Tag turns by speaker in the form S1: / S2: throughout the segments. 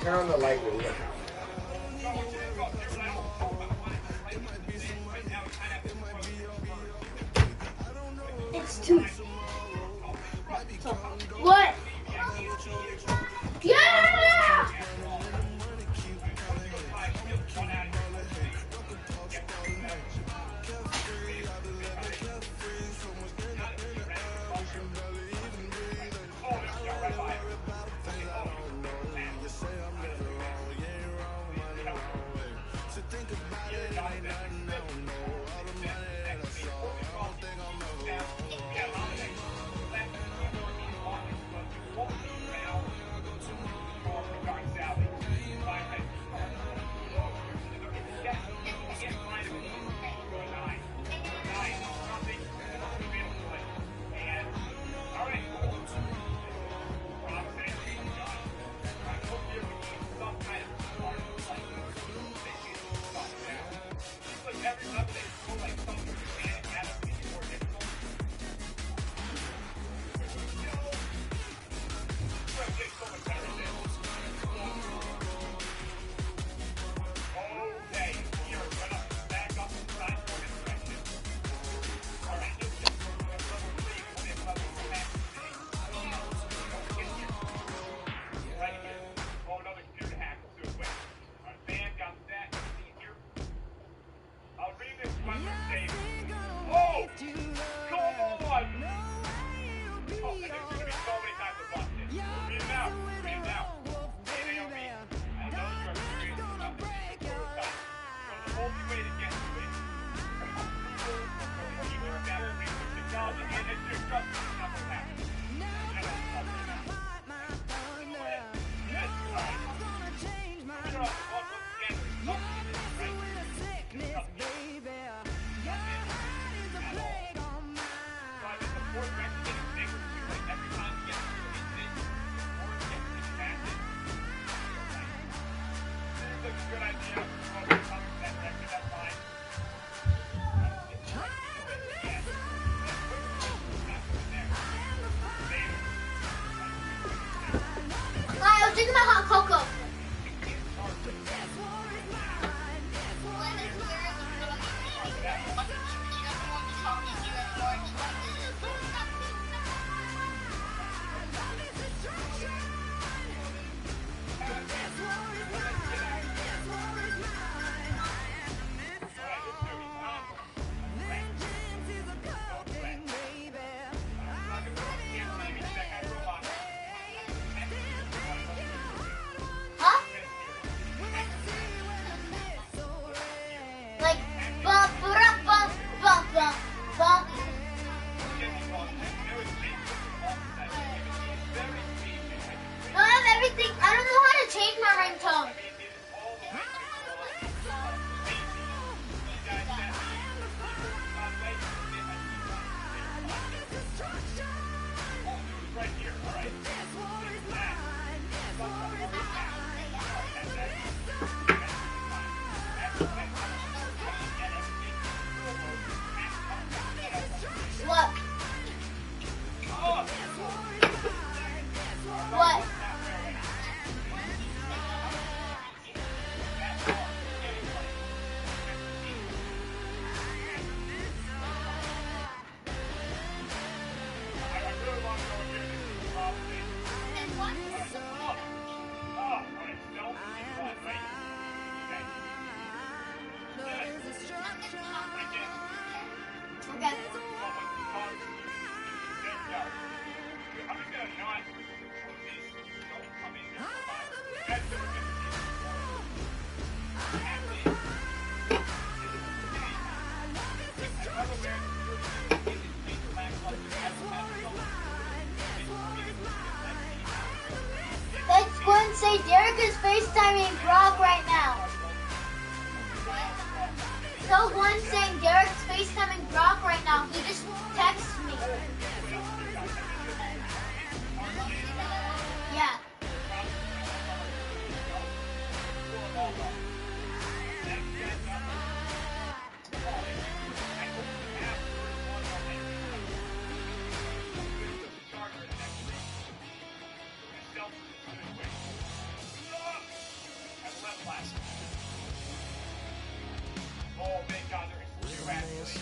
S1: Turn on the light really quick.
S2: It's too. What? Yeah! I was drinking my hot cocoa. Huh? Like bump, bump, bump, bump, bump, bump. No, I have everything. I don't know how to change my ringtone. What? What? Okay. Let's go and say Derek is FaceTiming Brock right now. Tell one saying Derek's FaceTiming Brock right now. He just texted me. Yeah.
S1: Oh, thank God there is two actually.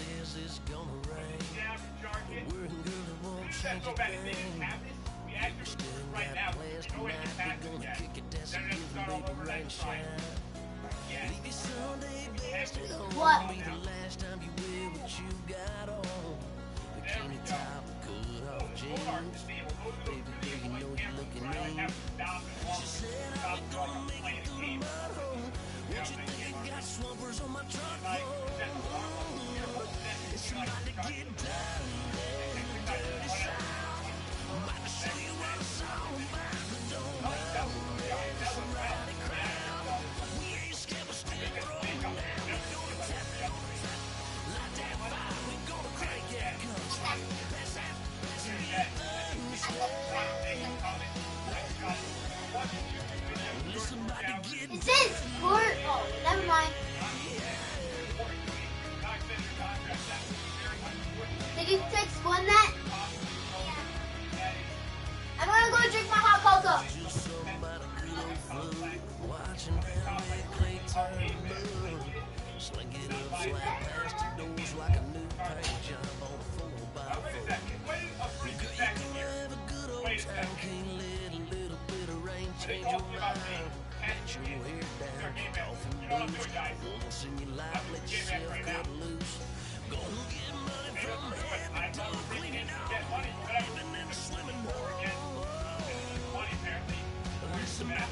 S1: Down to charge it. That's so bad. If they didn't have this, we actually right now, no way to get past it yet. Then we have to start all over next time. Yes.
S2: What?
S1: There we go. Oh, the gold are disabled. Those are those really annoying cameras where I like have to stop and walk and stop so I can play the game. You know, like, that's the one. You're whole set. You're like,
S2: It says sport. Oh, never mind. Did you explain that? I'm gonna go drink my hot cocoa.
S1: Wait a second. They told me about me. Catching your hair down. You know what I'm doing, guys? I'm doing game back right now. Hey, let's do it. I'm not bringing in to get money, but I've been in the swimming more again. Money, apparently. Where's the map?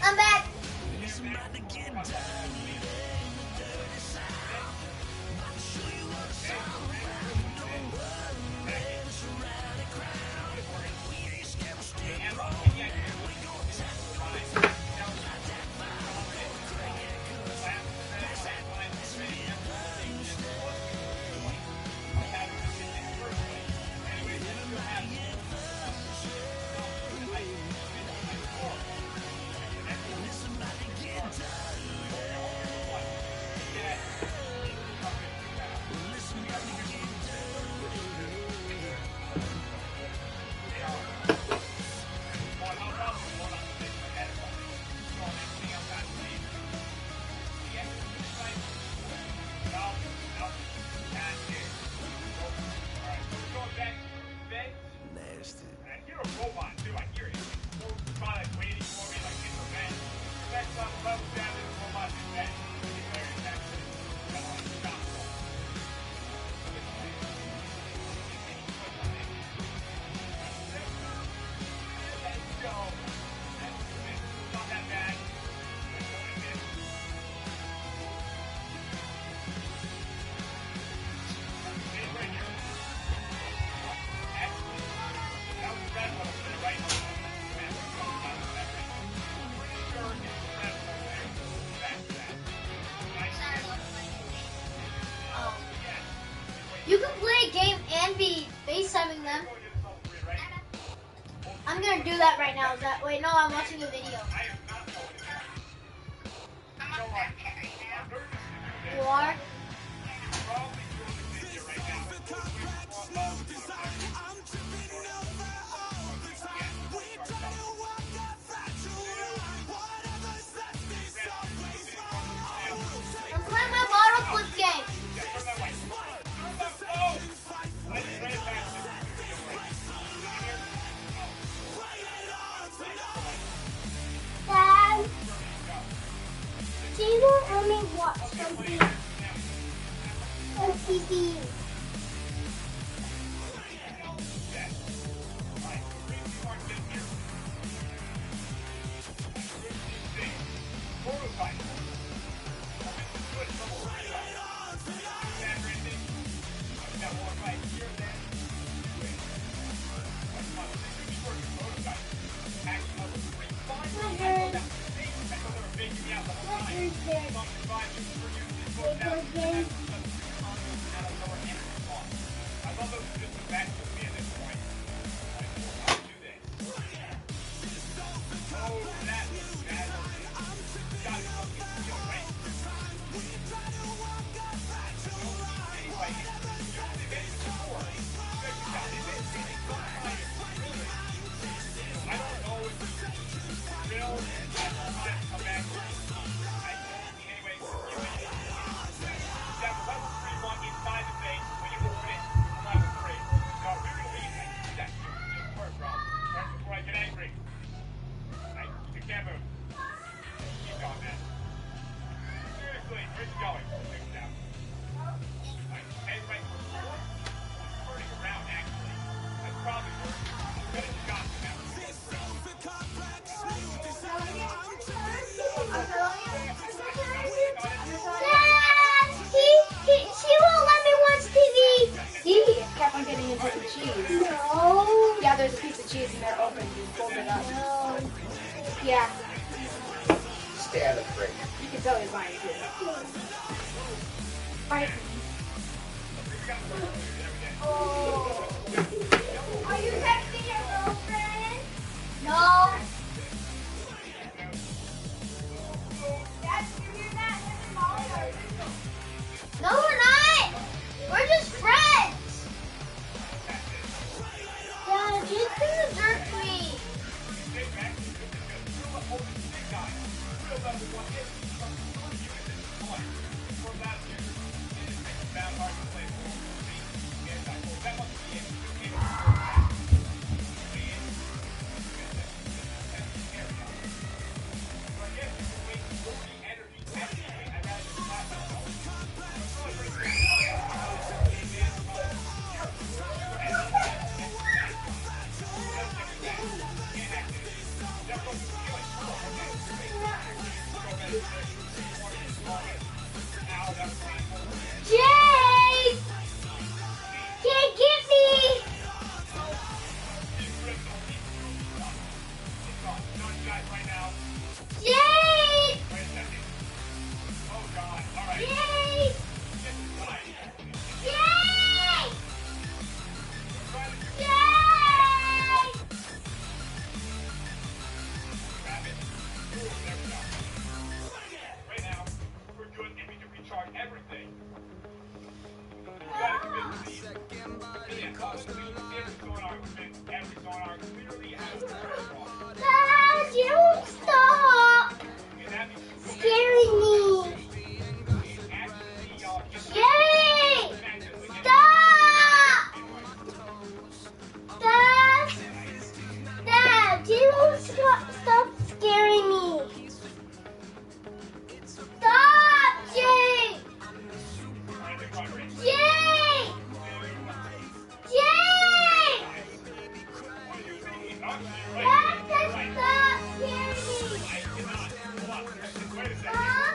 S2: I'm back. You can play a game and be FaceTiming them. I'm gonna do that right now. Wait, no, I'm watching a video. You are? I'm playing my bottle flip game. Dad, can you let me watch something on TV?
S1: Prototype.
S2: She won't let me watch TV.
S3: See, it kept on getting into the cheese.
S2: No.
S3: Yeah, there's a piece of cheese in there open. You pulled it up.
S2: No.
S3: Yeah,
S4: Stay out of the fridge.
S3: you can tell he's lying too. Right.
S2: Oh. Are you texting your girlfriend? No. No, we're not. We're just friends. Dad, you can jerk me. Jake! Can't get me! Jake! Jake! Jake! Jake! Dad, you don't stop scaring me. Jake! Stop! Dad! Dad, you don't stop scaring me. Stop, Jake! Jake! Jake! Dad said stop scaring me. Huh?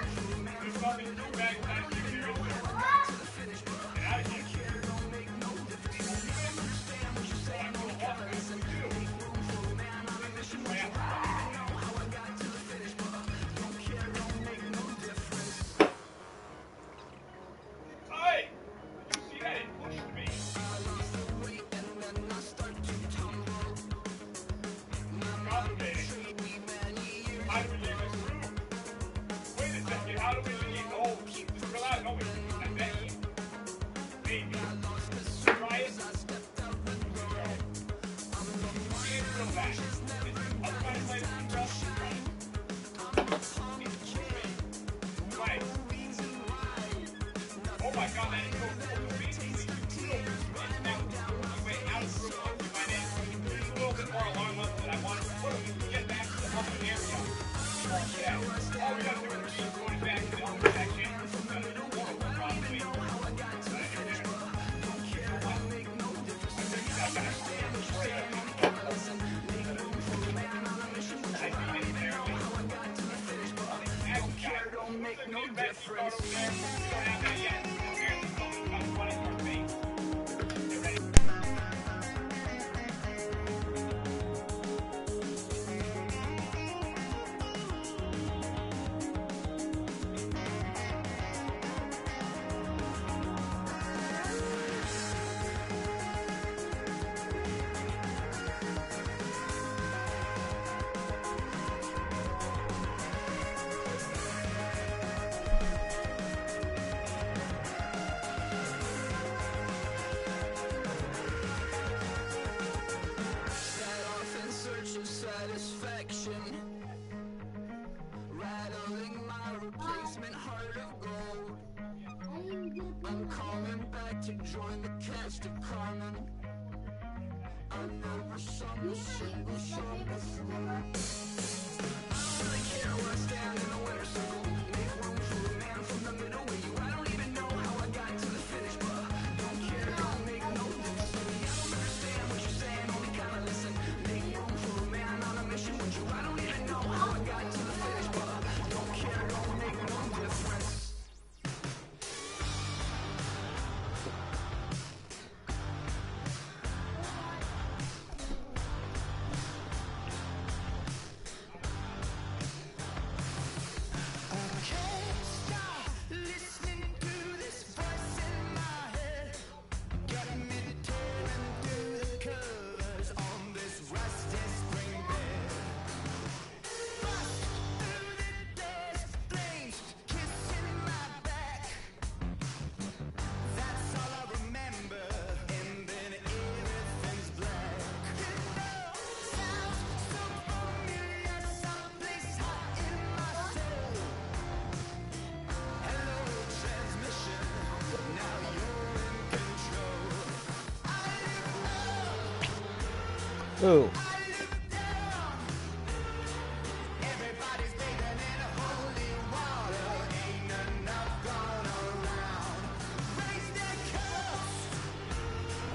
S5: Ooh.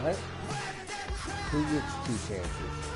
S5: What? Who gets two chances?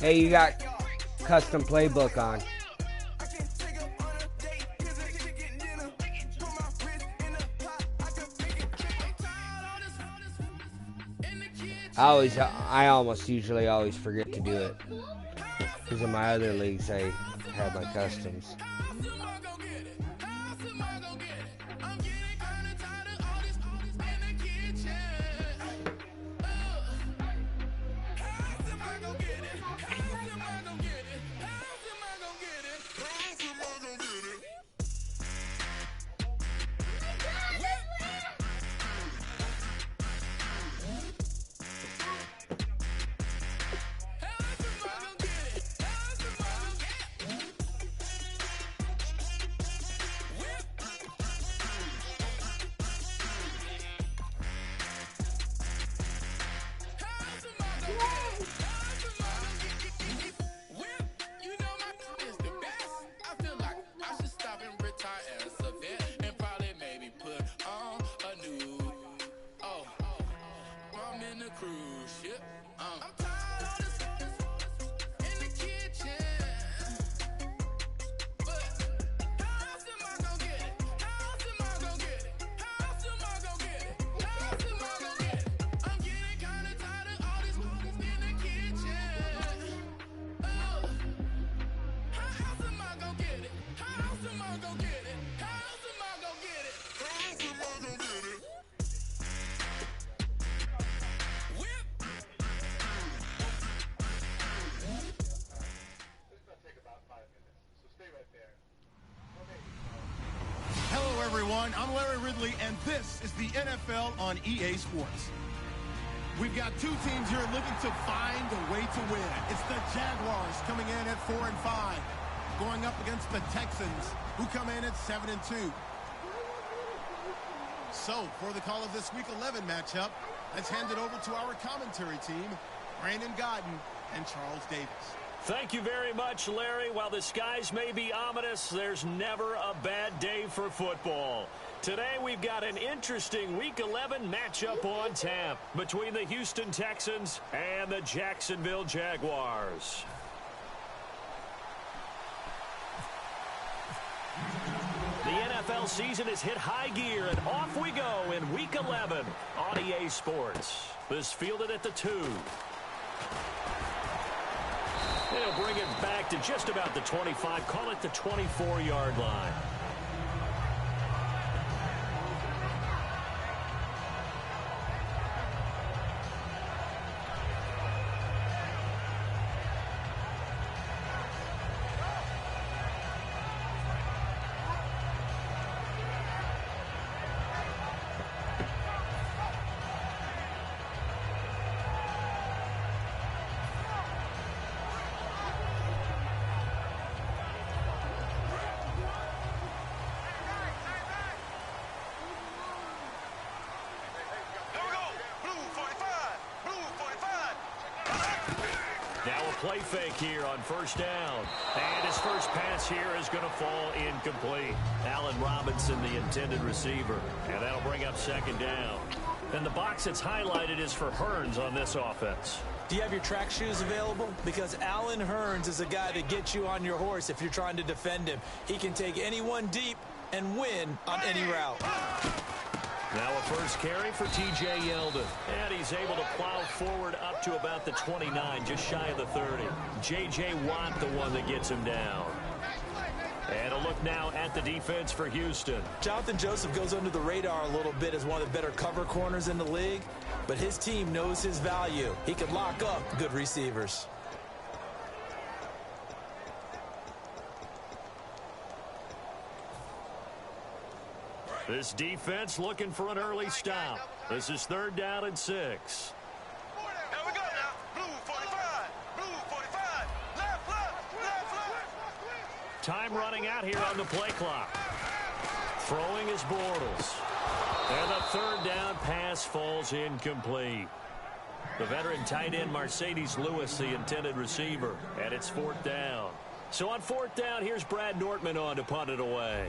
S5: Hey, you got custom playbook on. I almost usually always forget to do it. Because in my other leagues, I have my customs.
S6: Hello, everyone. I'm Larry Ridley, and this is the NFL on EA Sports. We've got two teams here looking to find a way to win. It's the Jaguars coming in at 4-5, going up against the Texans, who come in at 7-2. So, for the call of this Week 11 matchup, let's hand it over to our commentary team, Brandon Godden and Charles Davis.
S7: Thank you very much, Larry. While the skies may be ominous, there's never a bad day for football. Today, we've got an interesting Week 11 matchup on tap between the Houston Texans and the Jacksonville Jaguars. The NFL season has hit high gear, and off we go in Week 11 on EA Sports. This fielded at the 2. They'll bring it back to just about the 25, call it the 24-yard line. Play fake here on first down. And his first pass here is going to fall incomplete. Allen Robinson, the intended receiver. And that'll bring up second down. And the box that's highlighted is for Hearns on this offense.
S8: Do you have your track shoes available? Because Allen Hearns is a guy that gets you on your horse if you're trying to defend him. He can take anyone deep and win on any route.
S7: Now a first carry for T.J. Yeldon. And he's able to plow forward up to about the 29, just shy of the 30. J.J. Watt, the one that gets him down. And a look now at the defense for Houston.
S8: Jonathan Joseph goes under the radar a little bit as one of the better cover corners in the league, but his team knows his value. He can lock up good receivers.
S7: This defense looking for an early stop. This is 3rd down and 6.
S9: Here we go now. Blue 45. Blue 45. Left.
S7: Time running out here on the play clock. Throwing is Bortles. And the 3rd down pass falls incomplete. The veteran tight end Mercedes Lewis, the intended receiver. And it's 4th down. So on 4th down, here's Brad Nortman on to punt it away.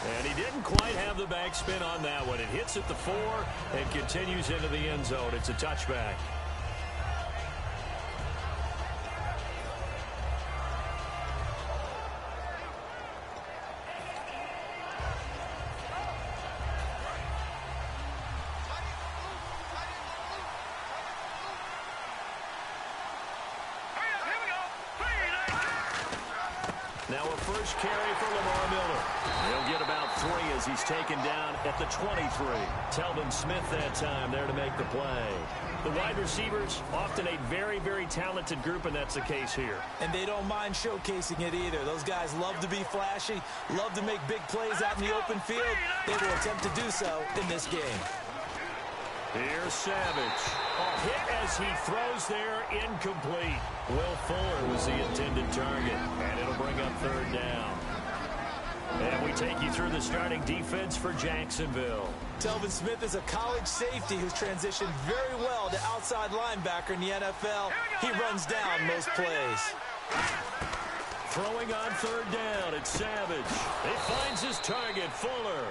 S7: And he didn't quite have the backspin on that one. It hits at the 4 and continues into the end zone. It's a touchback. Now a first carry for Lamar Miller. He'll get about 3 as he's taken down at the 23. Telvin Smith that time there to make the play. The wide receivers, often a very, very talented group, and that's the case here.
S8: And they don't mind showcasing it either. Those guys love to be flashy, love to make big plays out in the open field. They will attempt to do so in this game.
S7: Here's Savage. A hit as he throws there, incomplete. Will Fuller was the intended target, and it'll bring up 3rd down. And we take you through the starting defense for Jacksonville.
S8: Telvin Smith is a college safety who's transitioned very well to outside linebacker in the NFL. He runs down most plays.
S7: Throwing on 3rd down, it's Savage. He finds his target, Fuller.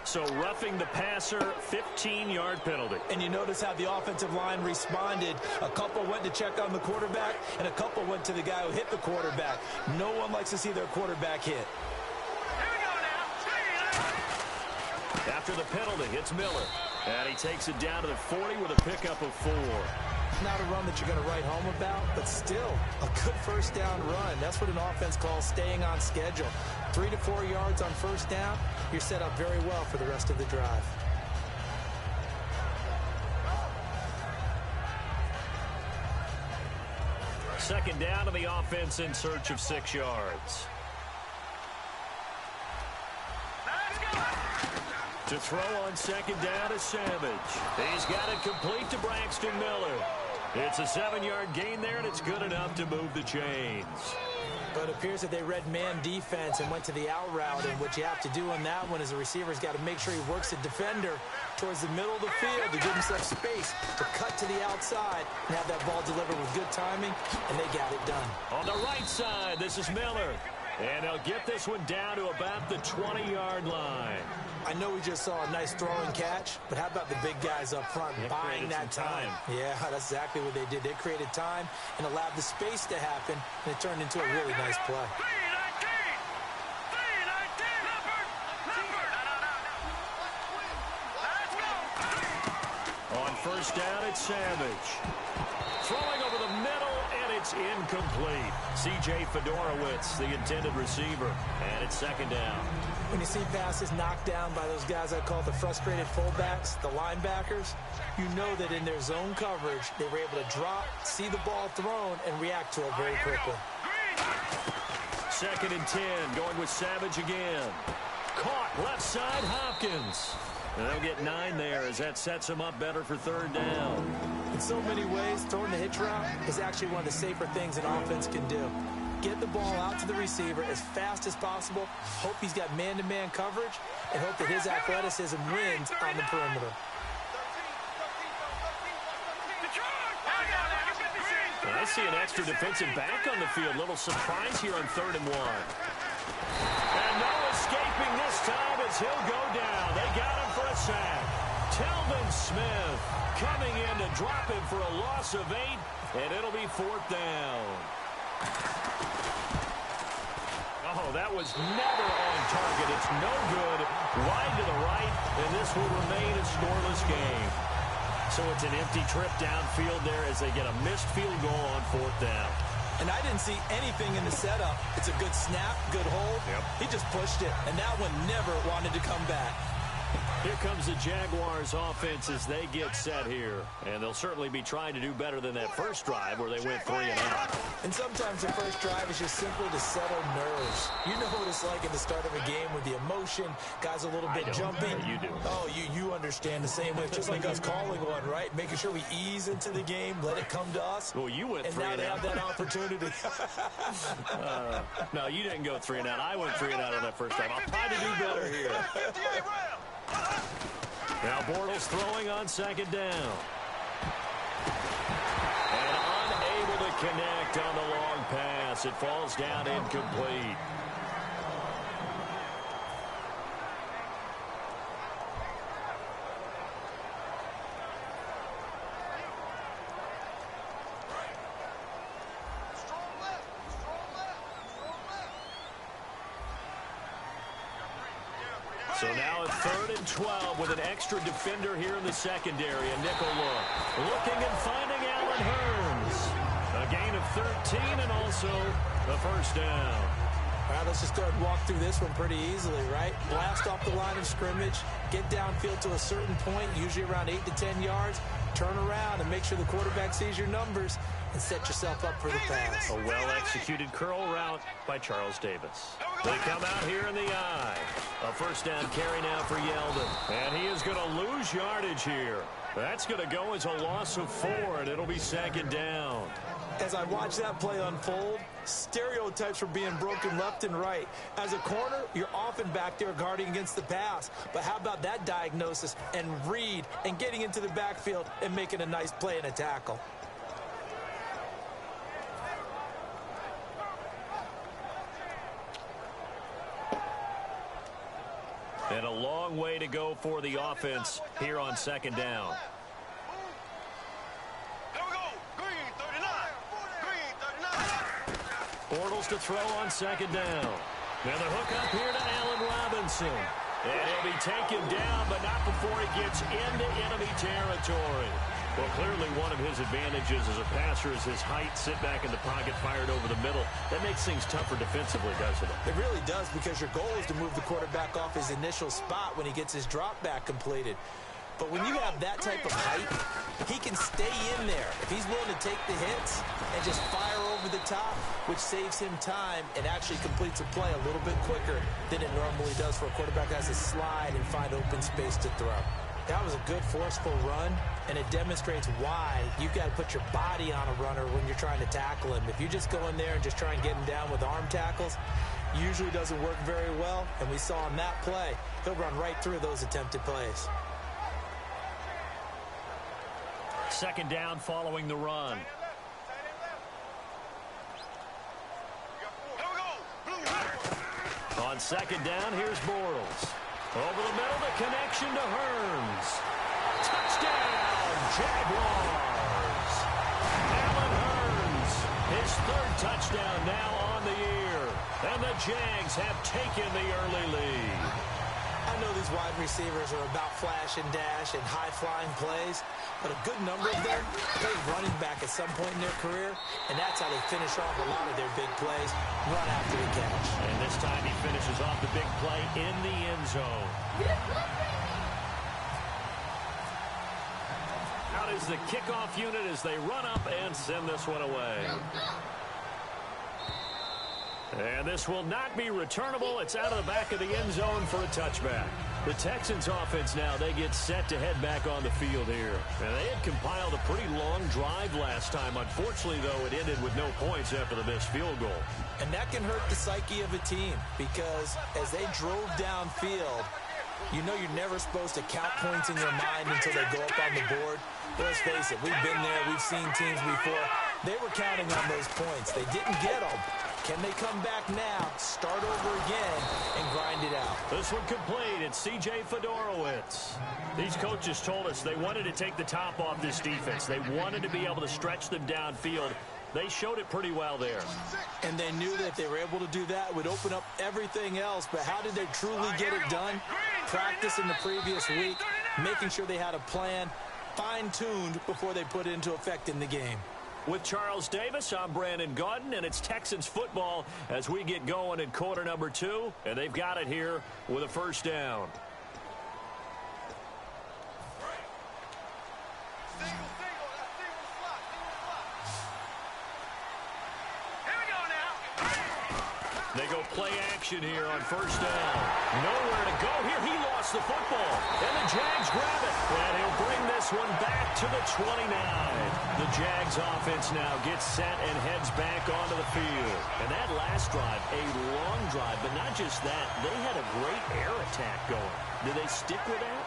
S7: So roughing the passer, 15-yard penalty.
S8: And you notice how the offensive line responded. A couple went to check on the quarterback, and a couple went to the guy who hit the quarterback. No one likes to see their quarterback hit.
S7: After the penalty, it's Miller. And he takes it down to the 40 with a pickup of 4.
S8: Not a run that you're going to write home about, but still a good first down run. That's what an offense calls staying on schedule. 3 to 4 yards on first down, you're set up very well for the rest of the drive.
S7: Second down to the offense in search of 6 yards. To throw on second down is Savage. He's got it complete to Braxton Miller. It's a 7-yard gain there, and it's good enough to move the chains.
S8: But it appears that they read man defense and went to the out route, and what you have to do on that one is the receiver's got to make sure he works the defender towards the middle of the field to give himself space to cut to the outside and have that ball delivered with good timing, and they got it done.
S7: On the right side, this is Miller. And they'll get this one down to about the 20-yard line.
S8: I know we just saw a nice throw and catch, but how about the big guys up front buying that time? Yeah, that's exactly what they did. They created time and allowed the space to happen, and it turned into a really nice play.
S7: On first down, it's Savage. Throwing over the middle, and it's incomplete. C.J. Fedorowicz, the intended receiver, and it's second down.
S8: When you see passes knocked down by those guys I call the frustrated fullbacks, the linebackers, you know that in their zone coverage, they were able to drop, see the ball thrown, and react to it very quickly.
S7: Second and 10, going with Savage again. Caught left side, Hopkins. And they'll get 9 there as that sets him up better for third down.
S8: In so many ways, throwing the hitch route is actually one of the safer things an offense can do. Get the ball out to the receiver as fast as possible, hope he's got man-to-man coverage, and hope that his athleticism wins on the perimeter.
S7: I see an extra defensive back on the field. Little surprise here on 3rd and 1. And no escaping this time as he'll go down. They got him for a sack. Telvin Smith coming in to drop him for a loss of 8, and it'll be 4th down. Oh, that was never on target. It's no good. Wide to the right, and this will remain a scoreless game. So it's an empty trip downfield there as they get a missed field goal on 4th down.
S8: And I didn't see anything in the setup. It's a good snap, good hold.
S7: Yep.
S8: He just pushed it, and that one never wanted to come back.
S7: Here comes the Jaguars offense as they get set here. And they'll certainly be trying to do better than that first drive where they went 3 and out.
S8: And sometimes the first drive is just simply to settle nerves. You know what it's like at the start of a game with the emotion, guys a little bit jumping.
S7: You do.
S8: Oh, you understand the same way. Just like us calling one, right? Making sure we ease into the game, let it come to us.
S7: Well, you went 3 and out.
S8: And now they have that opportunity.
S7: No, you didn't go 3 and out. I went 3 and out on that first time. I'll try to do better here. Now Bortles throwing on second down. And unable to connect on the long pass. It falls down incomplete. So now it's 3rd and 12 with an extra defender here in the secondary. A nickel look. Looking and finding Allen Hurns. A gain of 13 and also the first down.
S8: All right, let's just go ahead and walk through this one pretty easily, right? Blast off the line of scrimmage, get downfield to a certain point, usually around 8 to 10 yards, turn around and make sure the quarterback sees your numbers and set yourself up for the pass.
S7: A well-executed curl route by Charles Davis. They come out here in the eye. A first down carry now for Yeldon. And he is going to lose yardage here. That's going to go as a loss of 4, and it'll be 2nd down.
S8: As I watch that play unfold, stereotypes are being broken left and right. As a corner, you're often back there guarding against the pass. But how about that diagnosis and read and getting into the backfield and making a nice play and a tackle?
S7: And a long way to go for the offense here on 2nd down.
S9: There we go. Green 39. Green 39.
S7: Bortles to throw on 2nd down. And the hook up here to Allen Robinson. And he'll be taken down, but not before he gets into enemy territory. Well, clearly one of his advantages as a passer is his height. Sit back in the pocket, fired over the middle. That makes things tougher defensively, doesn't it?
S8: It really does, because your goal is to move the quarterback off his initial spot when he gets his drop back completed. But when you have that type of height, he can stay in there if he's willing to take the hits and just fire over the top, which saves him time and actually completes a play a little bit quicker than it normally does for a quarterback that has to slide and find open space to throw. That was a good, forceful run, and it demonstrates why you've got to put your body on a runner when you're trying to tackle him. If you just go in there and just try and get him down with arm tackles, usually doesn't work very well, and we saw on that play, he'll run right through those attempted plays.
S7: 2nd down following the run. On 2nd down, here's Bortles. Over the middle, the connection to Hurns. Touchdown, Jaguars. Allen Hurns, his 3rd touchdown now on the year. And the Jags have taken the early lead.
S8: I know these wide receivers are about flash and dash and high-flying plays, but a good number of them played running back at some point in their career, and that's how they finish off a lot of their big plays, run after the catch.
S7: And this time he finishes off the big play in the end zone. Out is the kickoff unit as they run up and send this one away. And this will not be returnable. It's out of the back of the end zone for a touchback. The Texans offense now, they get set to head back on the field here. And they had compiled a pretty long drive last time. Unfortunately, though, it ended with no points after the missed field goal.
S8: And that can hurt the psyche of a team, because as they drove downfield, you know you're never supposed to count points in your mind until they go up on the board. Let's face it, we've been there. We've seen teams before. They were counting on those points. They didn't get them. Can they come back now, start over again, and grind it out?
S7: This one complete. It's C.J. Fedorowicz. These coaches told us they wanted to take the top off this defense. They wanted to be able to stretch them downfield. They showed it pretty well there.
S8: And they knew that if they were able to do that, it would open up everything else. But how did they truly get it done? Practice in the previous week, making sure they had a plan, fine-tuned before they put it into effect in the game.
S7: With Charles Davis, I'm Brandon Gaudin, and it's Texans football as we get going in quarter number 2, and they've got it here with a first down. They go play action here on first down. Nowhere to go here. He lost the football. And the Jags grab it. And he'll bring this one back to the 29. The Jags offense now gets set and heads back onto the field. And that last drive, a long drive, but not just that. They had a great air attack going. Do they stick with that?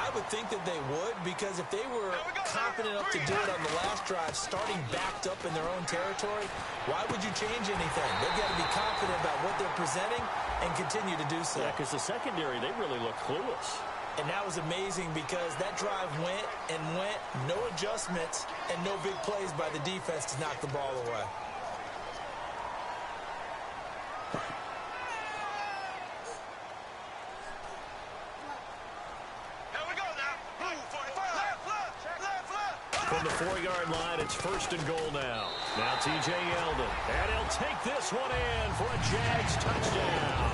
S8: I would think that they would, because if they were confident enough to do it on the last drive, starting backed up in their own territory, why would you change anything? They've got to be confident about what they're presenting and continue to do so.
S7: Yeah, because the secondary, they really look clueless.
S8: And that was amazing because that drive went and went, no adjustments, and no big plays by the defense to knock the ball away.
S7: From the 4-yard line, it's 1st and goal now. Now T.J. Yeldon, and he'll take this one in for a Jags touchdown.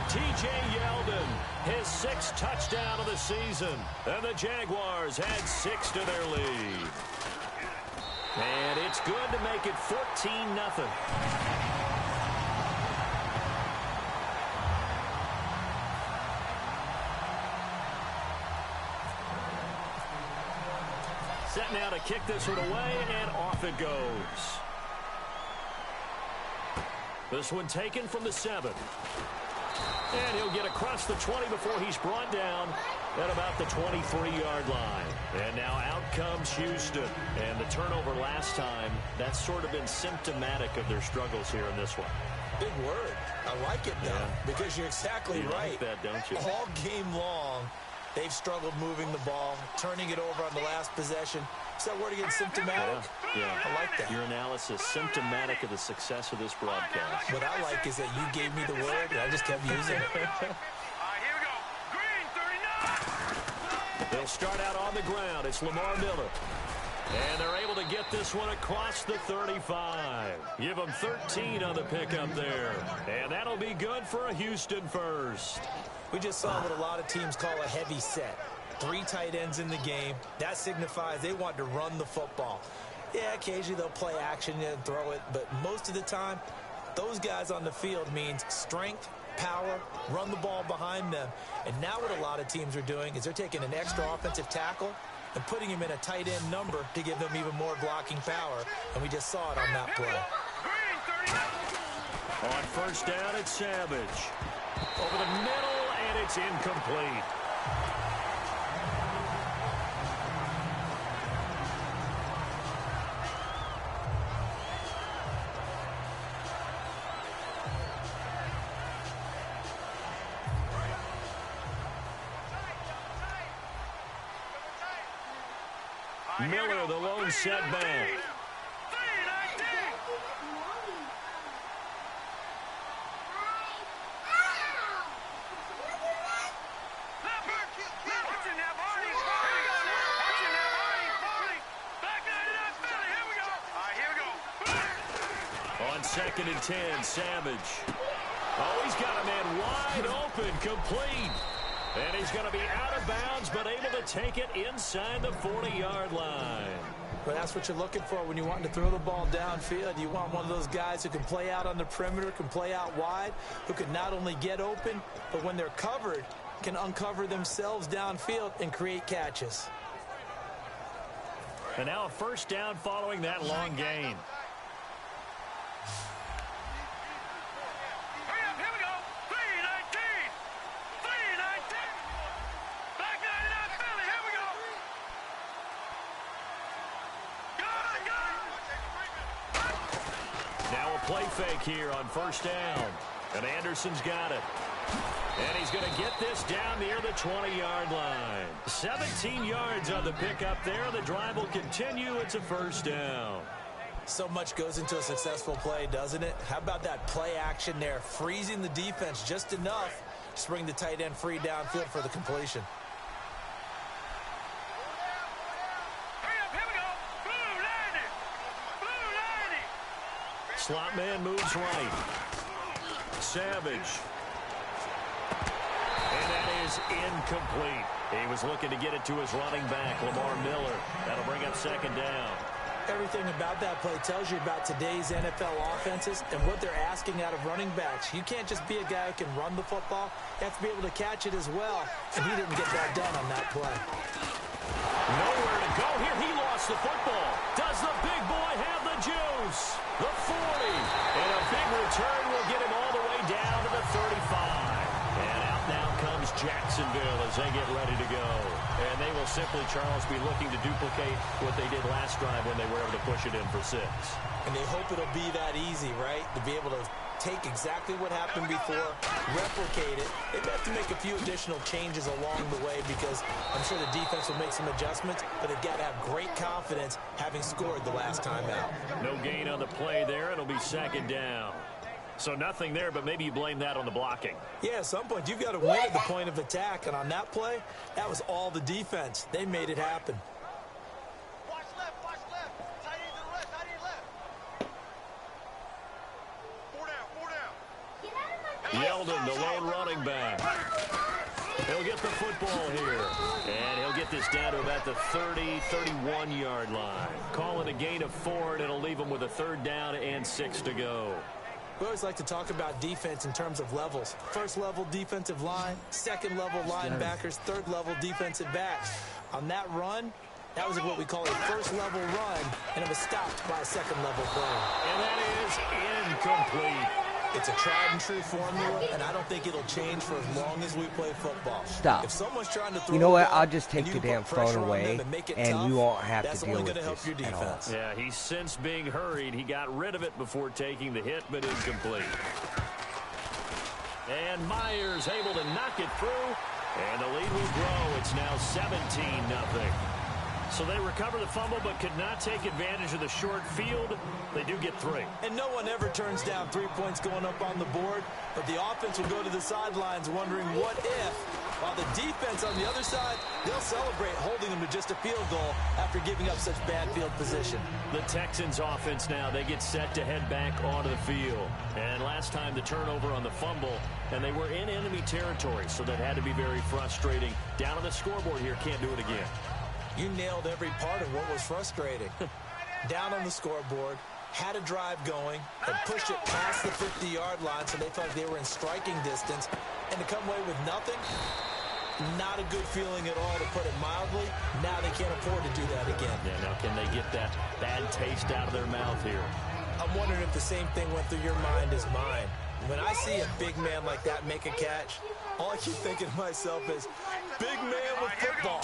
S7: T.J. Yeldon, his 6th touchdown of the season, and the Jaguars add 6 to their lead. And it's good to make it 14-0. Set now to kick this one away, and off it goes. This one taken from the 7. And he'll get across the 20 before he's brought down at about the 23-yard line. And now out comes Houston. And the turnover last time, that's sort of been symptomatic of their struggles here in this one.
S8: Big word. I like it, though, because you're exactly right.
S7: You like that, don't you?
S8: All game long, they've struggled moving the ball, turning it over on the last possession. Is that word again, symptomatic?
S7: Yeah.
S8: I like that.
S7: Your analysis, symptomatic of the success of this broadcast.
S8: What I like is that you gave me the word, and I just kept using it.
S9: Here we go. Green 39.
S7: They'll start out on the ground. It's Lamar Miller. And they're able to get this one across the 35. Give them 13 on the pickup there. And that'll be good for a Houston first.
S8: We just saw what a lot of teams call a heavy set. 3 tight ends in the game. That signifies they want to run the football. Yeah, occasionally they'll play action and throw it, but most of the time, those guys on the field means strength, power, run the ball behind them. And now what a lot of teams are doing is they're taking an extra offensive tackle and putting him in a tight end number to give them even more blocking power. And we just saw it on that play.
S7: On 1st down, it's Savage. Over the middle, and it's incomplete. Miller, the lone setback. On 2nd and 10, Savage. Oh, he's got a man wide open, complete. And he's going to be out of bounds, but able to take it inside the 40-yard line.
S8: Well, that's what you're looking for when you want to throw the ball downfield. You want one of those guys who can play out on the perimeter, can play out wide, who can not only get open, but when they're covered, can uncover themselves downfield and create catches.
S7: And now a 1st down following that long gain. Play fake here on 1st down. And Anderson's got it. And he's going to get this down near the 20-yard line. 17 yards on the pickup there. The drive will continue. It's a 1st down.
S8: So much goes into a successful play, doesn't it? How about that play action there? Freezing the defense just enough to bring the tight end free downfield for the completion.
S7: Slot man moves right. Savage. And that is incomplete. He was looking to get it to his running back, Lamar Miller. That'll bring up 2nd down.
S8: Everything about that play tells you about today's NFL offenses and what they're asking out of running backs. You can't just be a guy who can run the football. You have to be able to catch it as well. And he didn't get that done on that play.
S7: Nowhere to go here. He lost the football. Does the big boy have the juice? The 40. And a big return will get him all the way down to the 35. And out now comes Jacksonville as as they get ready to go. And they will simply, Charles, be looking to duplicate what they did last drive when they were able to push it in for 6.
S8: And they hope it'll be that easy, right? To be able to take exactly what happened before, replicate it. They have to make a few additional changes along the way because I'm sure the defense will make some adjustments, but they've got to have great confidence having scored the last time out.
S7: No gain on the play there. It'll be 2nd down. So nothing there, but maybe you blame that on the blocking.
S8: Yeah, at some point, you've got to win at the point of attack. And on that play, that was all the defense. They made it happen.
S9: Watch left, watch left. Tight end to the left, tight end left. 4 down, 4 down.
S7: Yeldon, the lone running back. He'll get the football here. And he'll get this down to about the 30, 31-yard line. Call it a gain of 4, and it'll leave him with a 3rd down and 6 to go.
S8: We always like to talk about defense in terms of levels. 1st level defensive line, 2nd level linebackers, 3rd level defensive backs. On that run, that was what we call a 1st level run, and it was stopped by a 2nd level play.
S7: And that is incomplete.
S8: It's a tried and true formula, and I don't think it'll change for as long as we play football.
S5: Stop.
S8: If someone's trying to throw
S5: You know what?
S8: the ball,
S5: I'll just take
S8: and
S5: the
S8: you
S5: damn
S8: put pressure
S5: phone
S8: on
S5: away,
S8: them and make it
S5: and
S8: tough,
S5: you won't have
S8: that's
S5: to deal
S8: only
S5: with
S8: gonna help
S5: this
S8: your
S5: at all.
S8: defense.
S7: Yeah, he's since being hurried. He got rid of it before taking the hit, but incomplete. And Myers able to knock it through, and the lead will grow. It's now 17-0. So they recover the fumble but could not take advantage of the short field. They do get 3.
S8: And no one ever turns down 3 points going up on the board, but the offense will go to the sidelines wondering what if, while the defense on the other side, they'll celebrate holding them to just a field goal after giving up such bad field position.
S7: The Texans offense now, they get set to head back onto the field. And last time the turnover on the fumble, and they were in enemy territory, so that had to be very frustrating. Down on the scoreboard here, can't do it again.
S8: You nailed every part of what was frustrating. Down on the scoreboard, had a drive going, and pushed it past the 50-yard line so they felt like they were in striking distance, and to come away with nothing, not a good feeling at all, to put it mildly. Now they can't afford to do that again.
S7: Yeah, now can they get that bad taste out of their mouth here?
S8: I'm wondering if the same thing went through your mind as mine. When I see a big man like that make a catch, all I keep thinking to myself is, big man with football.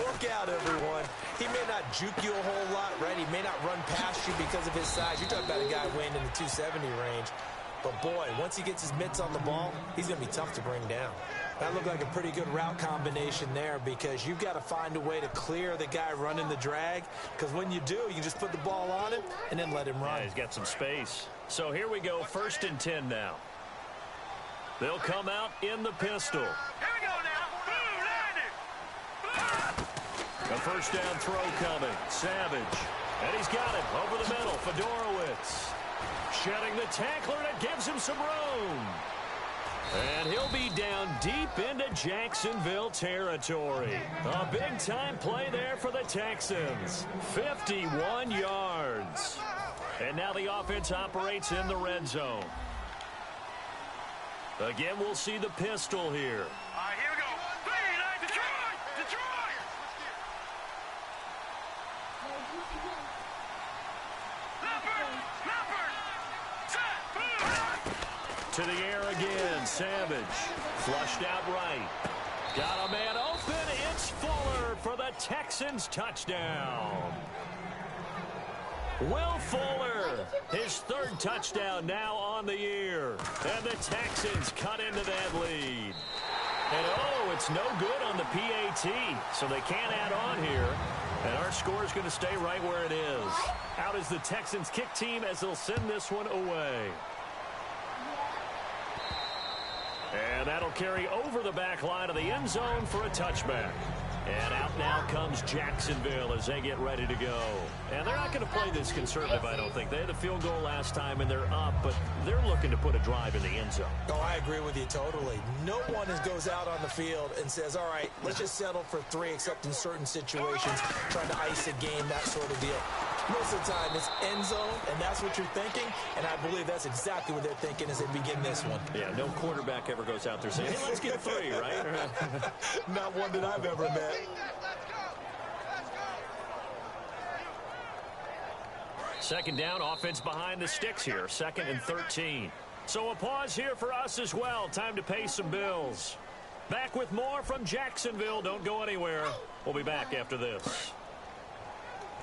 S8: Work out, everyone. He may not juke you a whole lot, right? He may not run past you because of his size. You're talking about a guy weighing in the 270 range. But, boy, once he gets his mitts on the ball, he's going to be tough to bring down. That looked like a pretty good route combination there because you've got to find a way to clear the guy running the drag, because when you do, you can just put the ball on him and then let him run.
S7: Yeah, he's got some space. So here we go, 1st and 10 now. They'll come out in the pistol.
S9: Here we go now. Boom, landed.
S7: A 1st down throw coming. Savage. And he's got it over the middle. Fedorowicz shedding the tackler, and it gives him some room. And he'll be down deep into Jacksonville territory. A big-time play there for the Texans. 51 yards. And now the offense operates in the red zone. Again, we'll see the pistol here.
S9: All right, here we go. 3, Detroit! Detroit!
S7: To the air again, Savage. Flushed out right. Got a man open. It's Fuller for the Texans touchdown. Will Fuller, his 3rd touchdown now on the year. And the Texans cut into that lead. And oh, it's no good on the PAT, so they can't add on here. And our score is going to stay right where it is. Out is the Texans kick team as they'll send this one away. And that'll carry over the back line of the end zone for a touchback. And out now comes Jacksonville as they get ready to go. And they're not going to play this conservative, I don't think. They had a field goal last time, and they're up, but they're looking to put a drive in the end zone.
S8: Oh, I agree with you totally. No one goes out on the field and says, all right, let's just settle for 3, except in certain situations, trying to ice a game, that sort of deal. Most of the time, it's end zone, and that's what you're thinking, and I believe that's exactly what they're thinking as they begin this one.
S7: Yeah, no quarterback ever goes out there saying, hey, let's get 3, right?
S8: Not one that I've ever met.
S7: Second down, offense behind the sticks here. 2nd and 13. So a pause here for us as well. Time to pay some bills. Back with more from Jacksonville. Don't go anywhere. We'll be back after this.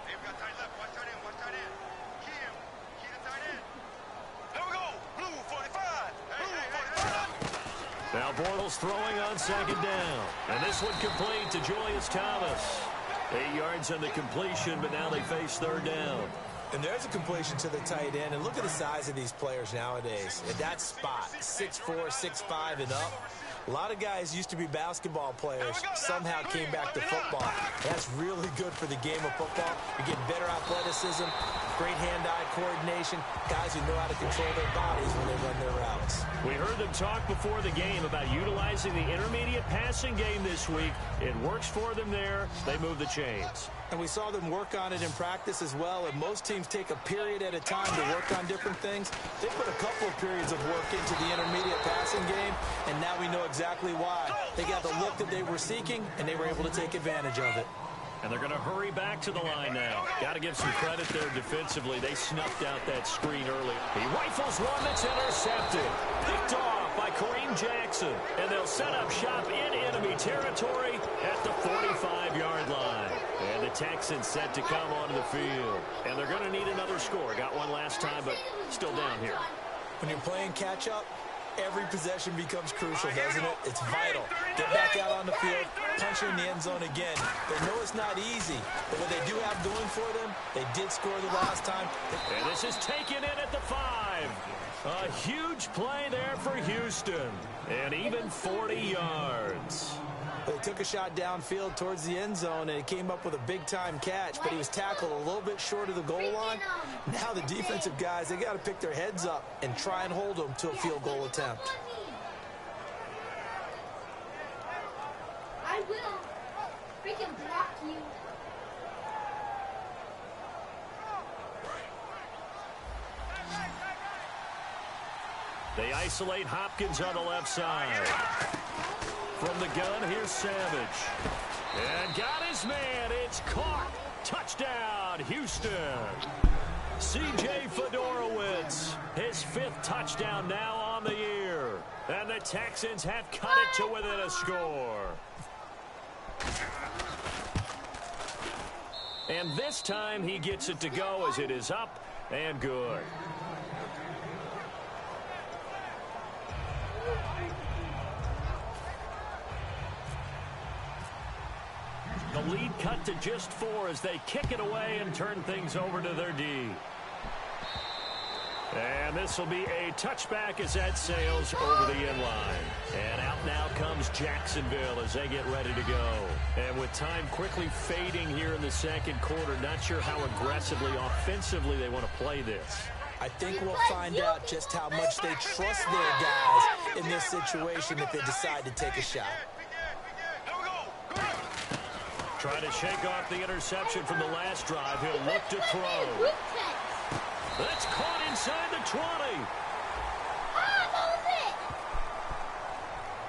S9: Hey, we got tight left. Watch tight end. Watch tight end. Key him. Key the tight end. There we go. Blue 45. Blue 45.
S7: Now Bortles throwing on second down. And this one complete to Julius Thomas. 8 yards on the completion, but now they face third down.
S8: And there's a completion to the tight end. And look at the size of these players nowadays. At that spot, 6'4", 6'5", and up. A lot of guys used to be basketball players, somehow came back to football. That's really good for the game of football. You're getting better athleticism, great hand-eye coordination, guys who know how to control their bodies when they run their routes.
S7: We heard them talk before the game about utilizing the intermediate passing game this week. It works for them there. They move the chains.
S8: And we saw them work on it in practice as well. And most teams take a period at a time to work on different things. They put a couple of periods of work into the intermediate passing game, and now we know exactly why. They got the look that they were seeking, and they were able to take advantage of it.
S7: And they're going to hurry back to the line now. Got to give some credit there defensively. They snuffed out that screen early. He rifles one that's intercepted. Picked off by Kareem Jackson. And they'll set up shop in enemy territory at the 45-yard line. And the Texans set to come onto the field. And they're going to need another score. Got one last time, but still down here.
S8: When you're playing catch-up, every possession becomes crucial, doesn't it? It's vital. Get back out on the field, punch in the end zone again. They know it's not easy, but what they do have going for them, they did score the last time.
S7: And this is taken in at the 5. A huge play there for Houston. And even 40 yards.
S8: They took a shot downfield towards the end zone, and it came up with a big-time catch, but he was tackled a little bit short of the goal line. Now the defensive guys, they got to pick their heads up and try and hold them to a field goal attempt.
S2: I will freaking block you.
S7: They isolate Hopkins on the left side. From the gun, here's Savage. And got his man. It's caught. Touchdown, Houston. C.J. Fedorowicz, his 5th touchdown now on the year. And the Texans have cut it to within a score. And this time he gets it to go as it is up and good. The lead cut to just 4 as they kick it away and turn things over to their D. And this will be a touchback as that sails over the end line. And out now comes Jacksonville as they get ready to go. And with time quickly fading here in the second quarter, not sure how aggressively, offensively they want to play this.
S8: I think we'll find out just how much they trust their guys in this situation if they decide to take a shot.
S7: Trying to shake off the interception from the last drive. He'll look to throw. That's caught inside the 20.
S2: Ah, that was it.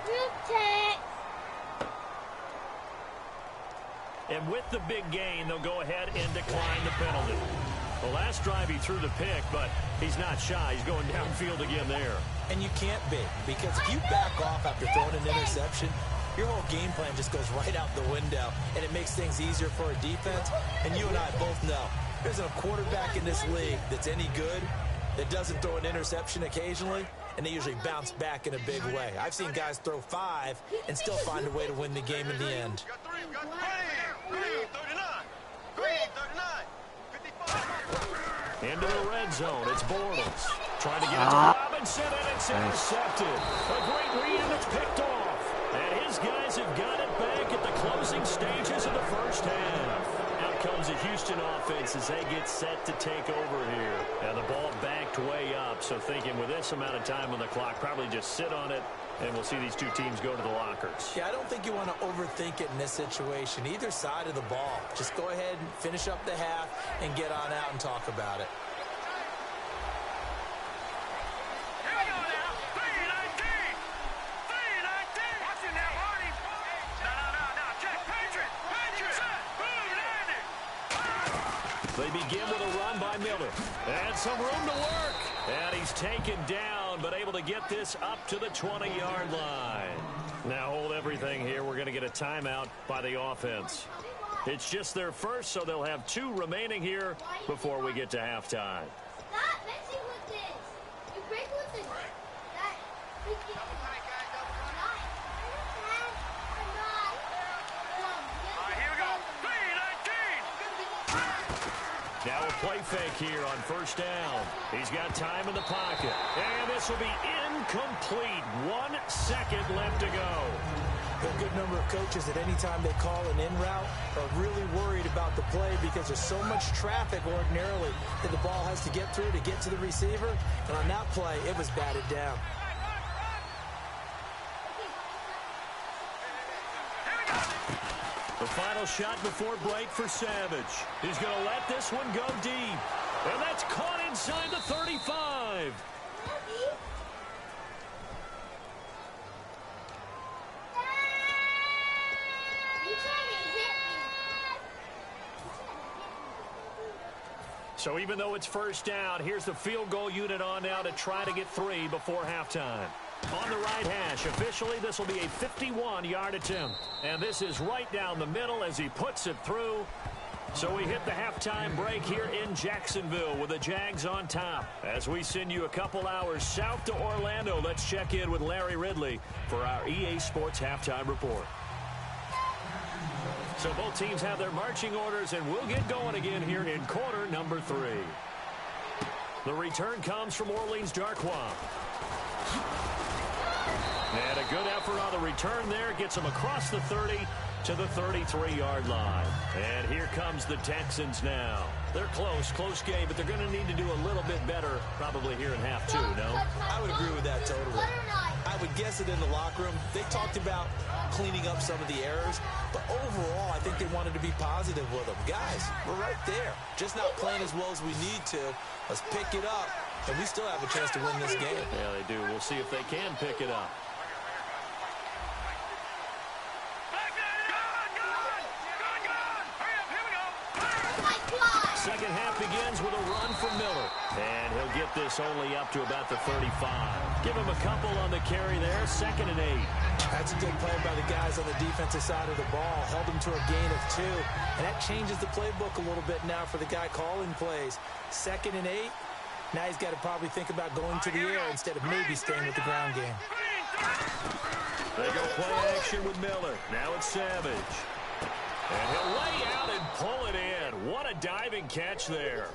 S2: Group tech.
S7: And with the big gain, they'll go ahead and decline the penalty. The last drive he threw the pick, but he's not shy. He's going downfield again there.
S8: And you can't be, because if you back off after throwing an interception, your whole game plan just goes right out the window, and it makes things easier for a defense. And you and I both know there's a quarterback in this league that's any good that doesn't throw an interception occasionally, and they usually bounce back in a big way. I've seen guys throw 5 and still find a way to win the game in the end.
S7: Into the red zone, it's Bortles. Trying to get it to Robinson, and it's intercepted. A great read, and it's picked off. And his guys have got it back at the closing stages of the first half. Out comes the Houston offense as they get set to take over here. And the ball backed way up, so thinking with this amount of time on the clock, probably just sit on it, and we'll see these two teams go to the lockers.
S8: Yeah, I don't think you want to overthink it in this situation. Either side of the ball. Just go ahead and finish up the half and get on out and talk about it. They begin with a run by Miller. And some room to work. And he's taken down
S7: down, but able to get this up to the 20-yard line. Now hold everything here. We're going to get a timeout by the offense. It's just their first, so they'll have 2 remaining here before we get to halftime.
S2: Stop messing with this. You break with this. That freaking.
S9: Here we go. 3-19.
S7: Now a play fake here on first down. He's got time in the pocket. And this will be incomplete. 1 second left to go.
S8: A good number of coaches at any time they call an in route are really worried about the play because there's so much traffic ordinarily that the ball has to get through to get to the receiver. And on that play, it was batted down.
S7: The final shot before break for Savage. He's going to let this one go deep. And that's caught inside the 35. So even though it's first down, here's the field goal unit on now to try to get 3 before halftime. On the right hash, officially this will be a 51-yard attempt. And this is right down the middle as he puts it through. So we hit the halftime break here in Jacksonville with the Jags on top. As we send you a couple hours south to Orlando, let's check in with Larry Ridley for our EA Sports Halftime Report. So both teams have their marching orders, and we'll get going again here in quarter number 3. The return comes from Orleans Darkwa. And a good effort on the return there. Gets him across the 30 to the 33-yard line. And here comes the Texans now. They're close game, but they're going to need to do a little bit better probably here in half 2, no?
S8: I would agree with that totally. I would guess it in the locker room. They talked about cleaning up some of the errors, but overall, I think they wanted to be positive with them. Guys, we're right there. Just not playing as well as we need to. Let's pick it up, and we still have a chance to win this game.
S7: Yeah, they do. We'll see if they can pick it up. Second half begins with a run from Miller. And he'll get this only up to about the 35. Give him a couple on the carry there. 2nd and 8.
S8: That's a good play by the guys on the defensive side of the ball. Held him to a gain of 2. And that changes the playbook a little bit now for the guy calling plays. 2nd and 8. Now he's got to probably think about going to the air instead of maybe staying with the ground game.
S7: They go play action with Miller. Now it's Savage. And he'll lay out and pull it in. What a diving catch there.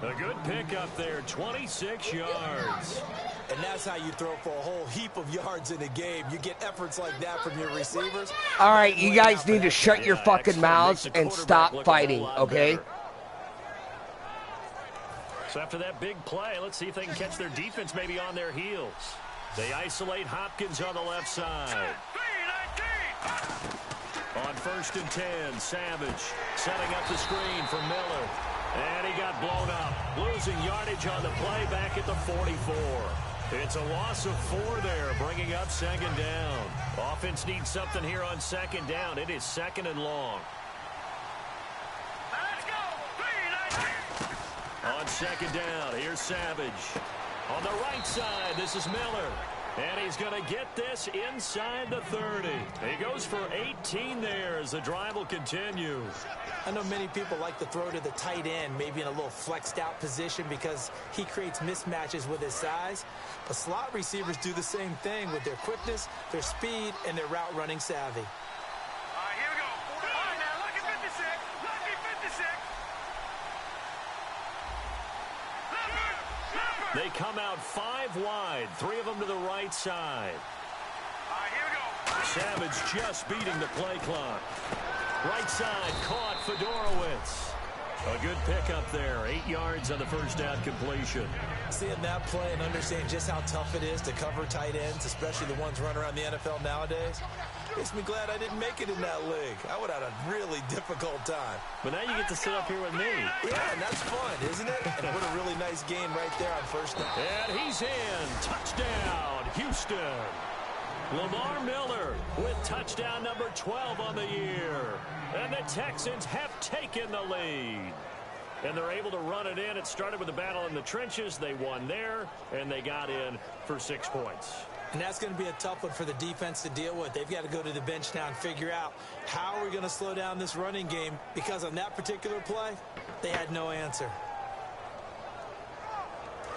S7: A good pickup there, 26 yards.
S8: And that's how you throw for a whole heap of yards in a game. You get efforts like that from your receivers.
S5: All right, you guys need to shut your fucking mouths and stop fighting, okay?
S7: So after that big play, let's see if they can catch their defense maybe on their heels. They isolate Hopkins on the left side. On 1st and 10, Savage setting up the screen for Miller. And he got blown up. Losing yardage on the play back at the 44. It's a loss of 4 there, bringing up 2nd down. Offense needs something here on 2nd down. It is 2nd and long.
S9: Let's go. 3-19.
S7: On 2nd down, here's Savage. On the right side, this is Miller. And he's going to get this inside the 30. He goes for 18 there as the drive will continue.
S8: I know many people like to throw to the tight end, maybe in a little flexed out position because he creates mismatches with his size. But slot receivers do the same thing with their quickness, their speed, and their route running savvy.
S9: All right, here we go. All right, now look at 56. Lucky 56.
S7: They come out 5 wide, 3 of them to the right side.
S9: All right, here we go.
S7: Savage just beating the play clock. Right side caught Fedorowicz. A good pickup there, 8 yards on the first down completion.
S8: Seeing that play and understanding just how tough it is to cover tight ends, especially the ones running around the NFL nowadays, makes me glad I didn't make it in that league. I would have had a really difficult time.
S7: But now you get to sit up here with me.
S8: Yeah, and that's fun, isn't it? And what a really nice game right there on first down.
S7: And he's in. Touchdown, Houston. Lamar Miller with touchdown number 12 on the year. And the Texans have taken the lead. And they're able to run it in. It started with a battle in the trenches. They won there, and they got in for 6 points.
S8: And that's going to be a tough one for the defense to deal with. They've got to go to the bench now and figure out how are we going to slow down this running game, because on that particular play, they had no answer.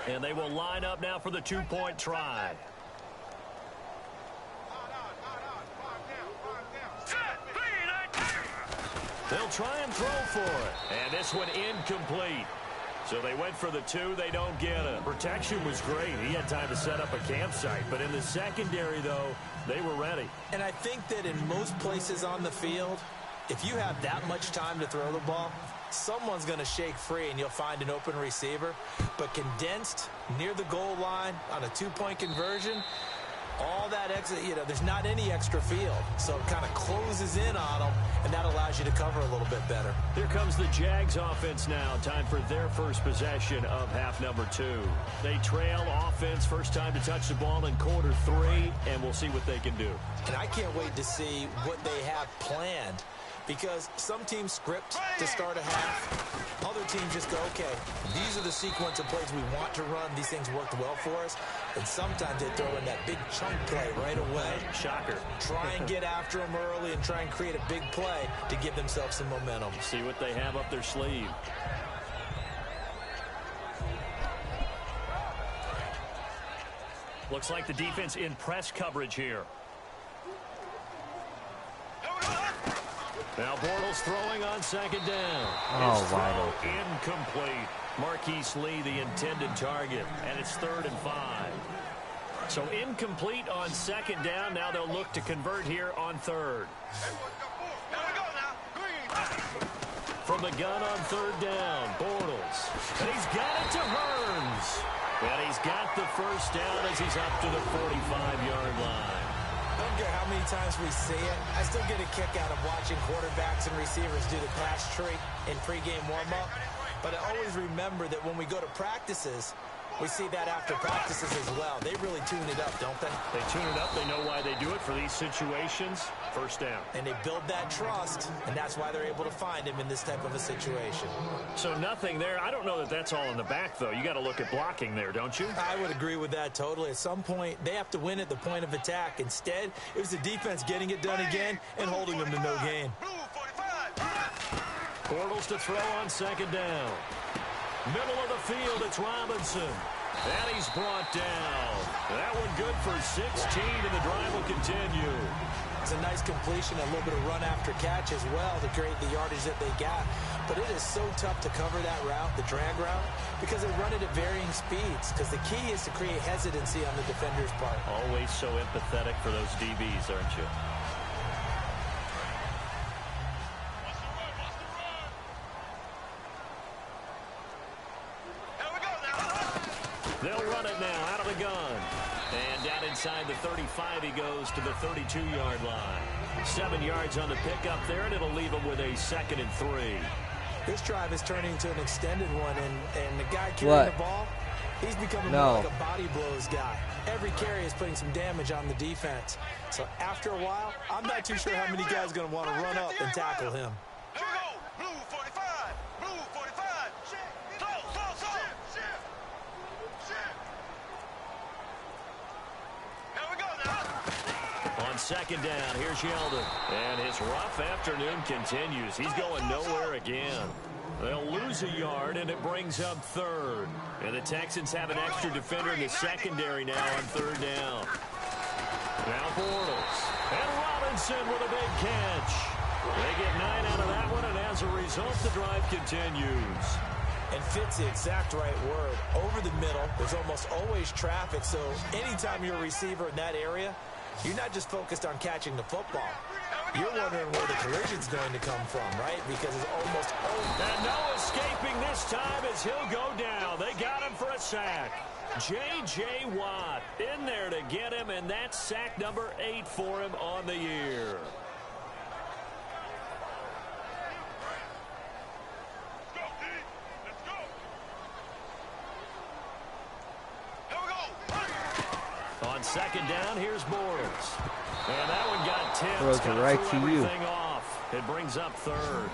S7: And they will line up now for the 2-point try. They'll try and throw for it. And this one incomplete. So they went for the 2. They don't get it. Protection was great. He had time to set up a campsite. But in the secondary, though, they were ready.
S8: And I think that in most places on the field, if you have that much time to throw the ball, someone's going to shake free and you'll find an open receiver. But condensed near the goal line on a 2-point conversion, all that exit, there's not any extra field. So it kind of closes in on them, and that allows you to cover a little bit better.
S7: Here comes the Jags offense now. Time for their first possession of half number 2. They trail offense, first time to touch the ball in quarter 3, and we'll see what they can do.
S8: And I can't wait to see what they have planned, because some teams script to start a half. Other teams just go, okay, these are the sequence of plays we want to run. These things worked well for us. And sometimes they throw in that big chunk play right away.
S7: Shocker.
S8: Try and get after them early and try and create a big play to give themselves some momentum.
S7: See what they have up their sleeve. Looks like the defense in press coverage here. Now Bortles throwing on second down.
S5: Oh, wide open.
S7: Incomplete. Marquise Lee, the intended target, and it's 3rd and 5. So incomplete on second down. Now they'll look to convert here on 3rd. From the gun on 3rd down, Bortles. And he's got it to Hearns. And he's got the first down as he's up to the 45-yard line.
S8: I don't care how many times we see it. I still get a kick out of watching quarterbacks and receivers do the pass tree in pregame warm-up. But I always remember that when we go to practices, we see that after practices as well. They really tune it up, don't they?
S7: They tune it up. They know why they do it for these situations. First down.
S8: And they build that trust, and that's why they're able to find him in this type of a situation.
S7: So nothing there. I don't know that that's all in the back, though. You got to look at blocking there, don't you?
S8: I would agree with that totally. At some point, they have to win at the point of attack. Instead, it was the defense getting it done again and holding them to no gain.
S7: Bortles to throw on second down. Middle of the field, it's Robinson. And he's brought down. That one good for 16, and the drive will continue.
S8: It's a nice completion, a little bit of run after catch as well to create the yardage that they got. But it is so tough to cover that route, the drag route, because they run it at varying speeds. Because the key is to create hesitancy on the defender's part.
S7: Always so empathetic for those DBs, aren't you? They'll run it now out of the gun. And down inside the 35, he goes to the 32-yard line. 7 yards on the pickup there, and it'll leave him with a 2nd and 3.
S8: This drive is turning into an extended one, and the guy carrying the ball, he's becoming more like a body blows guy. Every carry is putting some damage on the defense. So after a while, I'm not too sure how many guys are going to want to run up and tackle him.
S9: Here we go. Blue 45. Blue 45. Here we go now.
S7: On second down, here's Yeldon. And his rough afternoon continues. He's going nowhere again. They'll lose a yard, and it brings up 3rd. And the Texans have an extra defender in the secondary now on 3rd down. Now Bortles. And Robinson with a big catch. They get 9 out of that one, and as a result, the drive continues.
S8: And fits the exact right word. Over the middle, there's almost always traffic, so anytime you're a receiver in that area, you're not just focused on catching the football. You're wondering where the collision's going to come from, right? Because it's almost over.
S7: And no escaping this time as he'll go down. They got him for a sack. J.J. Watt in there to get him, and that's sack number 8 for him on the year. On second down, here's Bortles. And that one got tipped.
S5: Throws it right to you.
S7: Off. It brings up third.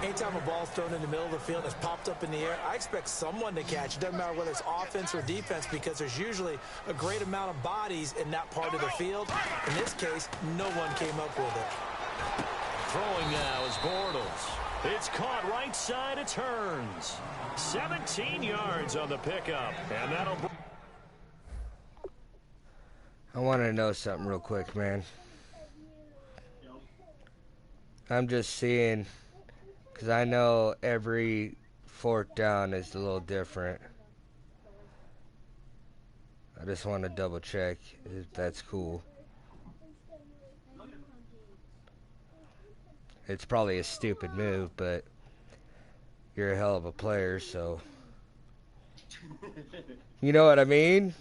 S8: Anytime a ball's thrown in the middle of the field and it's popped up in the air, I expect someone to catch. It doesn't matter whether it's offense or defense because there's usually a great amount of bodies in that part of the field. In this case, no one came up with it.
S7: Throwing now is Bortles. It's caught right side. It turns. 17 yards on the pickup. And that'll...
S5: I want to know something real quick, man. I'm just seeing, because I know every fourth down is a little different. I just want to double check if that's cool. It's probably a stupid move, but you're a hell of a player, so you know what I mean?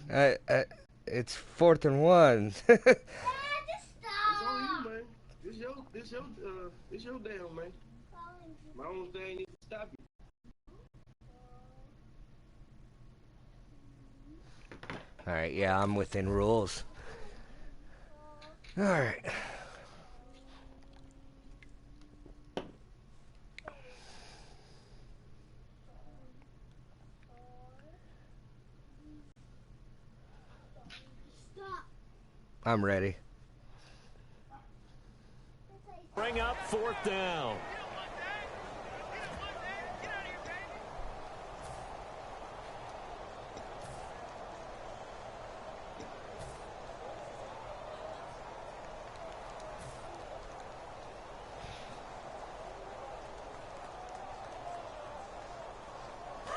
S5: It's 4th and 1.
S10: It's on you, man. It's your damn, man. My own thing needs to stop you.
S5: All right, yeah, I'm within rules. All right. I'm ready.
S7: Bring up 4th down.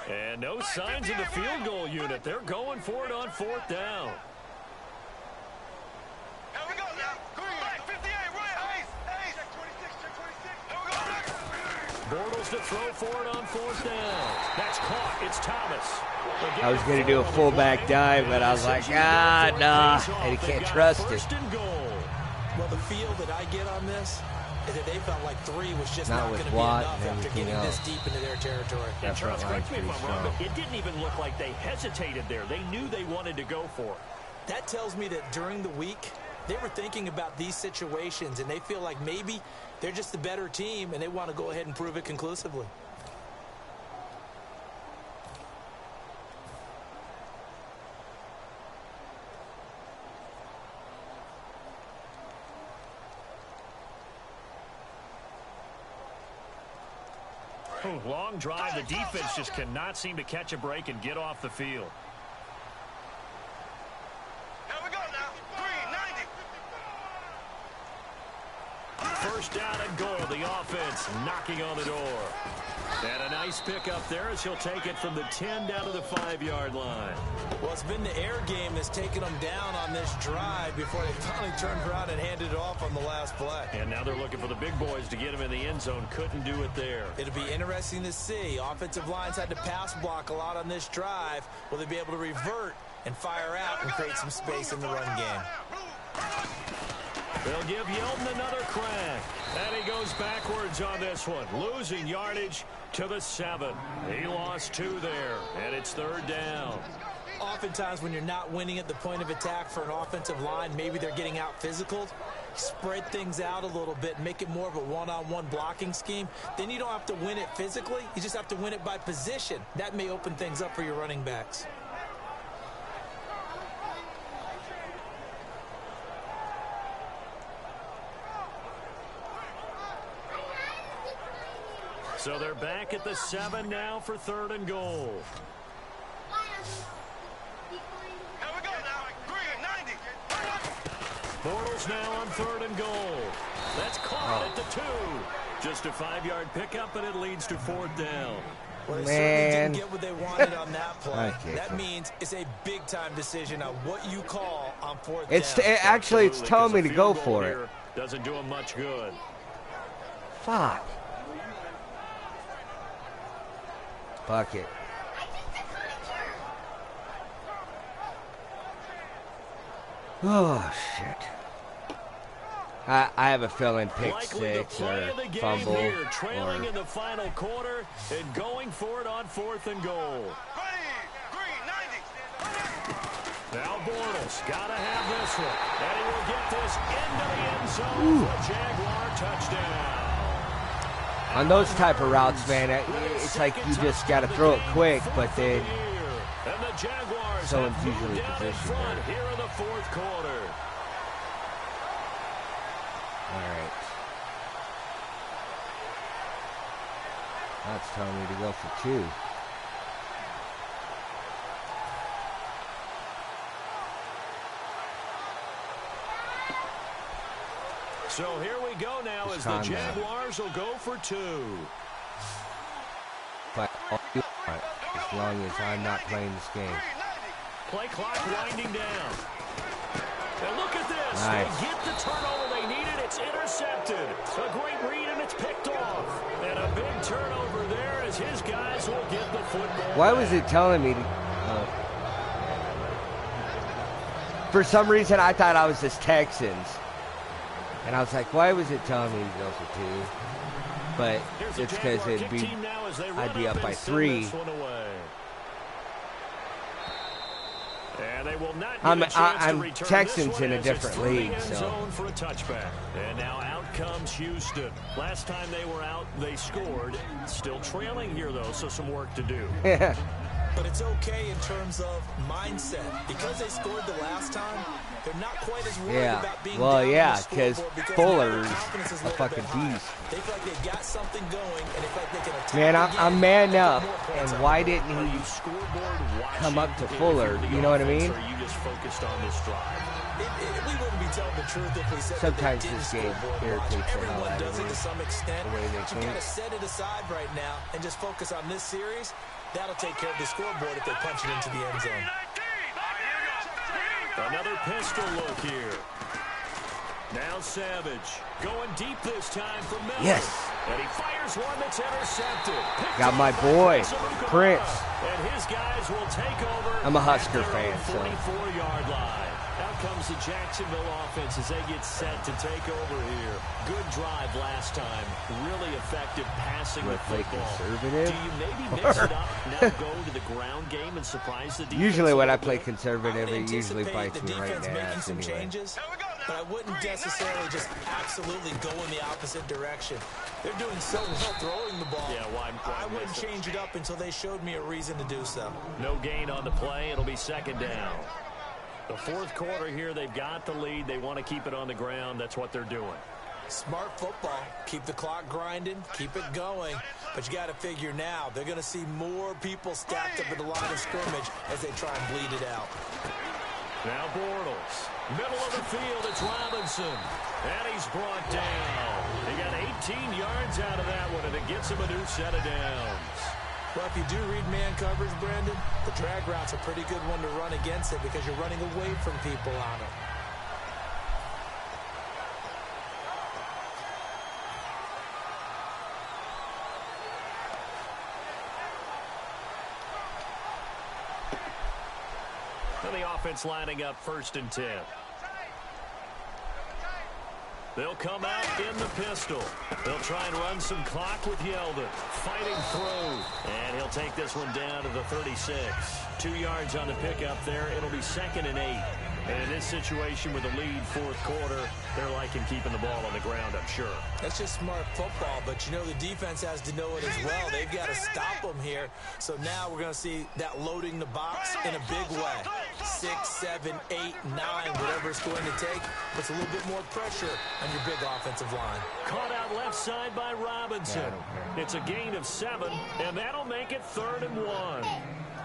S7: And no signs of the field goal unit. They're going for it on 4th down. Bortles to throw for it on 4th down. That's caught. It's Thomas.
S5: I was going to do a fullback dive, but I was like, nah. And you can't trust it.
S7: First and goal.
S8: Well, the feel that I get on this is that they felt like 3 was just
S5: Not
S8: not
S5: with
S8: going to be
S5: Watt
S8: enough
S5: and
S8: after
S5: everything
S8: getting this
S5: else.
S8: deep into their territory.
S7: And Charles,
S5: front line's
S7: correct me if I'm
S5: pretty
S7: wrong, but
S5: strong.
S7: it didn't even look like they hesitated there. They knew they wanted to go for it.
S8: That tells me that during the week, they were thinking about these situations, and they feel like maybe they're just the better team, and they want to go ahead and prove it conclusively.
S7: Long drive. The defense just cannot seem to catch a break and get off the field.
S9: Here we go now. 390.
S7: First down and goal. The offense knocking on the door. And a nice pickup there as he'll take it from the 10 down to the 5-yard line.
S8: Well, it's been the air game that's taken them down on this drive before they finally turned around and handed it off on the last play.
S7: And now they're looking for the big boys to get him in the end zone. Couldn't do it there.
S8: It'll be interesting to see. Offensive lines had to pass block a lot on this drive. Will they be able to revert and fire out and create some space in the run game?
S7: They'll give Yeldon another crack. And he goes backwards on this one. Losing yardage to the 7. He lost 2 there. And it's 3rd down.
S8: Oftentimes when you're not winning at the point of attack for an offensive line, maybe they're getting out physical. Spread things out a little bit, make it more of a one-on-one blocking scheme. Then you don't have to win it physically. You just have to win it by position. That may open things up for your running backs.
S7: So they're back at the 7 now for 3rd and goal.
S9: Here we go now. 390.
S7: Bortles now on 3rd and goal. That's caught at the 2. Just a 5-yard pickup, and it leads to 4th down.
S8: Well, they certainly
S5: Man.
S8: didn't get what they wanted on that play.
S5: Okay.
S8: That means it's a big-time decision on what you call on 4th
S5: It's
S8: down.
S5: actually it's telling me to
S7: Because a
S5: go
S7: field goal
S5: for it.
S7: here doesn't do him much good.
S5: Fuck. Bucket. Oh shit. I have a feeling pick
S7: Likely the
S5: 6
S7: play
S5: or
S7: of the game
S5: fumble
S7: here, trailing
S5: or
S7: in the final quarter and going for it on 4th and goal.
S9: Ready. 390.
S7: Now Bortles got to have this one. And he will get this into the end zone for a Jaguar touchdown.
S5: On those type of routes, man, it's like you just got to throw it quick, but then
S7: and the Jaguars
S5: someone's
S7: have
S5: usually
S7: moved down in
S5: positioned
S7: front
S5: there.
S7: here in the fourth quarter.
S5: All right. That's telling me to go for 2.
S7: So here we go now as the Jaguars will go for 2.
S5: But as long as I'm not playing this game.
S7: Play clock winding down. And look at this.
S5: Nice.
S7: They get the turnover they needed. It's intercepted. A great read, and it's picked off. And a big turnover there as his guys will get the football.
S5: Why was it telling me to... For some reason, I thought I was just Texans. And I was like, why was it telling me to go for 2? But it's because I'd be up by 3.
S7: And they will not
S5: I'm Texans in a different league, so.
S7: For a touchback. And now out comes Houston. Last time they were out, they scored. Still trailing here, though, so some work to do.
S5: Yeah.
S8: But it's okay in terms of mindset. Because they scored the last time, they're not quite as worried about being down on the scoreboard because
S5: Fuller's a fucking beast.
S8: They feel like they've got something going, and they feel like they can attack.
S5: Man, I'm man up, and why didn't he come up to Fuller? You know what I mean?
S7: Or you just focused on this drive?
S8: We wouldn't be telling the truth if we said
S5: sometimes
S8: that they
S5: this
S8: didn't
S5: game
S8: scoreboard
S5: irritates
S8: watch.
S5: the hell
S8: Everyone
S5: out
S8: does
S5: of
S8: it
S5: me.
S8: to some extent.
S5: The way they
S8: You
S5: think.
S8: gotta set it aside right now and just focus on this series. That'll take care of the scoreboard if they punch it into the end zone.
S7: Another pistol look here. Now Savage going deep this time for Miller.
S5: Yes.
S7: And he fires one that's intercepted.
S5: Got my boy, Prince.
S7: And his guys will take over.
S5: I'm a Husker fan, so.
S7: 44-yard line. Out comes the Jacksonville offense as they get set to take over here. Good drive last time. Really effective passing
S5: Do I
S7: with
S5: play
S7: football.
S5: conservative?
S7: Do you maybe mix it up, now go to the ground game and surprise the defense?
S5: Usually when I
S7: a little
S5: play
S7: bit?
S5: conservative, it usually bites
S8: the
S5: me right in
S8: defense
S5: the
S8: making
S5: ass
S8: some
S5: anyway.
S8: changes, but I wouldn't necessarily just absolutely go in the opposite direction. They're doing so well throwing the ball.
S7: Yeah, why
S8: I wouldn't change it up until they showed me a reason to do so.
S7: No gain on the play. It'll be second down. The fourth quarter here, they've got the lead. They want to keep it on the ground. That's what they're doing.
S8: Smart football. Keep the clock grinding. Keep it going. But you got to figure now, they're going to see more people stacked up at the line of scrimmage as they try and bleed it out.
S7: Now Bortles. Middle of the field, it's Robinson. And he's brought down. He got 18 yards out of that one, and it gets him a new set of downs.
S8: Well, if you do read man coverage, Brandon, the drag route's a pretty good one to run against it because you're running away from people on it.
S7: And the offense lining up 1st and 10. They'll come out in the pistol. They'll try and run some clock with Yeldon. Fighting through. And he'll take this one down to the 36. 2 yards on the pickup there. It'll be 2nd and 8. And in this situation with a lead fourth quarter, they're liking keeping the ball on the ground, I'm sure.
S8: That's just smart football, but you know the defense has to know it as well. They've got to stop them here. So now we're going to see that loading the box in a big way. 6, 7, 8, 9, whatever it's going to take, puts a little bit more pressure on your big offensive line.
S7: Caught out left side by Robinson. It's a gain of 7, and that'll make it 3rd and 1.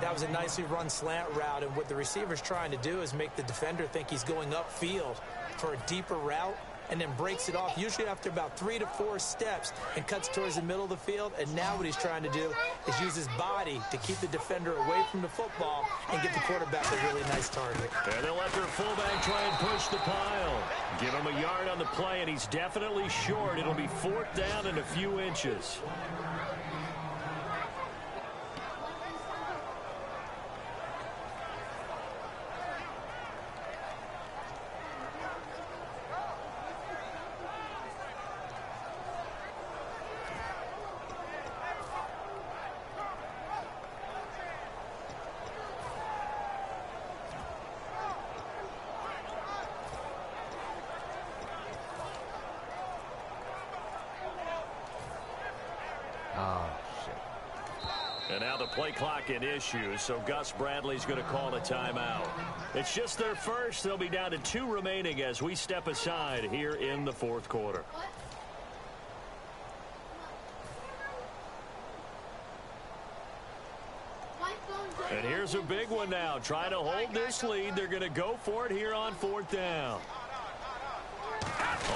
S8: That was a nicely run slant route, and what the receiver's trying to do is make the defender think he's going upfield for a deeper route and then breaks it off, usually after about 3 to 4 steps, and cuts towards the middle of the field. And now what he's trying to do is use his body to keep the defender away from the football and give the quarterback a really nice target.
S7: And they'll let their fullback try and push the pile. Give him a yard on the play, and he's definitely short. It'll be 4th down and a few inches. play clock at issue, so Gus Bradley's going to call a timeout. It's just their first. They'll be down to 2 remaining as we step aside here in the fourth quarter. And here's a big one now. Trying to hold this lead. They're going to go for it here on 4th down.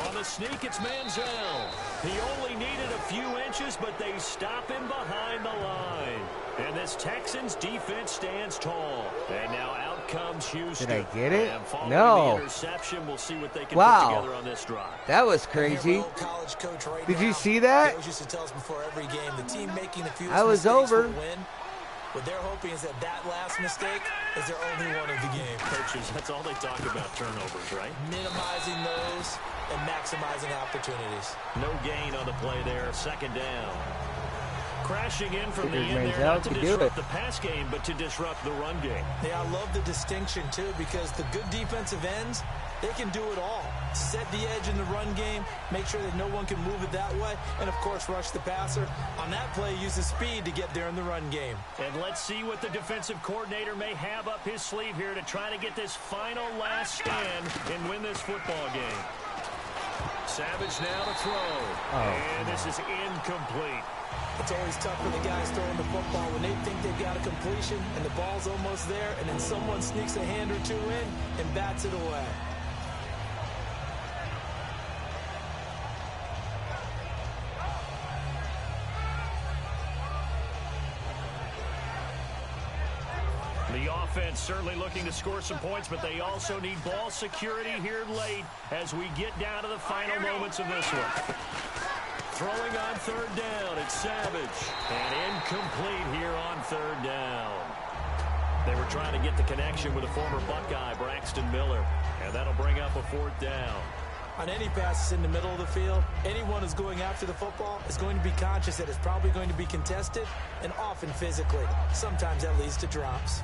S7: On the sneak, it's Manziel. He only needed a few inches, but they stop him behind the line. And this Texans defense stands tall. And now out comes Houston.
S5: Did I get it?
S7: And
S5: no.
S7: The interception, we'll see what they can
S5: wow.
S7: put together on this drive.
S5: That was crazy.
S8: Right
S5: Did
S8: now,
S5: you see that?
S8: Coach used to tell us before every game, the team making the fewest
S5: I was
S8: mistakes
S5: over.
S8: will win. What they're hoping is that last mistake is their only one of the game.
S7: Coaches, that's all they talk about, turnovers, right?
S8: Minimizing those and maximizing opportunities.
S7: No gain on the play there. 2nd down. Crashing in from the
S5: Figured
S7: end there,
S5: Manziel
S7: not to
S5: could do
S7: disrupt
S5: it.
S7: the pass game, but to disrupt the run game.
S8: Yeah, I love the distinction, too, because the good defensive ends, they can do it all. Set the edge in the run game, make sure that no one can move it that way, and, of course, rush the passer. On that play, use the speed to get there in the run game.
S7: And let's see what the defensive coordinator may have up his sleeve here to try to get this final last stand and win this football game. Savage now to throw. And this is incomplete.
S8: It's always tough for the guys throwing the football when they think they've got a completion and the ball's almost there, and then someone sneaks a hand or two in and bats it away.
S7: The offense certainly looking to score some points, but they also need ball security here late as we get down to the final moments of this one. Throwing on 3rd down, it's Savage. And incomplete here on 3rd down. They were trying to get the connection with a former Buckeye, Braxton Miller. And that'll bring up a 4th down.
S8: On any passes in the middle of the field, anyone who's going after the football is going to be conscious that it's probably going to be contested and often physically. Sometimes that leads to drops.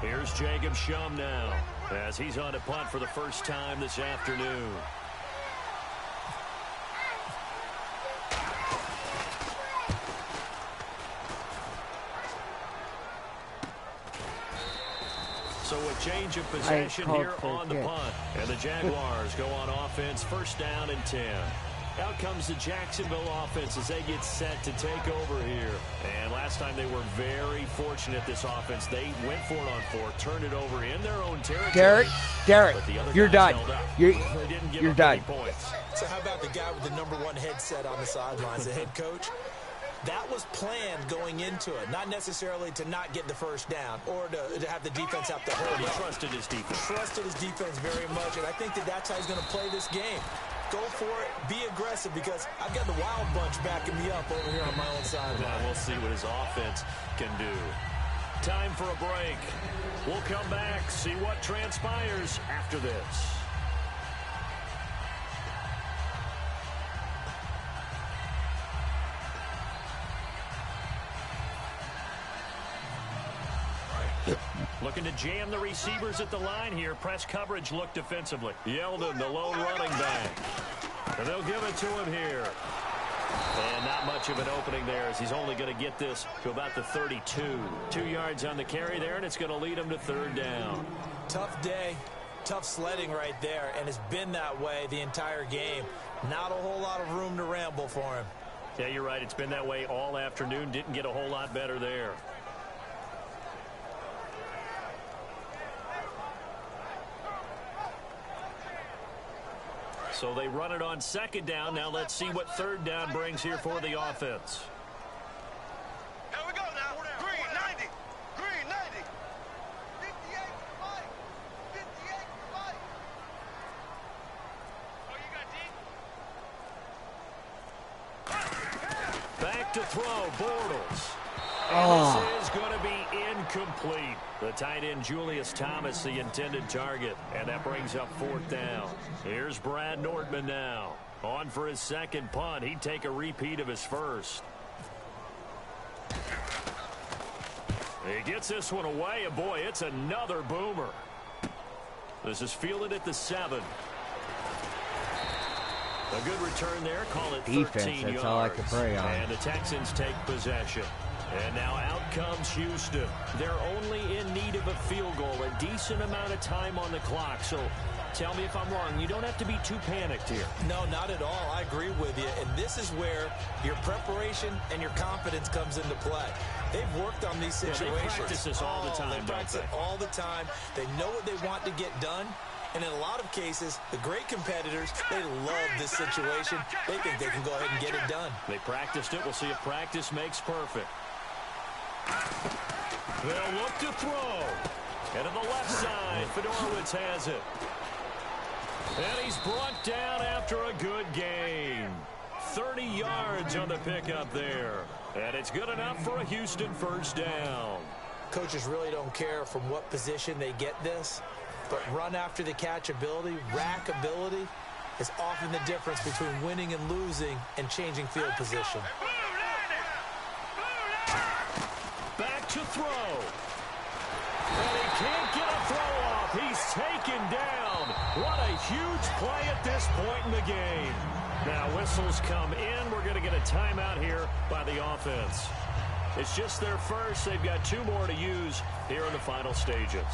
S7: Here's Jacob Shum now as he's on to punt for the first time this afternoon. So a change of possession here on the punt. And the Jaguars go on offense, 1st down and 10. Out comes the Jacksonville offense as they get set to take over here. And last time they were very fortunate, this offense. They went for it on 4th, turned it over in their own territory.
S5: Derek, you're done. You're done.
S7: Points.
S8: So how about the guy with the #1 headset on the sidelines, the head coach? That was planned going into it, not necessarily to not get the 1st down or to have the defense have to hold it.
S7: He trusted his defense.
S8: Trusted his defense very much, and I think that's how he's going to play this game. Go for it, be aggressive, because I've got the wild bunch backing me up over here on my own sideline.
S7: Now we'll see what his offense can do. Time for a break. We'll come back, see what transpires after this. Looking to jam the receivers at the line here. Press coverage look defensively. Yeldon, the lone running back. And they'll give it to him here. And not much of an opening there as he's only going to get this to about the 32. 2 yards on the carry there, and it's going to lead him to 3rd down.
S8: Tough day, tough sledding right there, and it's been that way the entire game. Not a whole lot of room to ramble for him.
S7: Yeah, you're right. It's been that way all afternoon. Didn't get a whole lot better there. So they run it on 2nd down. Now let's see what 3rd down brings here for the offense.
S9: Here we go now. Green 90. Green 90. 58 fight. 58 fight. Oh, you got deep?
S7: Back to throw, Bortles. And this is going to be incomplete. The tight end, Julius Thomas, the intended target. And that brings up 4th down. Here's Brad Nordman now. On for his 2nd punt. He'd take a repeat of his 1st. He gets this one away, and boy, it's another boomer. This is fielded at the 7. A good return there. Call it
S5: Defense,
S7: 13
S5: that's
S7: yards.
S5: all I can pray on.
S7: And the Texans take possession. And now out comes Houston. They're only in need of a field goal, a decent amount of time on the clock. So tell me if I'm wrong. You don't have to be too panicked here.
S8: No, not at all. I agree with you. And this is where your preparation and your confidence comes into play. They've worked on these situations.
S7: They practice this all the time,
S8: They practice it all the time. They know what they want to get done. And in a lot of cases, the great competitors, they love this situation. They think they can go ahead and get it done.
S7: They practiced it. We'll see if practice makes perfect. They'll look to throw. And to the left side, Fedorowicz has it. And he's brought down after a good gain. 30 yards on the pickup there. And it's good enough for a Houston first down.
S8: Coaches really don't care from what position they get this. But run after the catch ability, rack ability, is often the difference between winning and losing and changing field position.
S7: Back to throw. And he can't get a throw off. He's taken down. What a huge play at this point in the game. Now whistles come in. We're going to get a timeout here by the offense. It's just their first. They've got 2 more to use here in the final stages.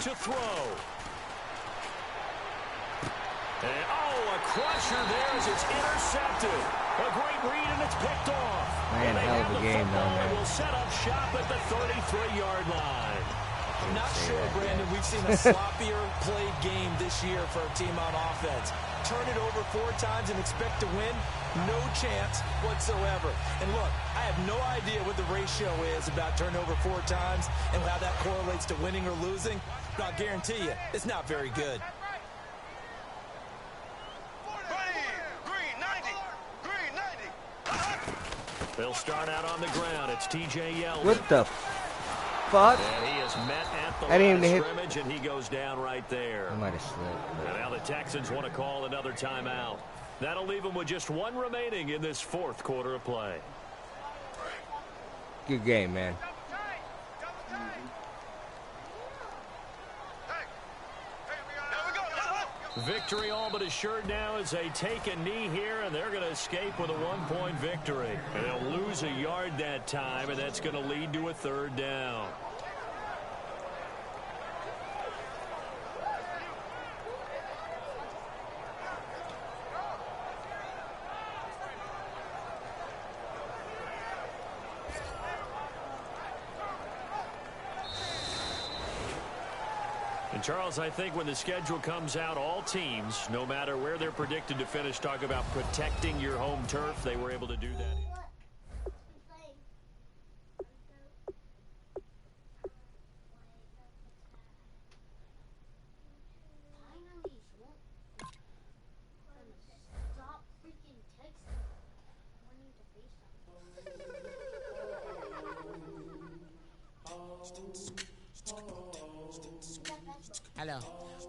S7: To throw. And, a crusher there as it's intercepted. A great read, and it's picked off.
S5: Man, hell of a game, though, man.
S7: Will set up shop at the 33-yard line.
S8: I'm not sure, Brandon, we've seen a sloppier played game this year for a team on offense. Turn it over 4 times and expect to win? No chance whatsoever. And look, I have no idea what the ratio is about turnover 4 times and how that correlates to winning or losing. But I'll guarantee you, it's not very good.
S7: They'll start out on the ground. It's T.J. Yeldon.
S5: What the fuck?
S7: And he is met at the
S5: I didn't
S7: line
S5: even
S7: of scrimmage, and he goes down right there.
S5: I might have slipped.
S7: And now the Texans want to call another timeout. That'll leave them with just 1 remaining in this 4th quarter of play.
S5: Good game, man.
S7: Victory all but assured now as they take a knee here, and they're going to escape with a 1-point victory. And they'll lose a yard that time, and that's going to lead to a 3rd down. And Charles, I think when the schedule comes out, all teams, no matter where they're predicted to finish, talk about protecting your home turf. They were able to do that.
S11: Hello,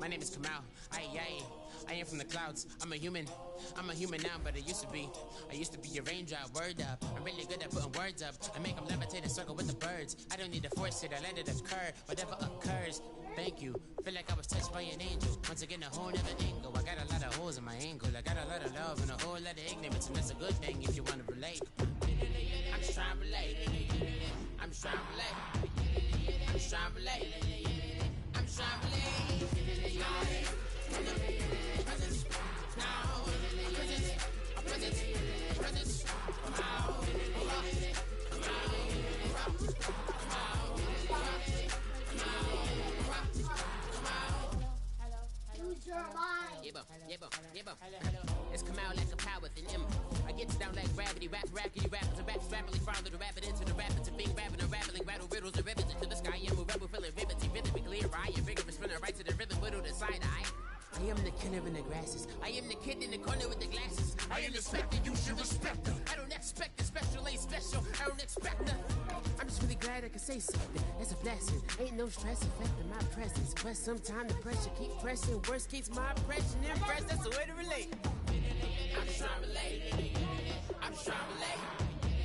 S11: my name is Kamal. I am from the clouds. I'm a human now, but I used to be a raindrop. Word up, I'm really good at putting words up. I make them levitate and circle with the birds. I don't need to force it, I let it occur. Whatever occurs, thank you. Feel like I was touched by an angel. Once again, a whole nother angle. I got a lot of holes in my angle. I got a lot of love and a whole lot of ignorance, and that's a good thing if you want to relate. I'm just trying to relate. I'm just trying to relate. I'm just trying to relate. I'm just trying to relate. It's come out like a power within him. I get down like gravity, rappers and raps rapidly follow the rapid into the rapid to being rapping and rattling, rattle riddles and rivets into the sky. I'm a rebel feeling rivety, rhythmically clear. I am vigorous, spinning right to the rhythm, widow to side eye. I am the killer in the grasses. I am the kid in the corner with the glasses. I am the specter, you should respect her. I don't expect the special, ain't special. I don't expect her. I'm just really glad I can say something. That's a blessing. Ain't no stress affecting my presence. But sometimes the pressure keep pressing. Worst keeps my impression impressed. That's the way to relate. I'm just trying to relate. I'm just trying to relate.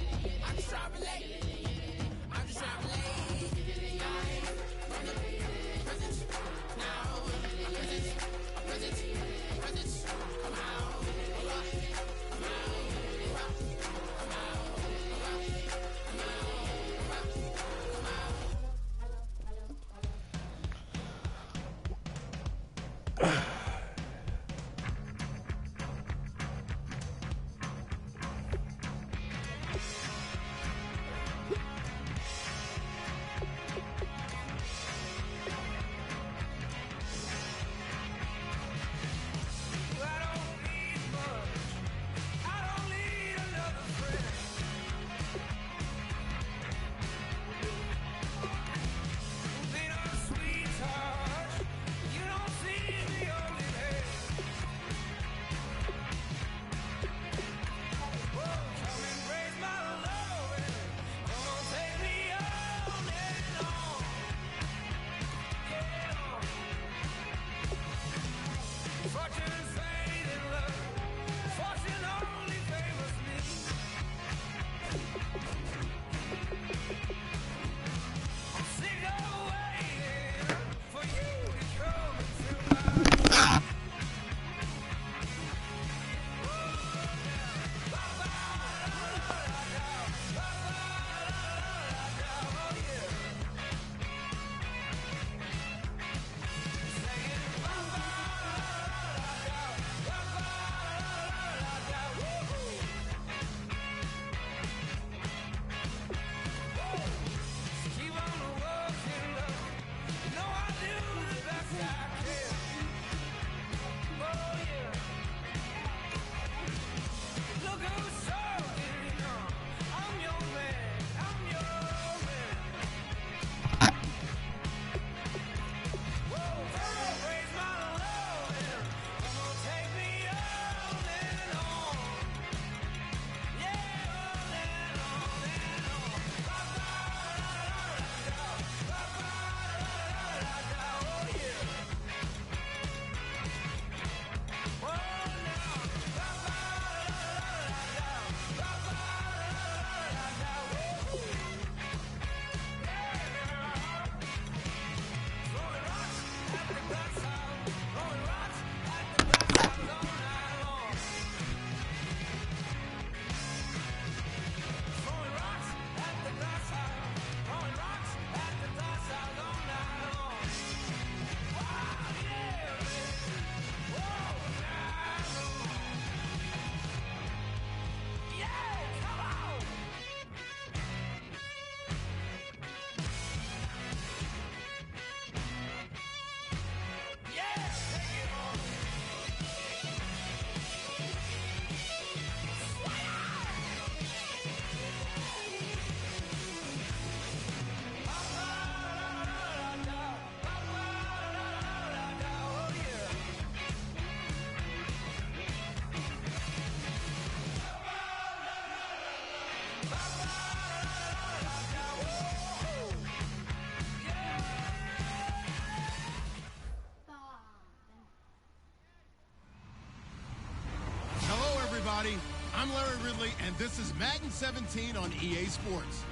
S6: everybody. I'm Larry Ridley, and this is Madden 17 on EA Sports.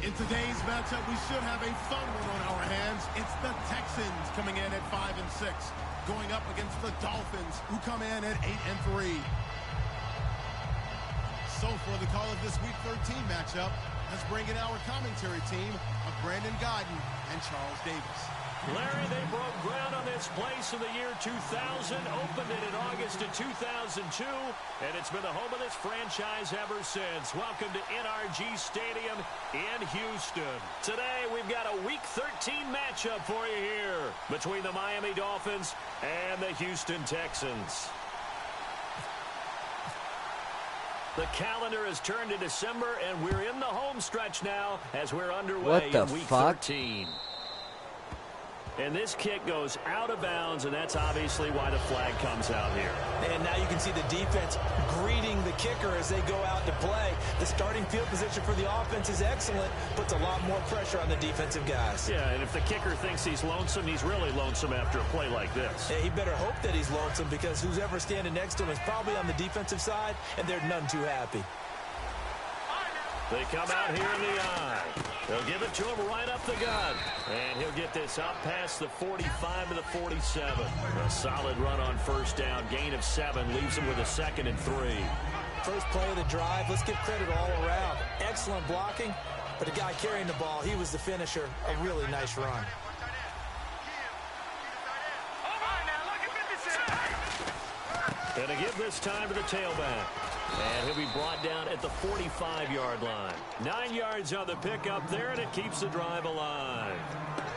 S6: In today's matchup, we should have a fun one on our hands. It's the Texans coming in at 5-6, going up against the Dolphins, who come in at 8-3. So for the call of this Week 13 matchup, let's bring in our commentary team of Brandon Godden and Charles Davis.
S7: Larry, they broke ground on this place in the year 2000, opened it in August of 2002, and it's been the home of this franchise ever since. Welcome to NRG Stadium in Houston. Today, we've got a Week 13 matchup for you here between the Miami Dolphins and the Houston Texans. The calendar has turned to December, and we're in the home stretch now as we're underway in Week 13. And this kick goes out of bounds, and that's obviously why the flag comes out here.
S8: And now you can see the defense greeting the kicker as they go out to play. The starting field position for the offense is excellent, puts a lot more pressure on the defensive guys.
S7: Yeah, and if the kicker thinks he's lonesome, he's really lonesome after a play like this.
S8: Yeah, he better hope that he's lonesome, because who's ever standing next to him is probably on the defensive side, and they're none too happy.
S7: They come out here in the eye. They'll give it to him right up the gut. And he'll get this up past the 45 to the 47. A solid run on first down. Gain of 7 leaves him with a 2nd and 3.
S8: First play of the drive, let's give credit all around. Excellent blocking, but the guy carrying the ball, he was the finisher. A really nice run.
S7: And to give this time to the tailback. And he'll be brought down at the 45-yard line. 9 yards on the pickup there, and it keeps the drive alive.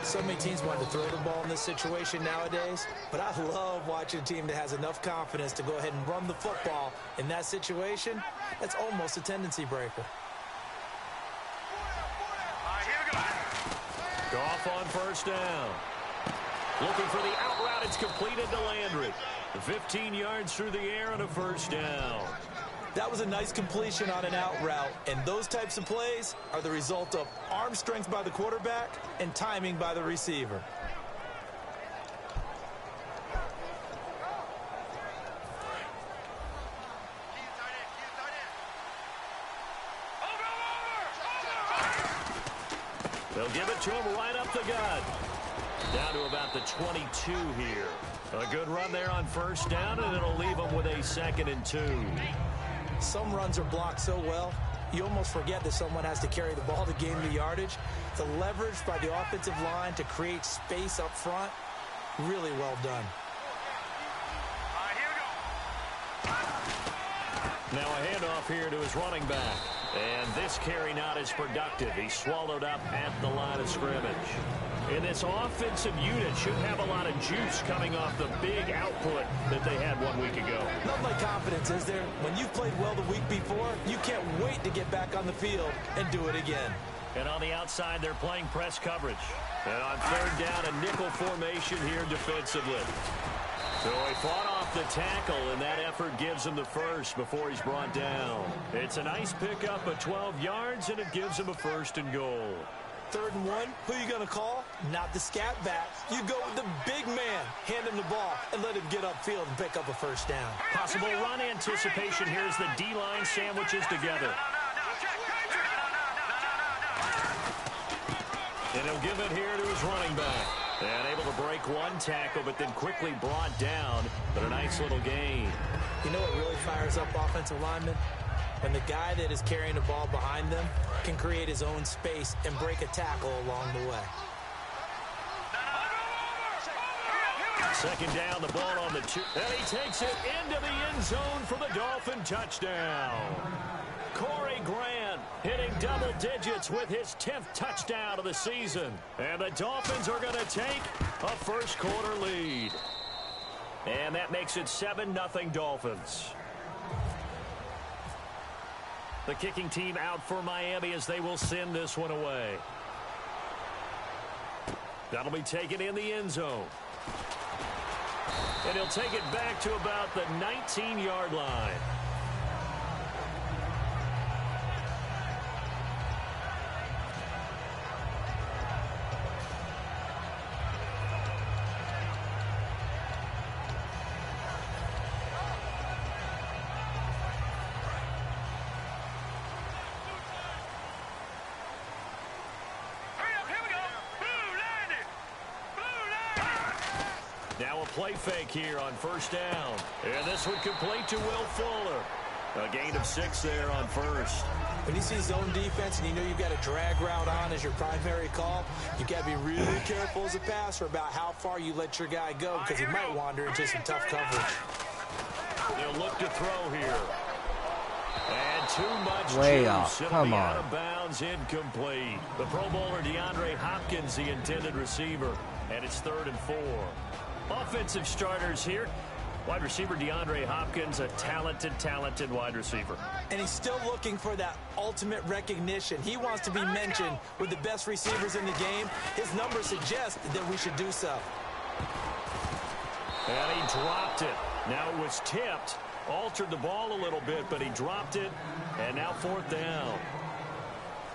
S8: So many teams want to throw the ball in this situation nowadays, but I love watching a team that has enough confidence to go ahead and run the football. In that situation, that's almost a tendency breaker.
S7: Goff on first down. Looking for the out route. It's completed to Landry. 15 yards through the air and a first down.
S8: That was a nice completion on an out route, and those types of plays are the result of arm strength by the quarterback and timing by the receiver.
S7: They'll give it to him right up the gut. Down to about the 22 here. A good run there on first down, and it'll leave him with a 2nd and 2.
S8: Some runs are blocked so well, you almost forget that someone has to carry the ball to gain the yardage. The leverage by the offensive line to create space up front, really well done.
S7: Now a handoff here to his running back. And this carry not as productive. He's swallowed up at the line of scrimmage. And this offensive unit should have a lot of juice coming off the big output that they had 1 week ago.
S8: Nothing like confidence, is there? When you've played well the week before, you can't wait to get back on the field and do it again.
S7: And on the outside, they're playing press coverage. And on third down, a nickel formation here defensively. So he fought off the tackle, and that effort gives him the first before he's brought down. It's a nice pickup of 12 yards, and it gives him a 1st and goal.
S8: 3rd and 1, who are you going to call? Not the scat back. You go with the big man. Hand him the ball and let him get upfield and pick up a first down.
S7: Possible run anticipation here as the D-line sandwiches together. And he'll give it here to his running back. And able to break one tackle, but then quickly brought down. But a nice little gain.
S8: You know what really fires up offensive linemen? When the guy that is carrying the ball behind them can create his own space and break a tackle along the way.
S7: 2nd down, the ball on the 2. And he takes it into the end zone for the Dolphin touchdown. Corey Grant hitting double digits with his 10th touchdown of the season. And the Dolphins are going to take a first-quarter lead. And that makes it 7-0 Dolphins. The kicking team out for Miami as they will send this one away. That'll be taken in the end zone. And he'll take it back to about the 19-yard line. Now a play fake here on first down. And this one complete to Will Fuller. A gain of 6 there on first.
S8: When you see zone defense and you know you've got a drag route on as your primary call, you got to be really careful as a passer about how far you let your guy go because he might wander into some tough coverage.
S7: They'll look to throw here. And too much
S5: way
S7: juice.
S5: off.
S7: It'll
S5: Come
S7: be
S5: on.
S7: out of bounds, incomplete. The Pro Bowler DeAndre Hopkins, the intended receiver. And it's 3rd and 4. Offensive starters here. Wide receiver DeAndre Hopkins, a talented wide receiver.
S8: And he's still looking for that ultimate recognition. He wants to be mentioned with the best receivers in the game. His numbers suggest that we should do so.
S7: And he dropped it. Now it was tipped. Altered the ball a little bit, but he dropped it. And now 4th down.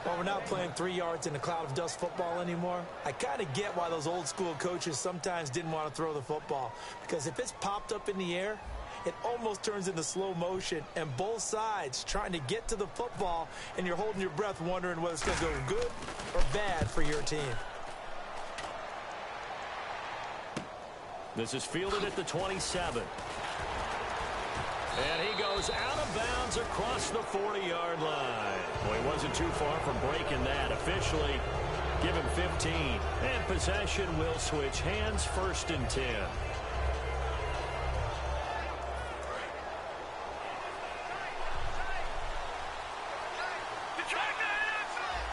S8: Well, we're not playing 3 yards in a cloud of dust football anymore. I kind of get why those old school coaches sometimes didn't want to throw the football. Because if it's popped up in the air, it almost turns into slow motion, and both sides trying to get to the football, and you're holding your breath wondering whether it's going to go good or bad for your team.
S7: This is fielded at the 27. And he goes out of bounds across the 40-yard line. Well, he wasn't too far from breaking that. Officially, give him 15. And possession will switch hands, 1st and 10.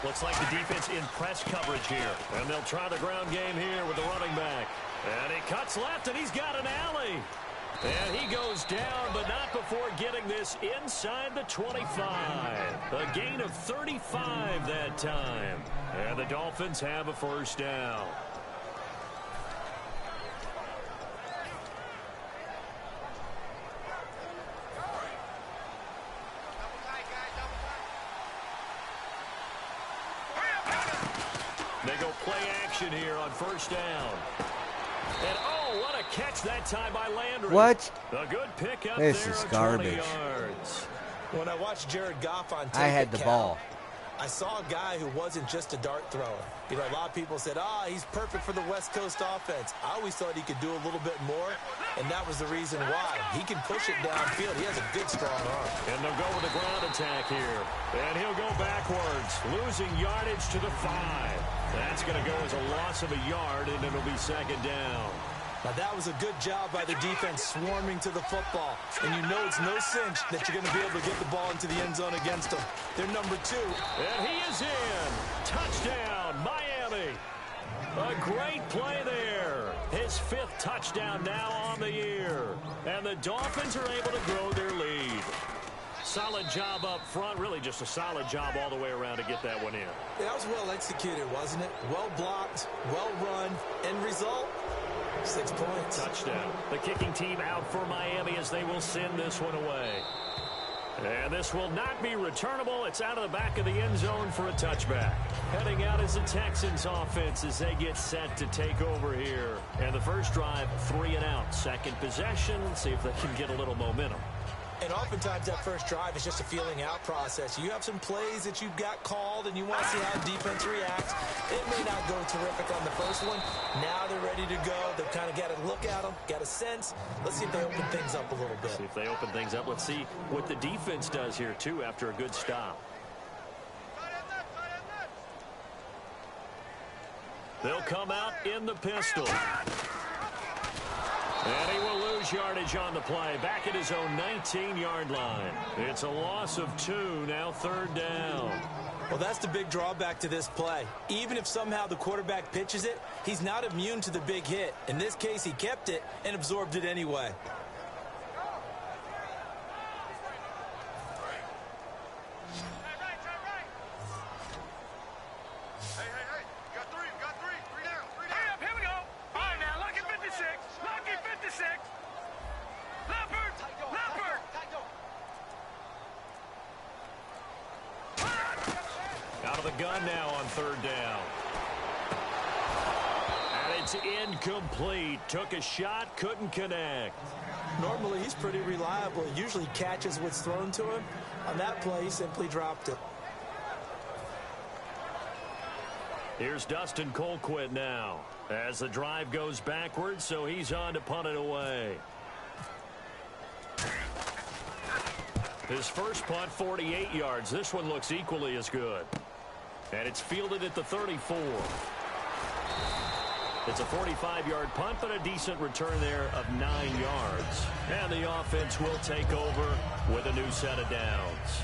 S7: Looks like the defense in press coverage here. And they'll try the ground game here with the running back. And he cuts left, and he's got an alley. And he goes down, but not before getting this inside the 25. A gain of 35 that time. And the Dolphins have a 1st down. They go play action here on 1st down. And oh, what a catch that time by Landry.
S5: What?
S7: A good pickup
S5: This
S7: there
S5: is
S7: of
S5: garbage.
S7: 20 yards.
S8: When I watched Jared Goff on tape
S5: I had
S8: at
S5: the
S8: Cal,
S5: ball.
S8: I saw a guy who wasn't just a dart thrower. You know, a lot of people said, he's perfect for the West Coast offense. I always thought he could do a little bit more, and that was the reason why. He can push it downfield. He has a good, strong arm.
S7: And they'll go with a ground attack here. And he'll go backwards, losing yardage to the 5. That's going to go as a loss of a yard, and it'll be 2nd down.
S8: Now, that was a good job by the defense swarming to the football. And you know it's no cinch that you're going to be able to get the ball into the end zone against them. They're number 2.
S7: And he is in. Touchdown, Miami. A great play there. His 5th touchdown now on the year. And the Dolphins are able to grow their lead. Solid job up front. Really just a solid job all the way around to get that one in.
S8: That was well executed, wasn't it? Well blocked, well run. End result? 6 points.
S7: Touchdown. The kicking team out for Miami as they will send this one away. And this will not be returnable. It's out of the back of the end zone for a touchback. Heading out is the Texans offense as they get set to take over here. And the first drive, 3 and out. Second possession. See if they can get a little momentum.
S8: And oftentimes that first drive is just a feeling out process. You have some plays that you've got called and you want to see how defense reacts. It may not go terrific on the first one. Now they're ready to go. They've kind of got to look at them, got a sense. Let's see if they open things up a little bit.
S7: See if they open things up. Let's see what the defense does here, too, after a good stop. They'll come out in the pistol. And he will lose yardage on the play. Back at his own 19-yard line. It's a loss of 2, now 3rd down.
S8: Well, that's the big drawback to this play. Even if somehow the quarterback pitches it, he's not immune to the big hit. In this case, he kept it and absorbed it anyway.
S7: Gun now on 3rd down. And it's incomplete. Took a shot, couldn't connect.
S8: Normally, he's pretty reliable. He usually catches what's thrown to him. On that play, he simply dropped it.
S7: Here's Dustin Colquitt now as the drive goes backwards, so he's on to punt it away. His first punt, 48 yards. This one looks equally as good. And it's fielded at the 34. It's a 45-yard punt, but a decent return there of 9 yards. And the offense will take over with a new set of downs.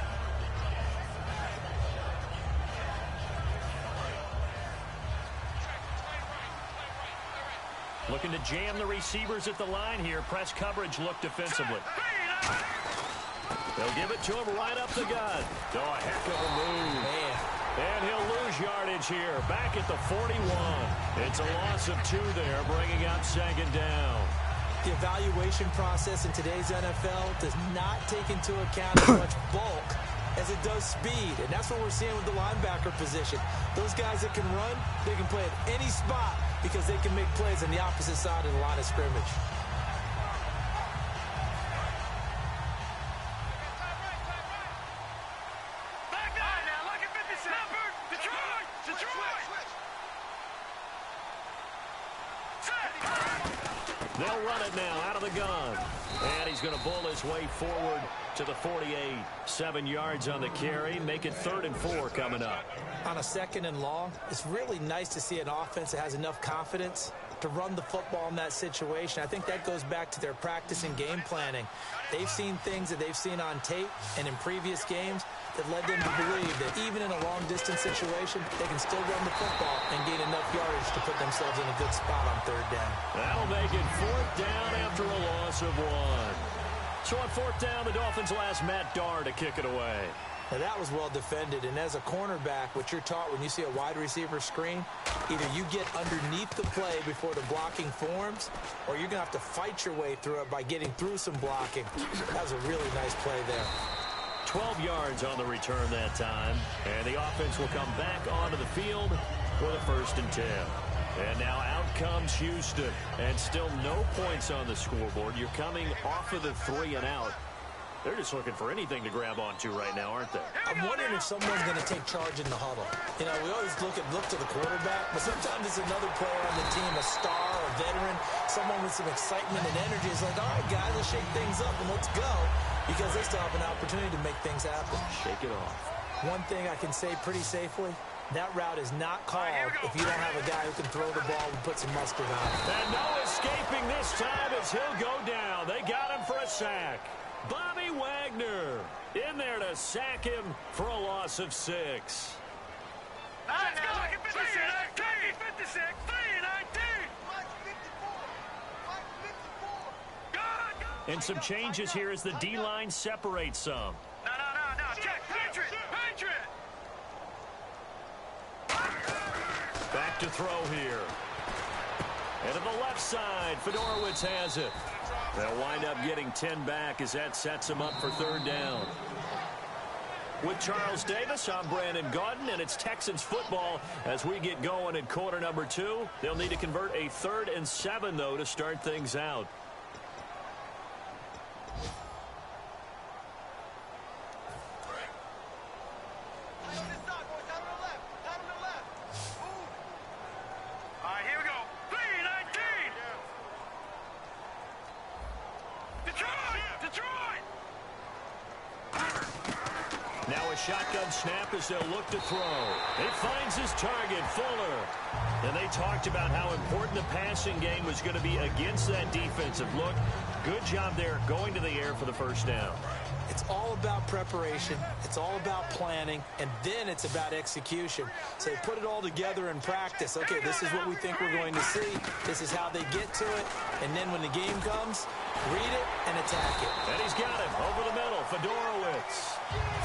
S7: Looking to jam the receivers at the line here. Press coverage look defensively. They'll give it to him right up the gut. Oh, a heck of a move.
S8: Man.
S7: And he'll lose yardage here. Back at the 41. It's a loss of 2 there, bringing up 2nd down.
S8: The evaluation process in today's NFL does not take into account as much bulk as it does speed. And that's what we're seeing with the linebacker position. Those guys that can run, they can play at any spot because they can make plays on the opposite side of the line of scrimmage.
S7: They'll run it now out of the gun. And he's going to bull his way forward to the 48. 7 yards on the carry. Make it 3rd and 4 coming up.
S8: On a 2nd and long, it's really nice to see an offense that has enough confidence to run the football in that situation. I think that goes back to their practice and game planning. They've seen things that they've seen on tape and in previous games that led them to believe that even in a long-distance situation, they can still run the football and gain enough yardage to put themselves in a good spot on 3rd down.
S7: That'll make it 4th down after a loss of 1. So on 4th down, the Dolphins will ask Matt Darr to kick it away.
S8: Now that was well defended, and as a cornerback, what you're taught when you see a wide receiver screen, either you get underneath the play before the blocking forms, or you're going to have to fight your way through it by getting through some blocking. That was a really nice play there.
S7: 12 yards on the return that time, and the offense will come back onto the field for the 1st and 10. And now out comes Houston, and still no points on the scoreboard. You're coming off of the 3 and out. They're just looking for anything to grab onto right now, aren't they?
S8: I'm wondering if someone's going to take charge in the huddle. You know, we always look to the quarterback, but sometimes it's another player on the team, a star, a veteran, someone with some excitement and energy. It's like, all right, guys, let's shake things up and let's go, because they still have an opportunity to make things happen.
S7: Shake it off.
S8: One thing I can say pretty safely, that route is not called if you don't have a guy who can throw the ball and put some mustard on it.
S7: And no escaping this time as he'll go down. They got him for a sack. Bobby Wagner in there to sack him for a loss of 6.
S9: Let's go. 56, 56, 3-19.
S7: And some changes here as the D-line separates some.
S9: No. Check. Patriot.
S7: Back to throw here. And to the left side, Fedorowicz has it. They'll wind up getting 10 back as that sets them up for 3rd down. With Charles Davis, I'm Brandon Gaudin, and it's Texans football as we get going in quarter number 2. They'll need to convert a 3rd and 7, though, to start things out. Shotgun snap as they'll look to throw. It finds his target, Fuller. And they talked about how important the passing game was going to be against that defensive look. Good job there going to the air for the 1st down.
S8: It's all about preparation. It's all about planning. And then it's about execution. So they put it all together in practice. Okay, this is what we think we're going to see. This is how they get to it. And then when the game comes, read it and attack it.
S7: And he's got it over the middle. Fedorowicz.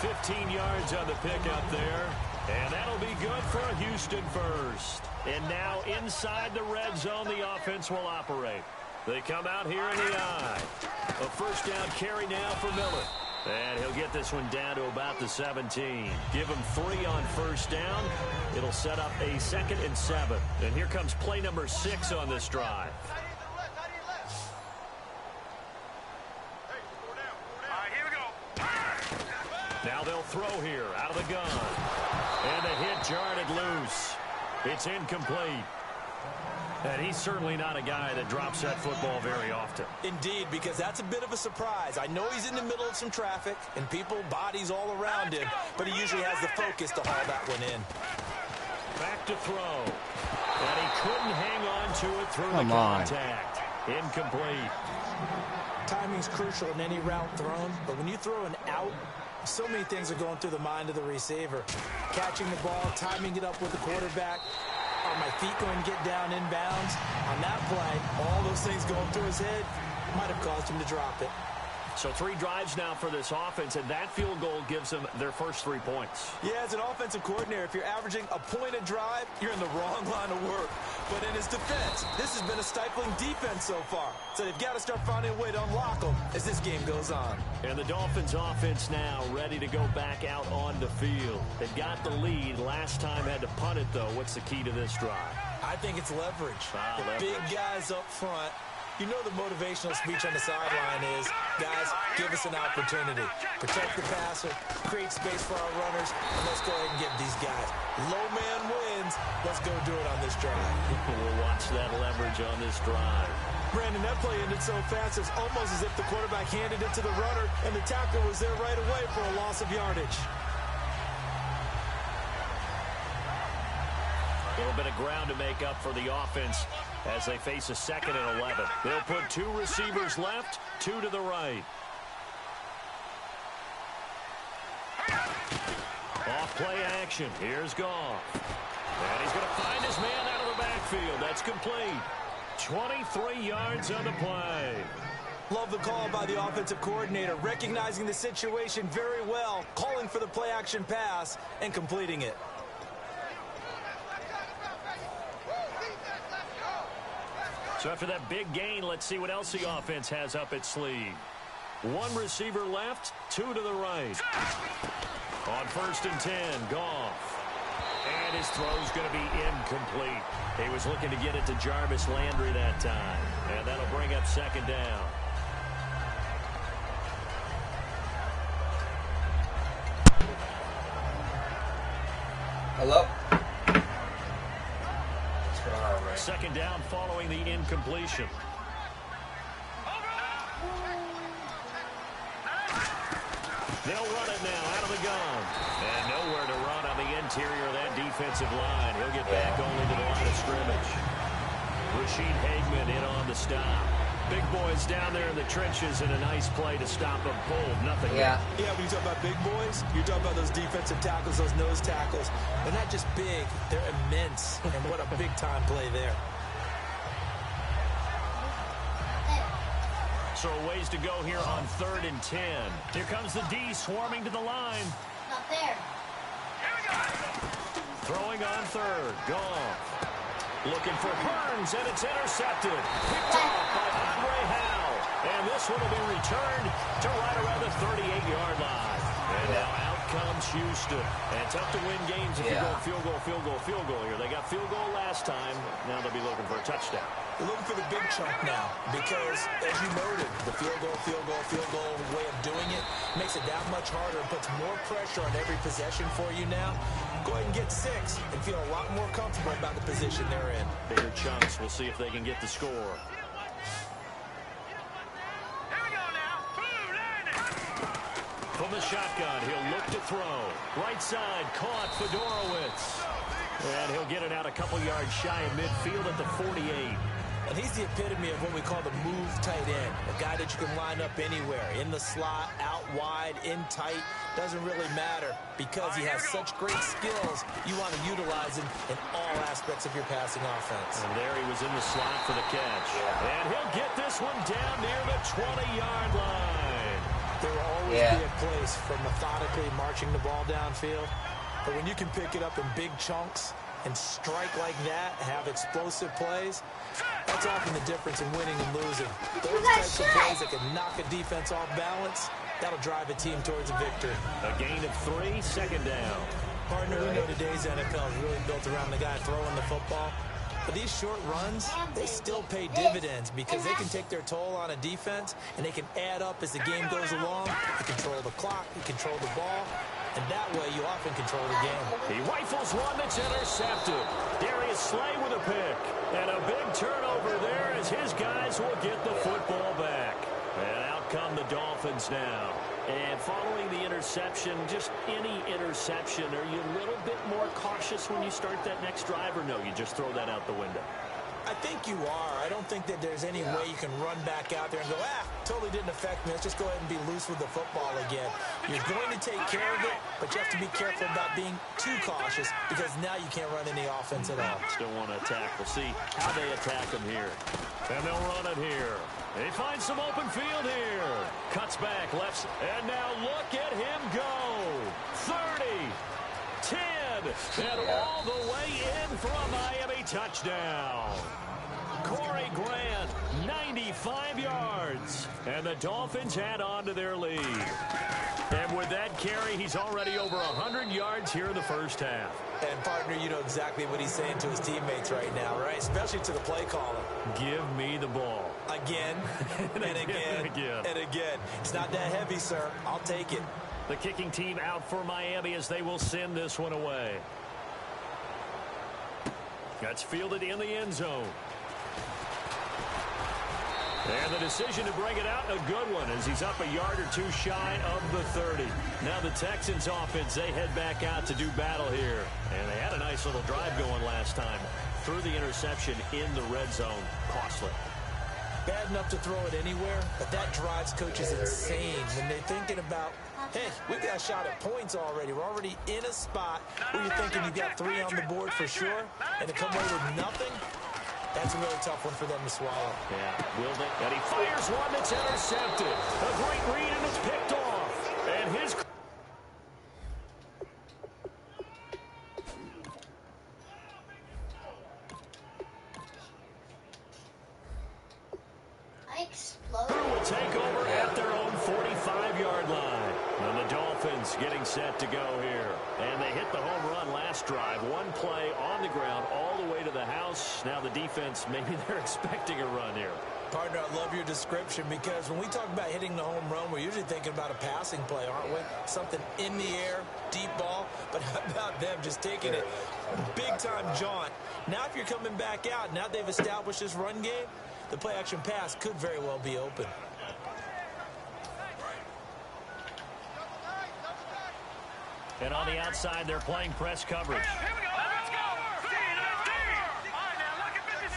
S7: 15 yards on the pickup there. And that'll be good for a Houston first. And now inside the red zone, the offense will operate. They come out here in the eye. A 1st down carry now for Miller. And he'll get this one down to about the 17. Give him 3 on 1st down. It'll set up a 2nd and 7. And here comes play number 6 on this drive. Now they'll throw here out of the gun. And the hit jarred it loose. It's incomplete. And he's certainly not a guy that drops that football very often.
S8: Indeed, because that's a bit of a surprise. I know he's in the middle of some traffic and people, bodies all around him, but he usually has the focus to haul that one in.
S7: Back to throw. And he couldn't hang on to it through the contact. Incomplete.
S8: Timing's crucial in any route thrown, but when you throw an out, so many things are going through the mind of the receiver. Catching the ball, timing it up with the quarterback. Are my feet going to get down inbounds? On that play, all those things going through his head might have caused him to drop it.
S7: So 3 drives now for this offense, and that field goal gives them their first 3 points.
S8: Yeah, as an offensive coordinator, if you're averaging a point a drive, you're in the wrong line of work. But in his defense, this has been a stifling defense so far. So they've got to start finding a way to unlock them as this game goes on.
S7: And the Dolphins offense now ready to go back out on the field. They got the lead. Last time had to punt it, though. What's the key to this drive?
S8: I think it's leverage.
S7: Leverage.
S8: Big guys up front You know the motivational speech on the sideline is, guys, give us an opportunity. Protect the passer, create space for our runners, and let's go ahead and get these guys. Low man wins. Let's go do it on this drive.
S7: We'll watch that leverage on this drive.
S8: Brandon, that play ended so fast, it's almost as if the quarterback handed it to the runner, and the tackle was there right away for a loss of yardage.
S7: A little bit of ground to make up for the offense as they face a 2nd and 11. They'll put 2 receivers left, 2 to the right. Off play action. Here's Goff. And he's going to find his man out of the backfield. That's complete. 23 yards on the play.
S8: Love the call by the offensive coordinator, recognizing the situation very well, calling for the play action pass, and completing it.
S7: So after that big gain, let's see what else the offense has up its sleeve. 1 receiver left, 2 to the right. On 1st and 10, Goff. And his throw's going to be incomplete. He was looking to get it to Jarvis Landry that time. And that'll bring up 2nd down.
S4: Hello?
S7: 2nd down following the incompletion. They'll run it now out of the gun. And nowhere to run on the interior of that defensive line. He'll get back only to the line of scrimmage. Rashid Hageman in on the stop. Big boys down there in the trenches, and a nice play to stop them cold. Nothing.
S8: Yeah, when you talk about big boys, you're talking about those defensive tackles, those nose tackles. They're not just big, they're immense. And what a big-time play there.
S7: So a ways to go here on 3rd and 10. Here comes the D swarming to the line.
S2: Not there.
S7: Throwing on 3rd. Goff. Looking for Hearns, and it's intercepted. Picked off by Andre Howell. And this one will be returned to right around the 38-yard line. And now out comes Houston. And tough to win games if you go field goal here. They got field goal last time. Now they'll be looking for a touchdown.
S8: They're looking for the big chunk now because, as you noted, the field goal way of doing it makes it that much harder and puts more pressure on every possession for you now. Go ahead and get 6 and feel a lot more comfortable about the position they're in.
S7: Bigger chunks. We'll see if they can get the score. From the shotgun, he'll look to throw. Right side, caught Fedorowicz. And he'll get it out a couple yards shy of midfield at the 48.
S8: And he's the epitome of what we call the move tight end. A guy that you can line up anywhere. In the slot, out wide, in tight. Doesn't really matter because he has such great skills. You want to utilize him in all aspects of your passing offense.
S7: And there he was in the slot for the catch. And he'll get this one down near the 20-yard line.
S8: There will always be a place for methodically marching the ball downfield. But when you can pick it up in big chunks and strike like that, have explosive plays, that's often the difference in winning and losing. Those types of plays that can knock a defense off balance, that'll drive a team towards a victory.
S7: A gain of 3, 2nd down.
S8: Partner, we know today's NFL is really built around the guy throwing the football. But these short runs, they still pay dividends because they can take their toll on a defense and they can add up as the game goes along. You control the clock, you control the ball, and that way you often control the game.
S7: He rifles one that's intercepted. Darius Slay with a pick. And a big turnover there as his guys will get the football back. And out come the Dolphins now. And following the interception, just any interception, are you a little bit more cautious when you start that next drive, or no, you just throw that out the window?
S8: I think you are. I don't think that there's any way you can run back out there and go, totally didn't affect me. Let's just go ahead and be loose with the football again. You're going to take care of it, but you have to be careful about being too cautious because now you can't run any offense at all.
S7: Still want to attack. We'll see how they attack him here. And they'll run it here. They find some open field here. Cuts back, left, and now look at him go. 30, 10, and all the way in for a Miami touchdown. Corey Grant, 95 yards, and the Dolphins add on to their lead. And with that carry, he's already over 100 yards here in the first half.
S8: And, partner, you know exactly what he's saying to his teammates right now, right? Especially to the play caller.
S7: Give me the ball.
S8: Again, and again, and again. It's not that heavy, sir. I'll take it.
S7: The kicking team out for Miami as they will send this one away. That's fielded in the end zone. And the decision to bring it out, a good one, as he's up a yard or two shy of the 30. Now the Texans offense, they head back out to do battle here. And they had a nice little drive going last time. Threw the interception in the red zone. Costly.
S8: Bad enough to throw it anywhere, but that drives coaches insane when they're thinking about, hey, we've got a shot at points already. We're already in a spot where you're thinking you've got 3 on the board for sure, and to come away with nothing, that's a really tough one for them to swallow.
S7: Yeah, will they? And he fires one that's intercepted. A great read, and it's picked off. And his... will take over at their own 45-yard line. And the Dolphins getting set to go here. And they hit the home run last drive. One play on the ground all the way to the house. Now the defense, maybe they're expecting a run here.
S8: Partner, I love your description because when we talk about hitting the home run, we're usually thinking about a passing play, aren't we? Something in the air, deep ball. But how about them just taking it big-time jaunt? Now if you're coming back out, now they've established this run game, the play-action pass could very well be open.
S7: And on the outside, they're playing press coverage.
S9: Here we go. Let's go. All right, now look at this.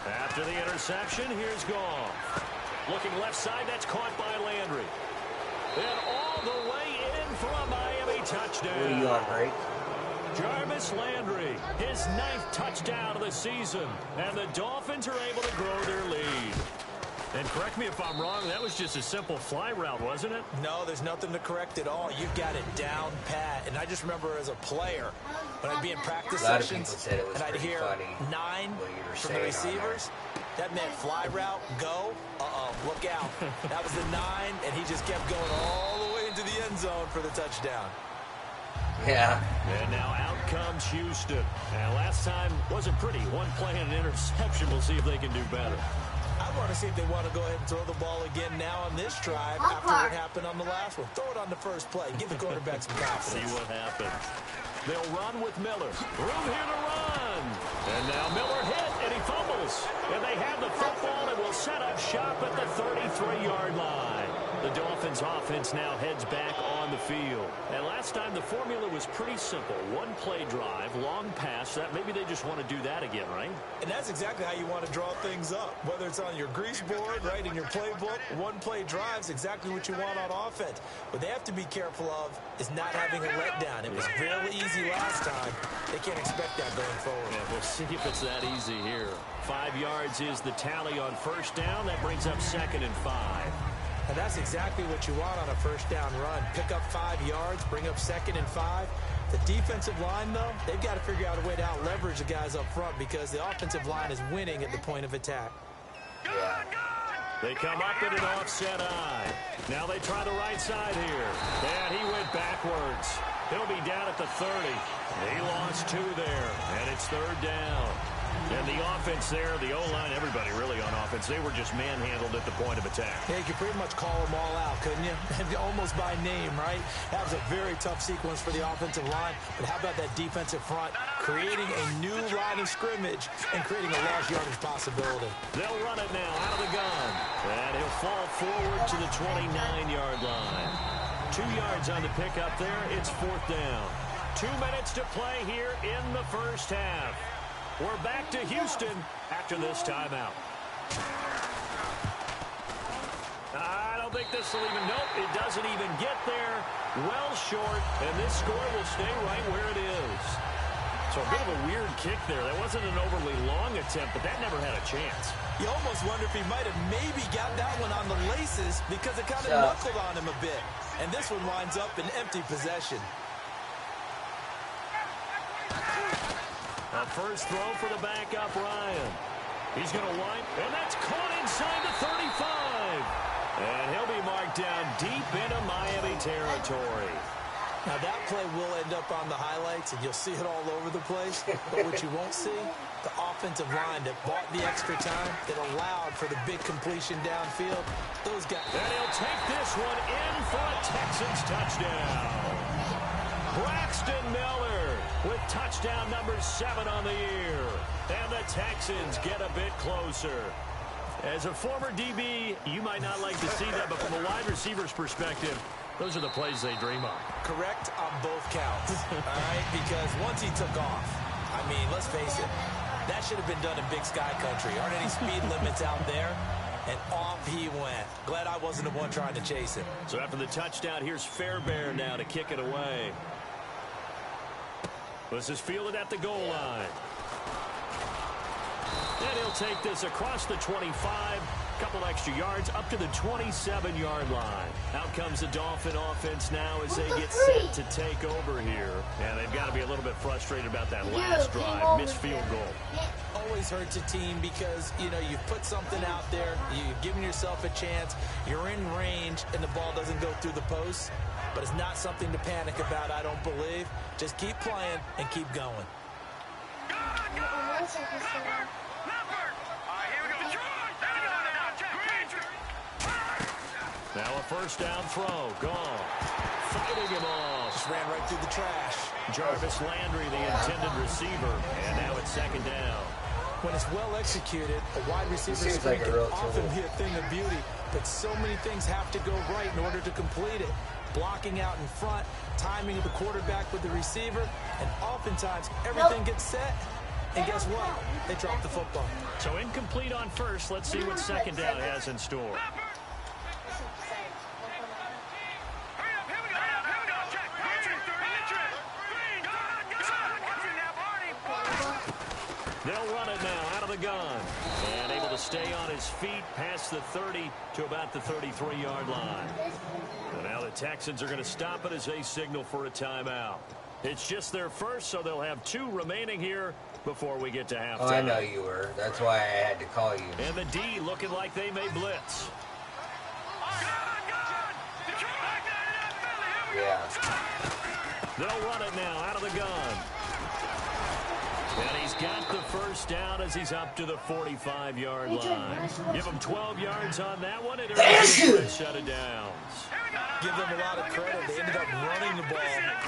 S7: After the interception, here's Goff. Looking left side, that's caught by Landry. And all the way in for a Miami touchdown.
S5: What are you on, break?
S7: Jarvis Landry, his 9th touchdown of the season. And the Dolphins are able to grow their lead. And correct me if I'm wrong, that was just a simple fly route, wasn't it?
S8: No, there's nothing to correct at all. You've got it down pat. And I just remember as a player, when I'd be in practice sessions, and I'd hear 9 from the receivers, that meant fly route, go, look out. That was the 9, and he just kept going all the way into the end zone for the touchdown.
S5: Yeah.
S7: And now out comes Houston. And last time wasn't pretty. One play and an interception. We'll see if they can do better.
S8: I want to see if they want to go ahead and throw the ball again now on this drive after what happened on the last one. Throw it on the first play. Give the quarterback some confidence.
S7: See what happens. They'll run with Miller. Room here to run. And now Miller hit, and he fumbles. And they have the football and will set up shop at the 33-yard line. The Dolphins offense now heads back on the field. And last time the formula was pretty simple. One play drive, long pass. That maybe they just want to do that again, right?
S8: And that's exactly how you want to draw things up. Whether it's on your grease board, right, in your playbook, one play drive's exactly what you want on offense. What they have to be careful of is not having a letdown. It was really easy last time. They can't expect that going forward.
S7: Yeah, we'll see if it's that easy here. 5 yards is the tally on first down. That brings up 2nd and 5.
S8: And that's exactly what you want on a first down run. Pick up 5 yards, bring up 2nd and 5. The defensive line, though, they've got to figure out a way to out-leverage the guys up front because the offensive line is winning at the point of attack.
S5: Yeah.
S7: They come up in an offset eye. Now they try the right side here. And he went backwards. He'll be down at the 30. He lost 2 there, and it's 3rd down. And the offense there, the O-line, everybody really on offense, they were just manhandled at the point of attack.
S8: Yeah, you could pretty much call them all out, couldn't you? Almost by name, right? That was a very tough sequence for the offensive line. But how about that defensive front creating a new line of scrimmage and creating a large yardage possibility?
S7: They'll run it now out of the gun. And he'll fall forward to the 29-yard line. 2 yards on the pickup there. It's 4th down. 2 minutes to play here in the first half. We're back to Houston after this timeout. I don't think this will even, nope, it doesn't even get there. Well short, and this score will stay right where it is. So a bit of a weird kick there. That wasn't an overly long attempt, but that never had a chance.
S8: You almost wonder if he might have maybe got that one on the laces because it kind of knuckled on him a bit. And this one winds up in empty possession.
S7: A first throw for the backup, Ryan. He's going to wind, and that's caught inside the 35. And he'll be marked down deep into Miami territory.
S8: Now, that play will end up on the highlights, and you'll see it all over the place. But what you won't see, the offensive line that bought the extra time, that allowed for the big completion downfield, those guys.
S7: And he'll take this one in for a Texans touchdown. Braxton Miller with touchdown number 7 on the year. And the Texans get a bit closer. As a former DB, you might not like to see that, but from a wide receiver's perspective, those are the plays they dream of.
S8: Correct on both counts, all right? Because once he took off, I mean, let's face it, that should have been done in Big Sky Country. Aren't any speed limits out there? And off he went. Glad I wasn't the one trying to chase him.
S7: So after the touchdown, here's Fairbairn now to kick it away. This is fielded at the goal line. And he'll take this across the 25. Couple extra yards up to the 27-yard line. Out comes the Dolphin offense now as they get set to take over here. And they've got to be a little bit frustrated about that last drive. Missed field goal.
S8: Always hurts a team because, you know, you've put something out there. You've given yourself a chance. You're in range, and the ball doesn't go through the post. But it's not something to panic about, I don't believe. Just keep playing and keep going.
S7: Now a first down throw. Gone. Fighting him off.
S8: Just ran right through the trash.
S7: Jarvis Landry, the intended receiver. And now it's second down.
S8: When it's well executed, a wide receiver screen can often be a thing of beauty. But so many things have to go right in order to complete it. Blocking out in front, timing of the quarterback with the receiver, and oftentimes everything gets set. And guess what? They drop the football.
S7: So incomplete on first. Let's see what second down has in store. They'll run it now out of the gun. And able to stay on his feet past the 30 to about the 33-yard line. And now the Texans are going to stop it as they signal for a timeout. It's just their first, so they'll have 2 remaining here before we get to halftime.
S5: Oh, I know you were. That's why I had to call you.
S7: And the D looking like they may blitz.
S5: Yeah.
S7: They'll run it now out of the gun. And he's got the first down as he's up to the 45-yard line. Give him 12 yards on that one, and they're going to shut it down.
S8: Give them a lot of credit. They ended up running the ball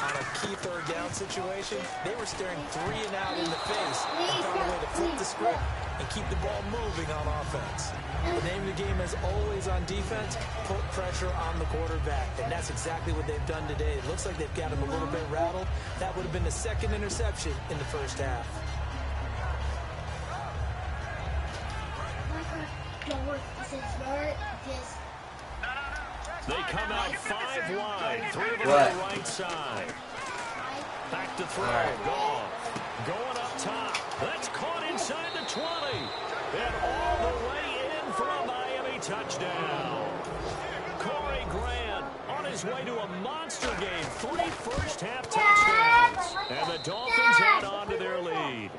S8: on a key third down situation. They were staring 3 and out in the face and found a way to flip the script and keep the ball moving on offense. The name of the game is always on defense, put pressure on the quarterback. And that's exactly what they've done today. It looks like they've got him a little bit rattled. That would have been the second interception in the first half.
S7: They come out 5 wide, 3 of them on the right side. Back to throw, gone. Going up top. That's caught inside the 20. And all the way in for a Miami touchdown. Corey Grant on his way to a monster game. 3 first-half touchdowns. And the Dolphins head on to their lead.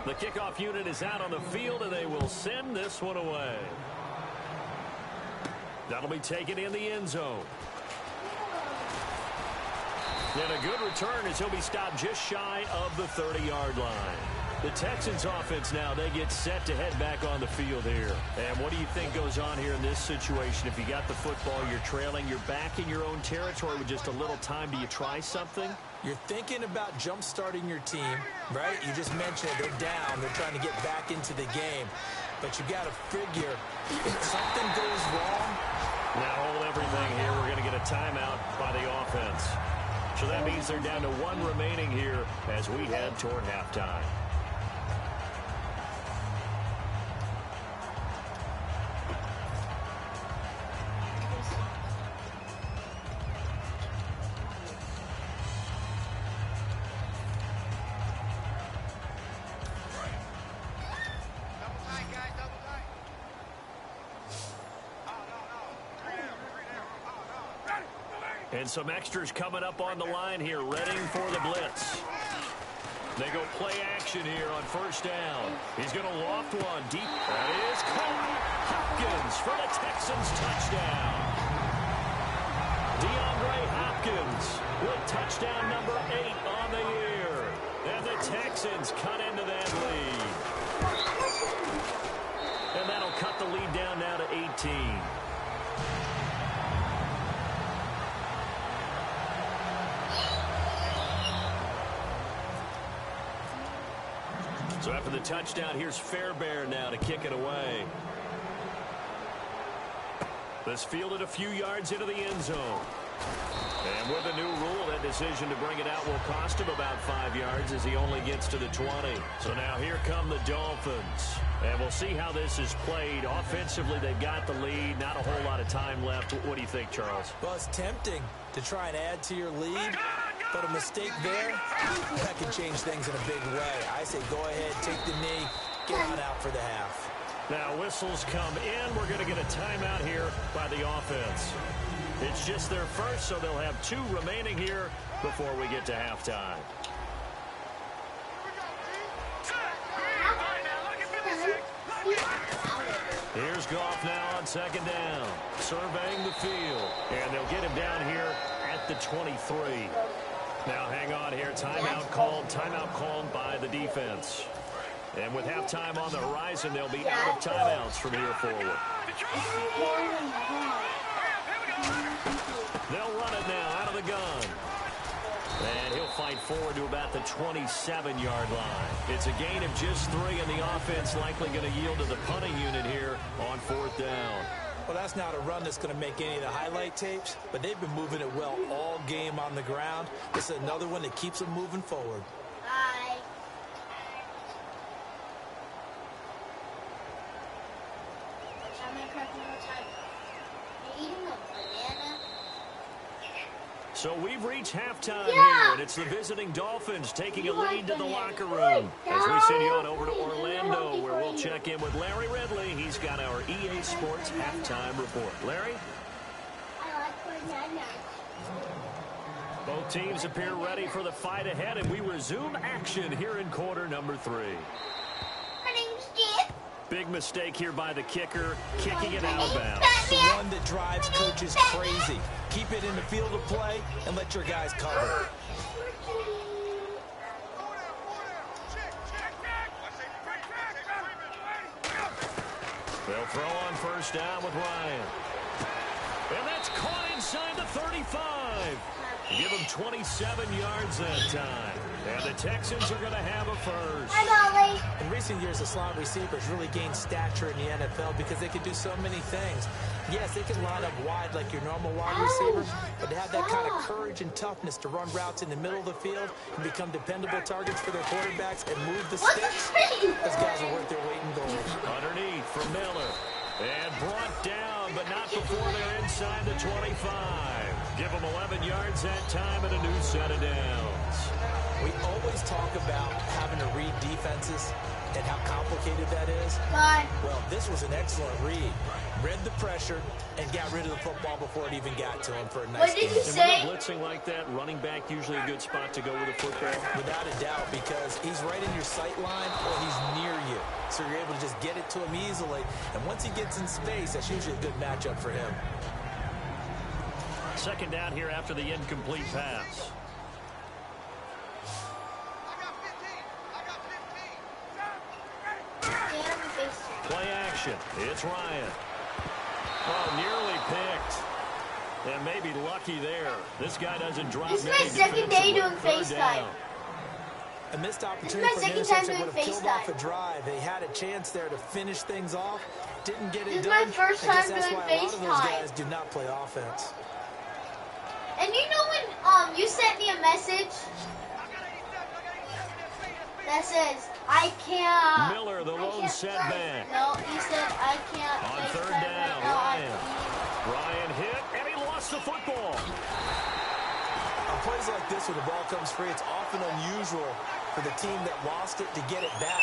S7: The kickoff unit is out on the field, and they will send this one away. That'll be taken in the end zone. And a good return as he'll be stopped just shy of the 30-yard line. The Texans offense now, they get set to head back on the field here. And what do you think goes on here in this situation? If you got the football, you're trailing, you're back in your own territory with just a little time. Do you try something?
S8: You're thinking about jump-starting your team, right? You just mentioned they're down. They're trying to get back into the game. But you got to figure if something goes wrong.
S7: Now hold everything here. We're going to get a timeout by the offense. So that means they're down to 1 remaining here as we head toward halftime. And some extras coming up on the line here, readying for the blitz. They go play action here on first down. He's going to loft one deep. That is caught. Hopkins for the Texans touchdown. DeAndre Hopkins with touchdown number 8 on the year. And the Texans cut into that lead. And that'll cut the lead down now to 18. So after the touchdown, here's Fairbairn now to kick it away. This fielded a few yards into the end zone. And with the new rule, that decision to bring it out will cost him about 5 yards as he only gets to the 20. So now here come the Dolphins. And we'll see how this is played. Offensively, they've got the lead. Not a whole lot of time left. What do you think, Charles?
S8: Well, it's tempting to try and add to your lead. But a mistake there, that can change things in a big way. I say go ahead, take the knee, get on out for the half.
S7: Now whistles come in. We're going to get a timeout here by the offense. It's just their first, so they'll have 2 remaining here before we get to halftime. Here's Goff now on second down, surveying the field. And they'll get him down here at the 23. Now hang on here. Timeout called by the defense. And with halftime on the horizon, they'll be out of timeouts from here forward. They'll run it now out of the gun. And he'll fight forward to about the 27-yard line. It's a gain of just 3, and the offense likely going to yield to the punting unit here on 4th down.
S8: Well, that's not a run that's going to make any of the highlight tapes, but they've been moving it well all game on the ground. This is another one that keeps them moving forward.
S2: Bye.
S7: So we've reached halftime here, and it's the visiting Dolphins taking a lead to the locker room. As we send you on over to Orlando, where we'll check in with Larry Ridley. He's got our EA Sports halftime report. Larry? Both teams appear ready for the fight ahead, and we resume action here in quarter number 3. Big mistake here by the kicker, kicking it out of bounds.
S8: The one that drives coaches crazy. Keep it in the field of play and let your guys cover.
S7: They'll throw on first down with Ryan. And that's caught inside the 35. Give him 27 yards that time. And the Texans are going to have a first.
S8: In recent years, the slot receivers really gained stature in the NFL because they can do so many things. Yes, they can line up wide like your normal wide receiver, but to have that kind of courage and toughness to run routes in the middle of the field and become dependable targets for their quarterbacks and move the sticks, those guys are worth their weight in gold.
S7: Underneath for Miller. And brought down, but not before they're inside the 25. Give them 11 yards that time and a new set of downs.
S8: We always talk about having to read defenses and how complicated that is. Well, this was an excellent read. Read the pressure and got rid of the football before it even got to him for a nice
S2: What did you say?
S7: And when blitzing like that, running back usually a good spot to go with a football?
S8: Without a doubt, because he's right in your sight line or he's near you. So you're able to just get it to him easily. And once he gets in space, that's usually a good matchup for him.
S7: Second down here after the incomplete pass. Play action. It's Ryan. Oh, nearly picked. And maybe lucky there. This guy doesn't drop.
S2: This is my second day doing FaceTime.
S8: A missed opportunity for an interception would have killed off a drive. They had a chance there to finish things off. Didn't get it done.
S2: This is my first time doing
S8: FaceTime. A lot of those guys
S2: FaceTime.
S8: do not play offense.
S2: And you know when you sent me a message that says I can't.
S7: Miller, the lone setback.
S2: No, he said I can't.
S7: On
S2: FaceTime
S7: third down,
S2: right now.
S7: Ryan. Ryan hit, and he lost the football.
S8: On plays like this where the ball comes free, it's often unusual for the team that lost it to get it back.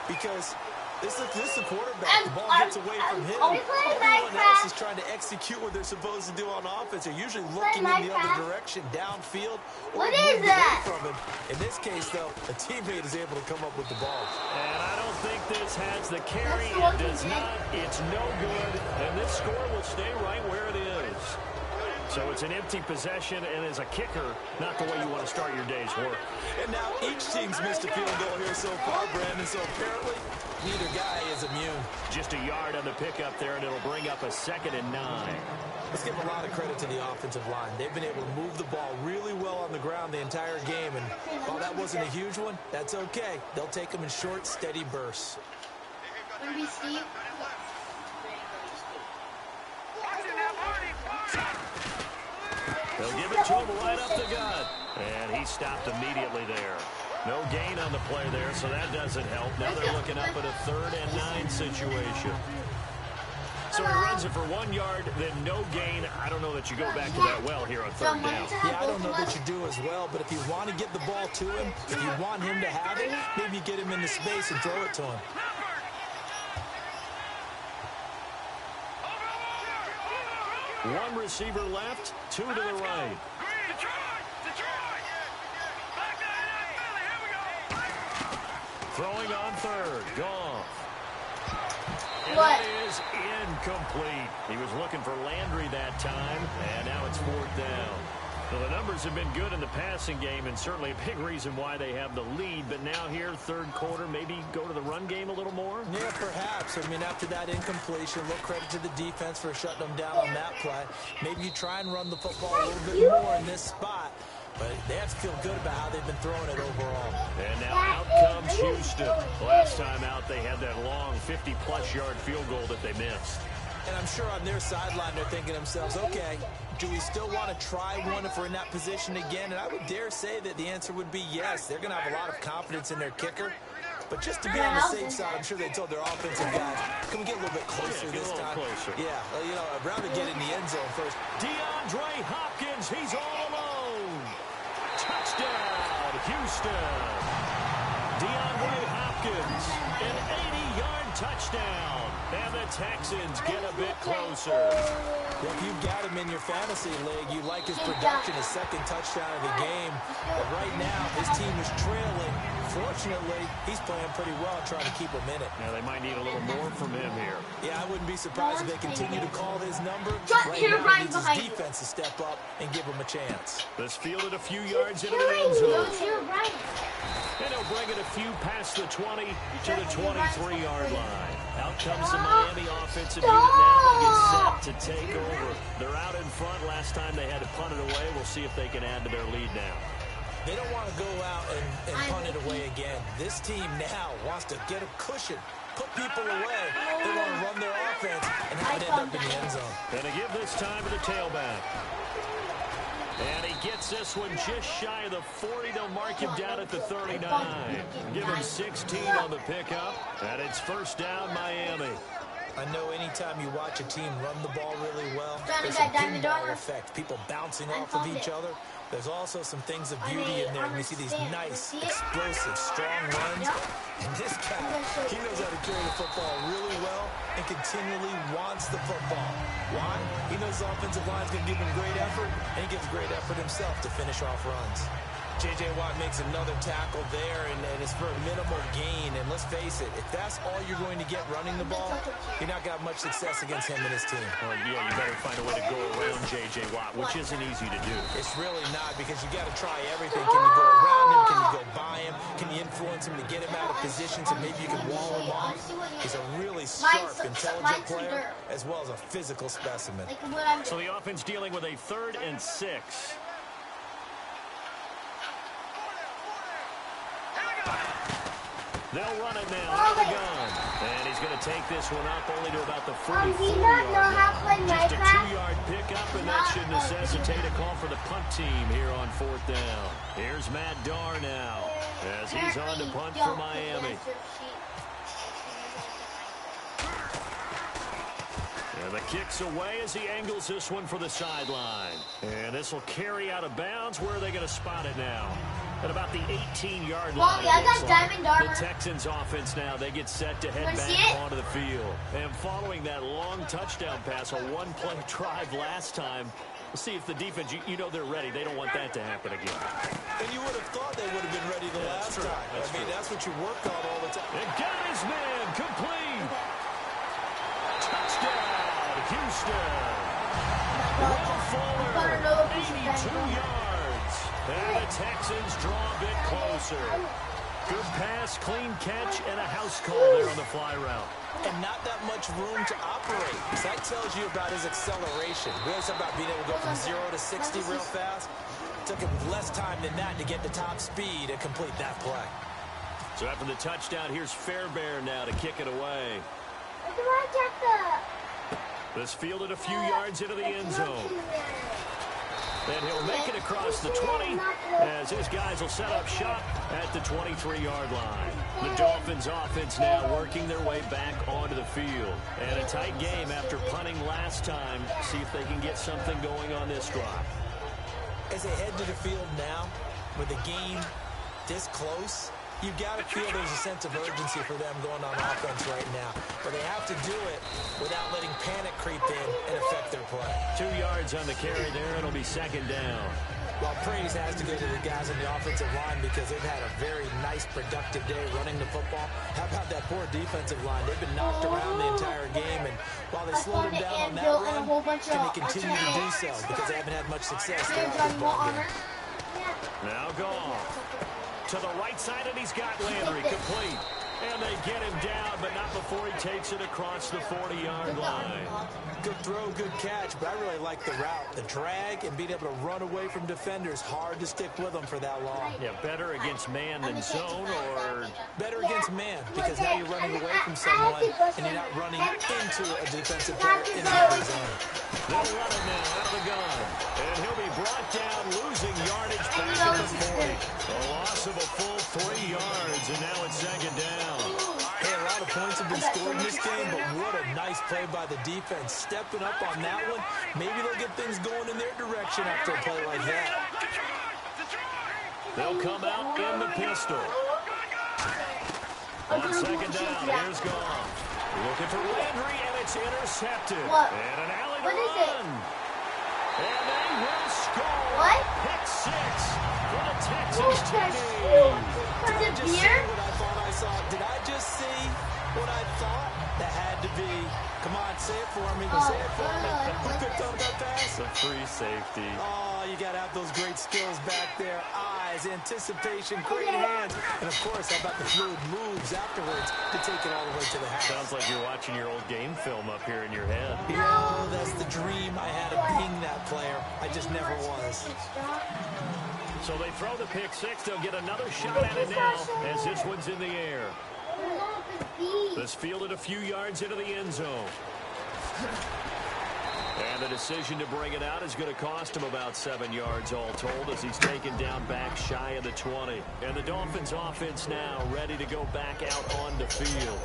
S8: Because This is the quarterback. The ball gets away from him. Everyone else is trying to execute what they're supposed to do on offense. They're usually looking in the other direction, downfield, or moving away from him. In this case, though, a teammate is able to come up with the ball.
S7: And I don't think this has the carry. It does not. It's no good. And this score will stay right where it is. So it's an empty possession, and as a kicker, not the way you want to start your day's work.
S8: And now each team's missed a field goal here so far, Brandon, so apparently neither guy is immune.
S7: Just a yard on the pickup there, and it'll bring up a 2nd and 9.
S8: Let's give a lot of credit to the offensive line. They've been able to move the ball really well on the ground the entire game, and while that wasn't a huge one, that's okay. They'll take them in short, steady bursts.
S7: They'll give it to him right up the gut. And he stopped immediately there. No gain on the play there, so that doesn't help. Now they're looking up at a 3rd and 9 situation. So he runs it for 1 yard, then no gain. I don't know that you go back to that well here on 3rd down.
S8: Yeah, I don't know that you do as well, but if you want to get the ball to him, if you want him to have it, maybe you get him into space and throw it to him.
S7: One receiver left, 2 to the right. Throwing on 3rd, Goff. And that is incomplete. He was looking for Landry that time, and now it's 4th down. Well, the numbers have been good in the passing game, and certainly a big reason why they have the lead. But now here, 3rd quarter, maybe go to the run game a little more?
S8: Yeah, perhaps. I mean, after that incompletion, look, credit to the defense for shutting them down on that play. Maybe you try and run the football a little bit more in this spot. But they have to feel good about how they've been throwing it overall.
S7: And now out comes Houston. Last time out, they had that long 50-plus yard field goal that they missed.
S8: And I'm sure on their sideline, they're thinking to themselves, okay, do we still want to try one if we're in that position again? And I would dare say that the answer would be yes. They're going to have a lot of confidence in their kicker. But just to be on the safe side, I'm sure they told their offensive guys, can we get a little bit closer this time?
S7: Closer.
S8: Yeah, well, you know, I'd rather get in the end zone first.
S7: DeAndre Hopkins, he's all alone. Touchdown, Houston. DeAndre Hopkins, an 80-yard touchdown. And the Texans get a bit closer.
S8: Well, if you've got him in your fantasy league, you like his production, his 2nd touchdown of the game. But right now, his team is trailing. Fortunately, he's playing pretty well, trying to keep him in it.
S7: Now, they might need a little more from him here.
S8: Yeah, I wouldn't be surprised if they continue to call his number.
S2: Right now,
S8: needs his defense to step up and give him a chance.
S7: This fielded a few yards into the end zone. And he'll bring it a few past the 20 to the 23-yard line. Out comes the Miami offensive unit now to get set to take over. They're out in front. Last time they had to punt it away. We'll see if they can add to their lead now.
S8: They don't want to go out and punt it away again. This team now wants to get a cushion, put people away. They want to run their offense and have it end up in the end zone.
S7: And to give this time to the tailback. And he gets this one just shy of the 40. They'll mark him down at the 39. Give him 16 on the pickup. And it's 1st down, Miami.
S8: I know anytime you watch a team run the ball really well, there's a pinball effect. People bouncing off of each other. There's also some things of beauty in there. And you see these nice, explosive, strong runs. And this guy, he knows how to carry the football really well and continually wants the football. Why? He knows the offensive line's going to give him great effort, and he gives great effort himself to finish off runs. J.J. Watt makes another tackle there, and it's for a minimal gain. And let's face it, if that's all you're going to get running the ball, you're not going to have much success against him and his team.
S7: Oh, yeah, you better find a way to go around J.J. Watt, which isn't easy to do.
S8: It's really not, because you got to try everything. Can you go around him? Can you go by him? Can you influence him to get him out of positions and maybe you can wall him off? He's a really sharp, intelligent player, as well as a physical specimen.
S7: So the offense dealing with a 3rd and 6. They'll run it now out of the gun. And he's going to take this one up only to about the 44-yard line. Just a 2-yard pickup, and that should necessitate a call for the punt team here on 4th down. Here's Matt Darr now as he's on to punt for Miami. And the kick's away as he angles this one for the sideline. And this will carry out of bounds. Where are they going to spot it now? At about the 18-yard line.
S2: Mommy, I got diamond armor.
S7: The Texans offense now, they get set to head back onto the field. And following that long touchdown pass, a one-play drive last time, we'll see if the defense, you know they're ready. They don't want that to happen again.
S8: And you would have thought they would have been ready the last time. I mean, that's what you work on all the time.
S7: And got his man complete. Touchdown, Houston. Will Fuller, 82 yards. And the Texans draw a bit closer. Good pass, clean catch, and a house call there on the fly route.
S8: And not that much room to operate. So that tells you about his acceleration. We always talk about being able to go from 0 to 60 real fast. It took him less time than that to get the top speed and complete that play.
S7: So after the touchdown, here's Fairbairn now to kick it away. This fielded a few yards into the end zone. And he'll make it across the 20 as his guys will set up shop at the 23-yard line. The Dolphins offense now working their way back onto the field. And a tight game after punting last time. See if they can get something going on this drive.
S8: As they head to the field now, with the game this close, you've got to feel there's a sense of urgency for them going on offense right now. But they have to do it without letting panic creep in and affect their play.
S7: 2 yards on the carry there. It'll be second down.
S8: Well, praise has to go to the guys on the offensive line because they've had a very nice, productive day running the football. How about that poor defensive line? They've been knocked around the entire game, and while they slowed them down on that run, can they continue to do so because they haven't had much success throughout this ball game.
S7: Now gone. To the right side, and he's got Landry complete. And they get him down, but not before he takes it across the 40-yard line.
S8: Good throw, good catch, but I really like the route. The drag and being able to run away from defenders, hard to stick with them for that long.
S7: Yeah, better against man than zone, or?
S8: Better against man, because now you're running away from someone, and you're not running into a defensive player in the zone.
S7: They'll run it now out of the gun. And he'll be brought down, losing yardage back at the 40. A loss of a full 3 yards, and now it's second down.
S8: Hey, a lot of points have been scored in this game, but what a nice play by the defense. Stepping up on that one, maybe they'll get things going in their direction after a play like that.
S7: They'll come out in the pistol. On second down, here's Goff. Looking for Landry, and it's intercepted. And an alley run. And they will score. Pick 6 for the Texans TD.
S8: Did I just see what I thought? That had to be. Come on, say it for me. Say it for me. Who picked up that pass?
S7: The free safety.
S8: Oh, you got to have those great skills back there. Eyes, anticipation, great hands. And, of course, how about the fluid moves afterwards to take it all the way to the house.
S7: Sounds like you're watching your old game film up here in your head.
S8: No, that's the dream I had of being that player. I just never was.
S7: So they throw the pick 6. They'll get another shot at it now as this one's in the air. This fielded a few yards into the end zone. And the decision to bring it out is going to cost him about 7 yards all told as he's taken down back shy of the 20. And the Dolphins offense now ready to go back out on the field.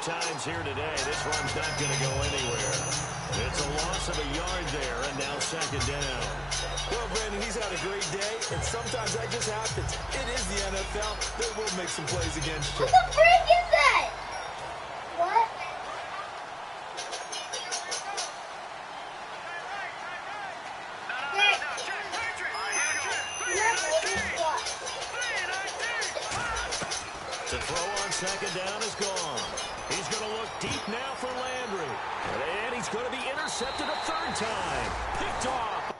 S7: Times here today, this run's not going to go anywhere. It's a loss of a yard there, and now second down.
S8: Well, Brandon, he's had a great day, and sometimes that just happens. It is the NFL. They will make some plays against you.
S2: What the freak is that? What?
S7: The throw on second down is gone. He's going to look deep now for Landry. And he's going to be intercepted a third time. Picked off.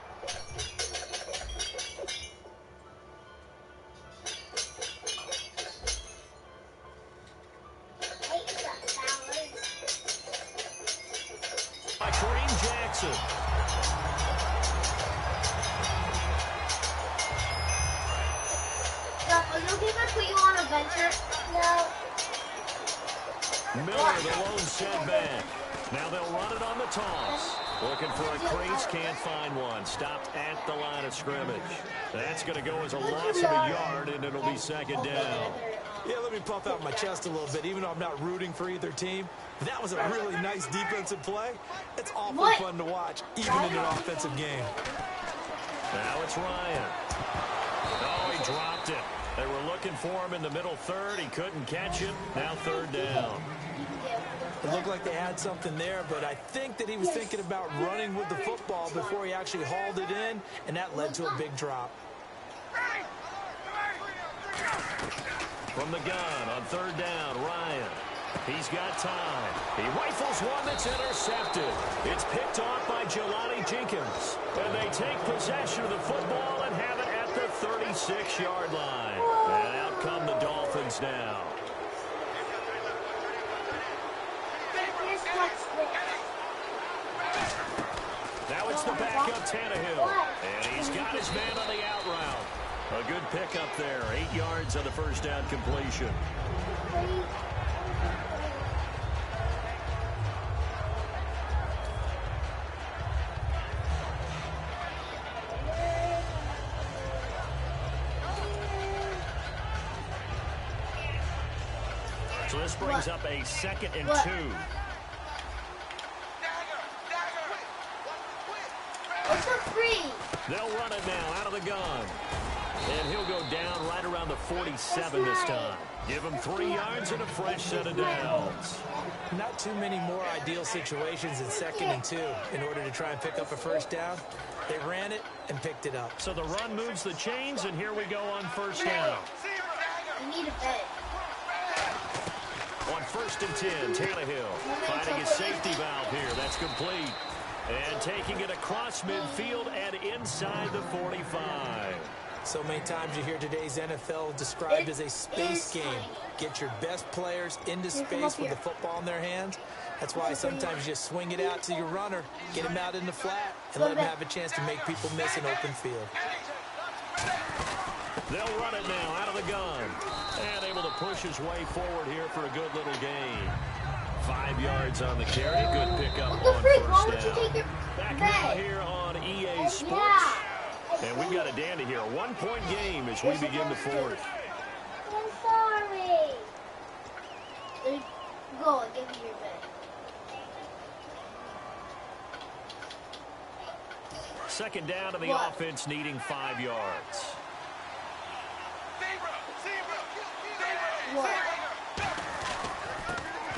S7: By Kareem
S2: adventure? No.
S7: Miller, the lone setback. Now they'll run it on the toss. Looking for a crease, can't find one. Stopped at the line of scrimmage. That's going to go as a loss of a yard, and it'll be second down.
S8: Yeah, let me puff out my chest a little bit, even though I'm not rooting for either team. That was a really nice defensive play. It's awfully fun to watch, even in an offensive game.
S7: Now it's Ryan. Oh, he dropped it. They were looking for him in the middle third. He couldn't catch it. Now third down.
S8: It looked like they had something there, but I think that he was thinking about running with the football before he actually hauled it in, and that led to a big drop.
S7: From the gun on third down, Ryan. He's got time. He rifles one that's intercepted. It's picked off by Jelani Jenkins. And they take possession of the football and have it at the 36-yard line. And out come the Dolphins now. Now it's the backup Tannehill. And he's got his man on the out route. A good pickup there. 8 yards on the first down completion. So this brings up a 2nd and 2.
S2: It's for free.
S7: They'll run it now out of the gun. And he'll go down right around the 47 this time. Give him 3 yards and a fresh set of downs.
S8: Not too many more ideal situations in 2nd and 2 in order to try and pick up a first down. They ran it and picked it up.
S7: So the run moves the chains, and here we go on first down.
S2: We need a bet.
S7: On 1st and 10, Tannehill finding his safety valve here. That's complete. And taking it across midfield and inside the 45.
S8: So many times you hear today's NFL described as a space game. Get your best players into space with the football in their hands. That's why sometimes you just swing it out to your runner, get him out in the flat, and let him have a chance to make people miss an open field.
S7: They'll run it now out of the gun. And able to push his way forward here for a good little gain. 5 yards on the carry. Good pickup on first down. Back now here on EA Sports. And we've got a dandy here. A 1-point game as we begin the fourth.
S2: I'm sorry. Go and give me your bet.
S7: 2nd down to the offense, needing 5 yards.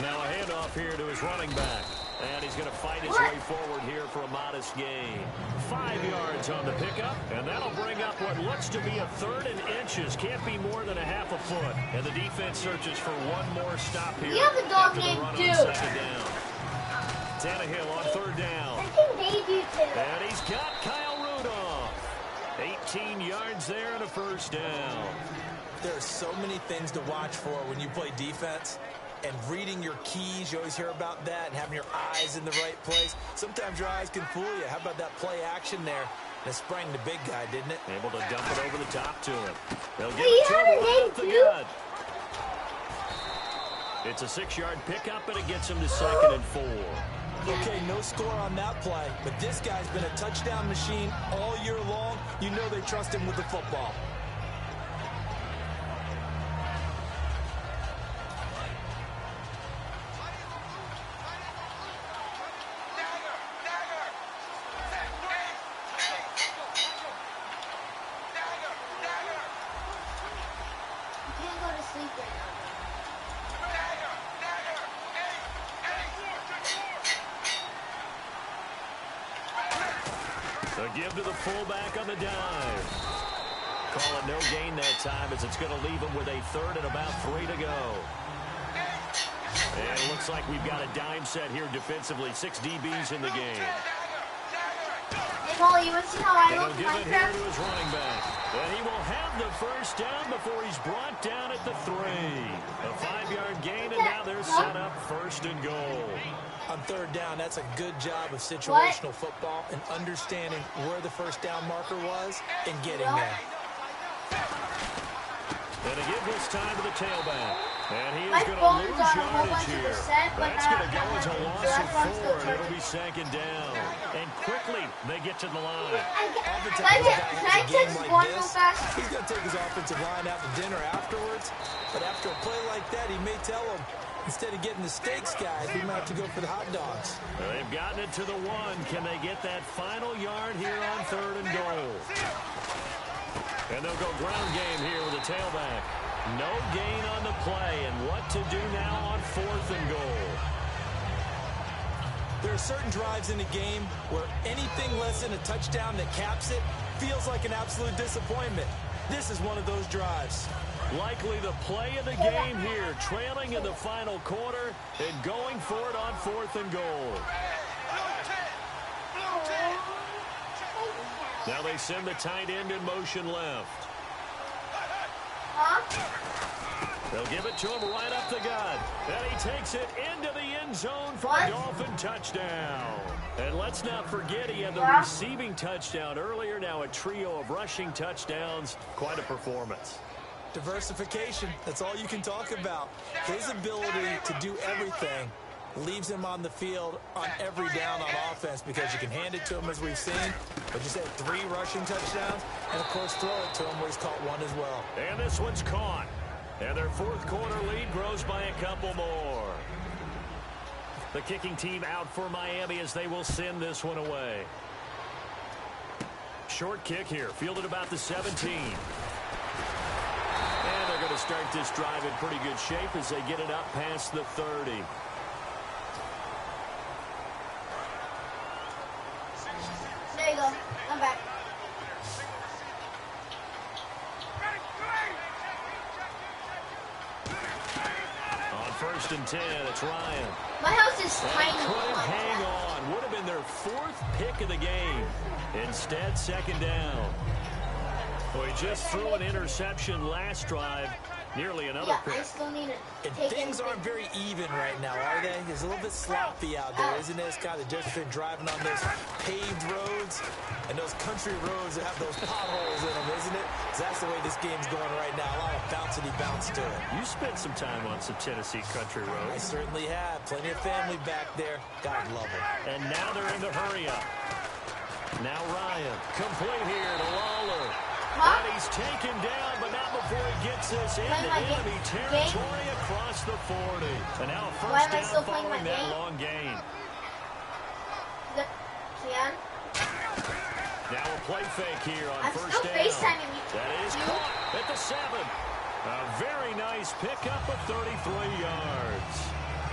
S7: Now a handoff here to his running back. And he's going to fight his way forward here for a modest gain. 5 yards on the pickup. And that'll bring up what looks to be a 3rd and inches. Can't be more than a half a foot. And the defense searches for one more stop here.
S2: You have a dog
S7: after the
S2: named
S7: run
S2: Dude.
S7: on 2nd down. Tannehill on 3rd down.
S2: I think they do too.
S7: And he's got Kyle Rudolph. 18 yards there and a first down.
S8: There are so many things to watch for when you play defense. And reading your keys, you always hear about that, and having your eyes in the right place. Sometimes your eyes can fool you. How about that play action there? And it sprang the big guy, didn't it?
S7: Able to dump it over the top to him. They'll give it to him right up the gut. It's a 6-yard pickup, and it gets him to 2nd and 4.
S8: Okay, no score on that play, but this guy's been a touchdown machine all year long. You know they trust him with the football.
S7: A give to the fullback on the dive. Call it no gain that time as it's going to leave him with a 3rd and about 3 to go. And it looks like we've got a dime set here defensively. 6 DBs in the game.
S2: Hey, Paul, you want to see how I
S7: And
S2: look
S7: he'll
S2: in
S7: give it here
S2: Minecraft?
S7: to his running back. And he will have the first down before he's brought down at the 3. A 5-yard gain, and now they're set up 1st and goal.
S8: On 3rd down, that's a good job of situational football and understanding where the first down marker was and getting there.
S7: And to give this time to the tailback. And he
S2: My
S7: is going to
S2: phone's
S7: lose
S2: on a whole
S7: yardage
S2: bunch of
S7: here.
S2: percent, but
S7: That's going to go
S2: not
S7: as a
S2: having-
S7: loss
S2: so
S7: of
S2: that's why I'm still
S7: 4, and it'll
S2: charging.
S7: be second down. And quickly, they get to the line.
S8: Oftentimes,
S2: Can I
S8: when a
S2: get-
S8: guy
S2: can
S8: has
S2: I
S8: a game
S2: text
S8: like
S2: one real
S8: this,
S2: fast?
S8: he's going to take his offensive line out to dinner afterwards. But after a play like that, he may tell him, instead of getting the steaks, guys, we might have to go for the hot dogs.
S7: They've gotten it to the 1. Can they get that final yard here on 3rd and goal? And they'll go ground game here with a tailback. No gain on the play, and what to do now on 4th and goal?
S8: There are certain drives in a game where anything less than a touchdown that caps it feels like an absolute disappointment. This is one of those drives.
S7: Likely the play of the game here, trailing in the final quarter and going for it on 4th and goal. Now they send the tight end in motion left. They'll give it to him right up the gut. And he takes it into the end zone for a Dolphin touchdown. And let's not forget he had the receiving touchdown earlier. Now a trio of rushing touchdowns. Quite a performance.
S8: Diversification, that's all you can talk about. His ability to do everything leaves him on the field on every down on offense because you can hand it to him as we've seen, but just had 3 rushing touchdowns, and of course throw it to him where he's caught 1 as well.
S7: And this one's caught. And their 4th quarter lead grows by a couple more. The kicking team out for Miami as they will send this one away. Short kick here, fielded about the 17. And they're going to start this drive in pretty good shape as they get it up past the 30.
S2: There you go. I'm back.
S7: On 1st and 10, it's Ryan.
S2: My house is
S7: And
S2: tiny.
S7: couldn't hang on. Would have been their 4th pick of the game. Instead, 2nd down. Well, he just threw an interception last drive. Nearly another
S2: Yeah, I
S7: pick.
S2: still need it.
S8: And things aren't very even right now, are they? It's a little bit sloppy out there, isn't it? It's kind of just been driving on those paved roads and those country roads that have those potholes in them, isn't it? 'Cause that's the way this game's going right now. A lot of bouncy bounce to it.
S7: You spent some time on some Tennessee country
S8: I
S7: roads.
S8: certainly have. Plenty of family back there. God love it.
S7: And now they're in the hurry-up. Now Ryan, complete here to Lawler. And he's taken down, but not before he gets this into enemy territory across the 40. And now a first down following that long gain. Now a play fake here on first down. That is caught at the 7. A very nice pickup of 33 yards.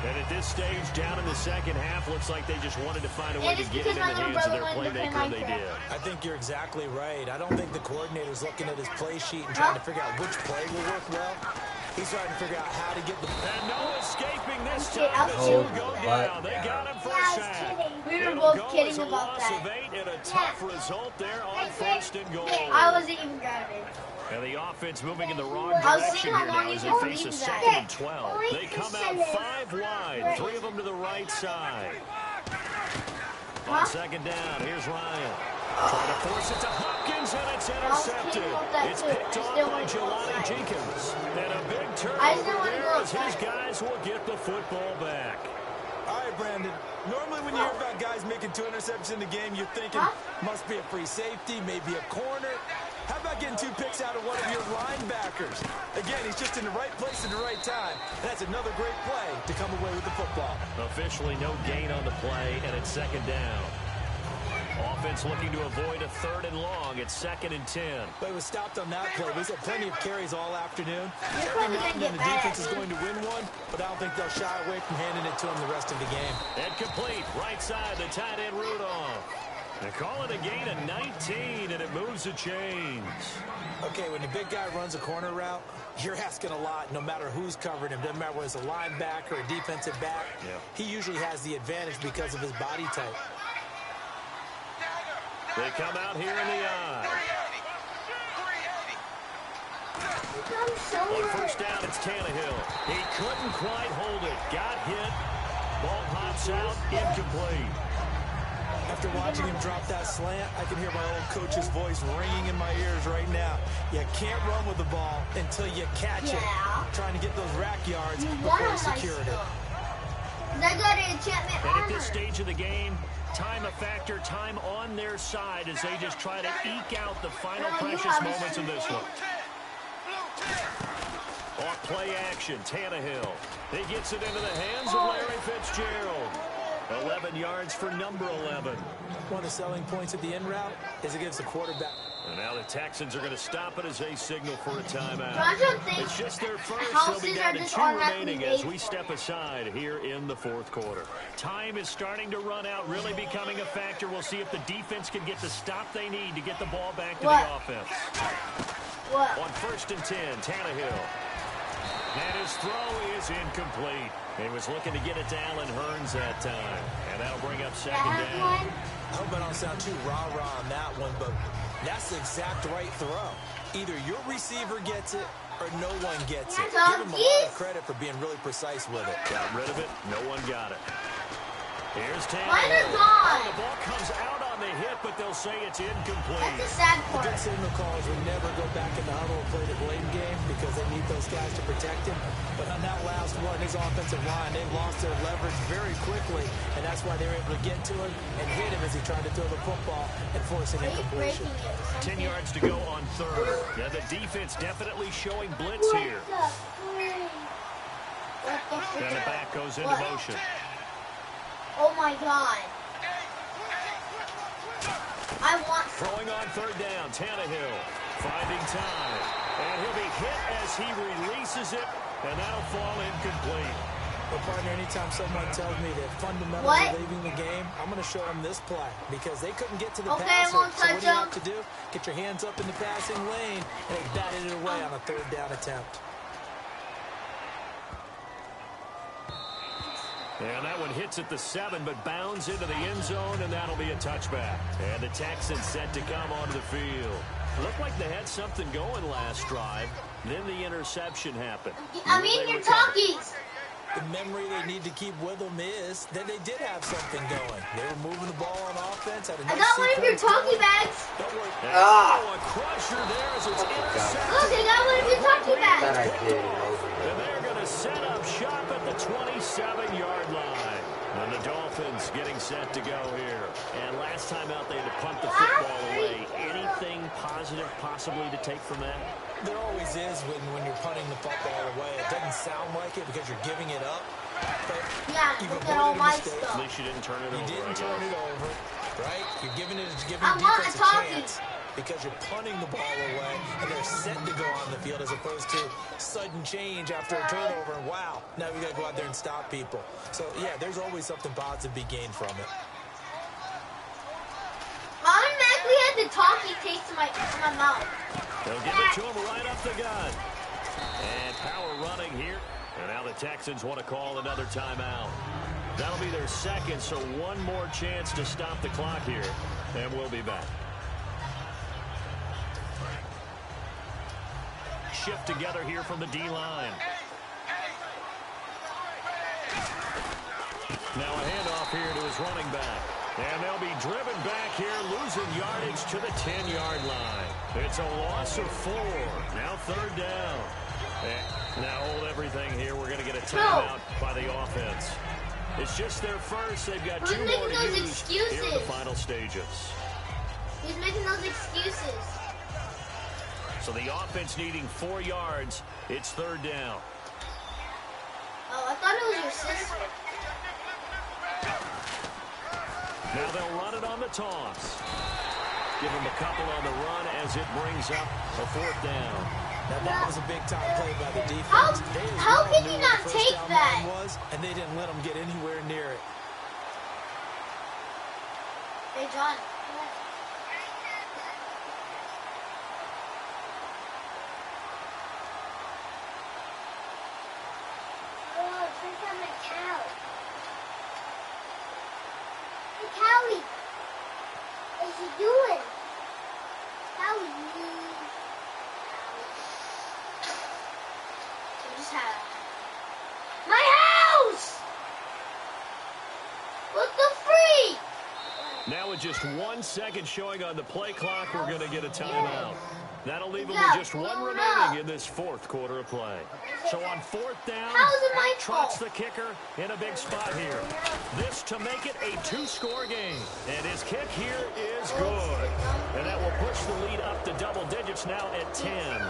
S7: And at this stage, down in the second half, looks like they just wanted to find a way to get it in the hands of their playmaker, and they did.
S8: I think you're exactly right. I don't think the coordinator's looking at his play sheet and trying to figure out which play will work well. He's trying to figure out how to get the...
S7: And no escaping this time. The 2 go down. They got him for a sack.
S2: We were both kidding about that.
S7: Of 8 and a tough result there on 1st and goal.
S2: I wasn't even grabbing.
S7: And the offense moving in the wrong
S2: I was
S7: direction
S2: seeing
S7: here
S2: how
S7: now
S2: long
S7: as
S2: you
S7: they
S2: can
S7: face a
S2: leave
S7: 2nd
S2: that.
S7: and 12. They come out 5 wide, 3 of them to the right side. On 2nd down, here's Ryan. Trying to force it to Hopkins, and it's intercepted. It's picked off by Jelani Jenkins. And a big turnover there as his guys will get the football back.
S8: All right, Brandon. Normally when you hear about guys making 2 interceptions in the game, you're thinking must be a free safety, maybe a corner. How about getting 2 picks out of one of your linebackers? Again, he's just in the right place at the right time. And that's another great play to come away with the football.
S7: Officially no gain on the play, and it's 2nd down. Offense looking to avoid a 3rd and long. It's 2nd and 10.
S8: But it was stopped on that play. We've had plenty of carries all afternoon. Every now and then the defense is going to win one, but I don't think they'll shy away from handing it to him the rest of the game.
S7: And complete. Right side, the tight end Rudolph. They call it a gain of 19, and it moves the chains.
S8: Okay, when the big guy runs a corner route, you're asking a lot no matter who's covering him. Doesn't matter whether it's a linebacker or a defensive back.
S7: Yeah.
S8: He usually has the advantage because of his body type.
S7: They come out here in the eye. On first down, it's Tannehill. He couldn't quite hold it. Got hit. Ball pops out. Incomplete.
S8: After watching him drop that slant, I can hear my old coach's voice ringing in my ears right now. You can't run with the ball until you catch it. Trying to get those rack yards before you secured it.
S2: I got an enchantment
S7: And at
S2: armor.
S7: this stage of the game, time a factor, time on their side as they just try to eke out the final precious moments of this one. Off play action, Tannehill. He gets it into the hands of Larry Fitzgerald. 11 yards for number 11.
S8: One of the selling points of the in route is it gives the quarterback.
S7: And now the Texans are going to stop it as they signal for a timeout.
S2: Don't think
S7: It's just their first. They'll be
S2: houses
S7: down
S2: are
S7: to
S2: just
S7: 2
S2: automatically
S7: remaining as
S2: made
S7: we
S2: for
S7: step aside here in the fourth quarter. Time is starting to run out, really becoming a factor. We'll see if the defense can get the stop they need to get the ball back to the offense.
S2: What?
S7: On 1st and 10, Tannehill. And his throw is incomplete. He was looking to get it to Allen Hurns that time. And that'll bring up second down.
S8: I hope I don't sound too rah-rah on that one, but that's the exact right throw. Either your receiver gets it or no one gets it. Give him a lot of credit for being really precise with it.
S7: Got rid of it. No one got it. Here's
S2: Mine
S7: Tannehill.
S2: are gone.
S7: The ball comes out on the hit, but they'll say it's incomplete.
S2: That's the sad
S8: The
S2: part.
S8: good signal callers would never go back in the huddle and play the blame game because they need those guys to protect him. But on that last one, his offensive line, they lost their leverage very quickly, and that's why they were able to get to him and hit him as he tried to throw the football and force an incompletion.
S7: 10 yards to go on 3rd. Now the defense definitely showing blitz here. And the back goes into motion.
S2: Oh my god. I want
S7: Throwing on 3rd down, Tannehill finding time. And he'll be hit as he releases it, and that'll fall incomplete.
S8: But partner, anytime someone tells me that fundamentals
S2: What?
S8: are leaving the game, I'm going to show them this play because they couldn't get to the
S2: Okay,
S8: passer.
S2: I won't
S8: So what
S2: touch
S8: do you
S2: him.
S8: have to do? Get your hands up in the passing lane, and they batted it away on a 3rd down attempt.
S7: And that one hits at the 7, but bounds into the end zone, and that'll be a touchback. And the Texans set to come onto the field. Looked like they had something going last drive. Then the interception happened.
S2: I
S7: Will
S2: mean,
S7: they
S2: you're
S7: recover?
S2: talking.
S8: The memory they need to keep with them is that they did have something going. They were moving the ball on offense. Had a
S2: I
S8: nice
S2: got one of your
S8: sequence
S2: talkie
S8: going.
S2: bags.
S8: Don't worry.
S7: Oh, a crusher there as it's intercepted.
S2: Look, I got one of your talkie
S5: That
S2: bags.
S5: I did.
S7: And they're going to set up shop at the 27-yard line. And the Dolphins getting set to go here. And last time out, they had to punt the football away. Anything positive possibly to take from that?
S8: There always is when you're punting the football away. It doesn't sound like it because you're giving it up. But
S2: Yeah,
S8: you've
S2: look at all
S8: avoided a
S2: my
S8: mistake.
S2: stuff.
S7: At least you didn't turn it
S8: You
S7: over.
S8: didn't
S7: I
S8: turn
S7: guess.
S8: it over, right? You're giving it giving
S2: I want
S8: defense
S2: a
S8: a
S2: talkie.
S8: chance because you're punting the ball away and they're set to go on the field as opposed to sudden change after a turnover. And wow, now we got to go out there and stop people. So yeah, there's always something positive to be gained from it.
S2: Automatically had the talkie taste in my mouth.
S7: They'll give it to him right up the gut. And power running here. And now the Texans want to call another timeout. That'll be their second, so one more chance to stop the clock here. And we'll be back. Shift together here from the D-line. Now a handoff here to his running back. And they'll be driven back here, losing yardage to the 10-yard line. It's a loss of 4. Now 3rd down. And now hold everything here. We're going to get a timeout by the offense. It's just their first. They've got 2 more to use here in the final stages.
S2: He's making those excuses.
S7: So the offense needing 4 yards. It's 3rd down.
S2: Oh, I thought it was your sister.
S7: Now they'll run it on the toss. Give them a couple on the run as it brings up a 4th down.
S8: Now that was a big-time play by the defense.
S2: How can you not take that?
S8: Was, and they didn't let them get anywhere near it.
S2: Hey, John. Oh, it's on my cow. Hey, Callie. What is he doing? Callie. I just had my house! What the freak?
S7: Now with just 1 second showing on the play clock, we're going to get a timeout. That'll leave them with just one remaining in this fourth quarter of play. So on fourth down, trots the kicker in a big spot here. This to make it a two-score game. And his kick here is good. And that will push the lead up to double digits now at 10.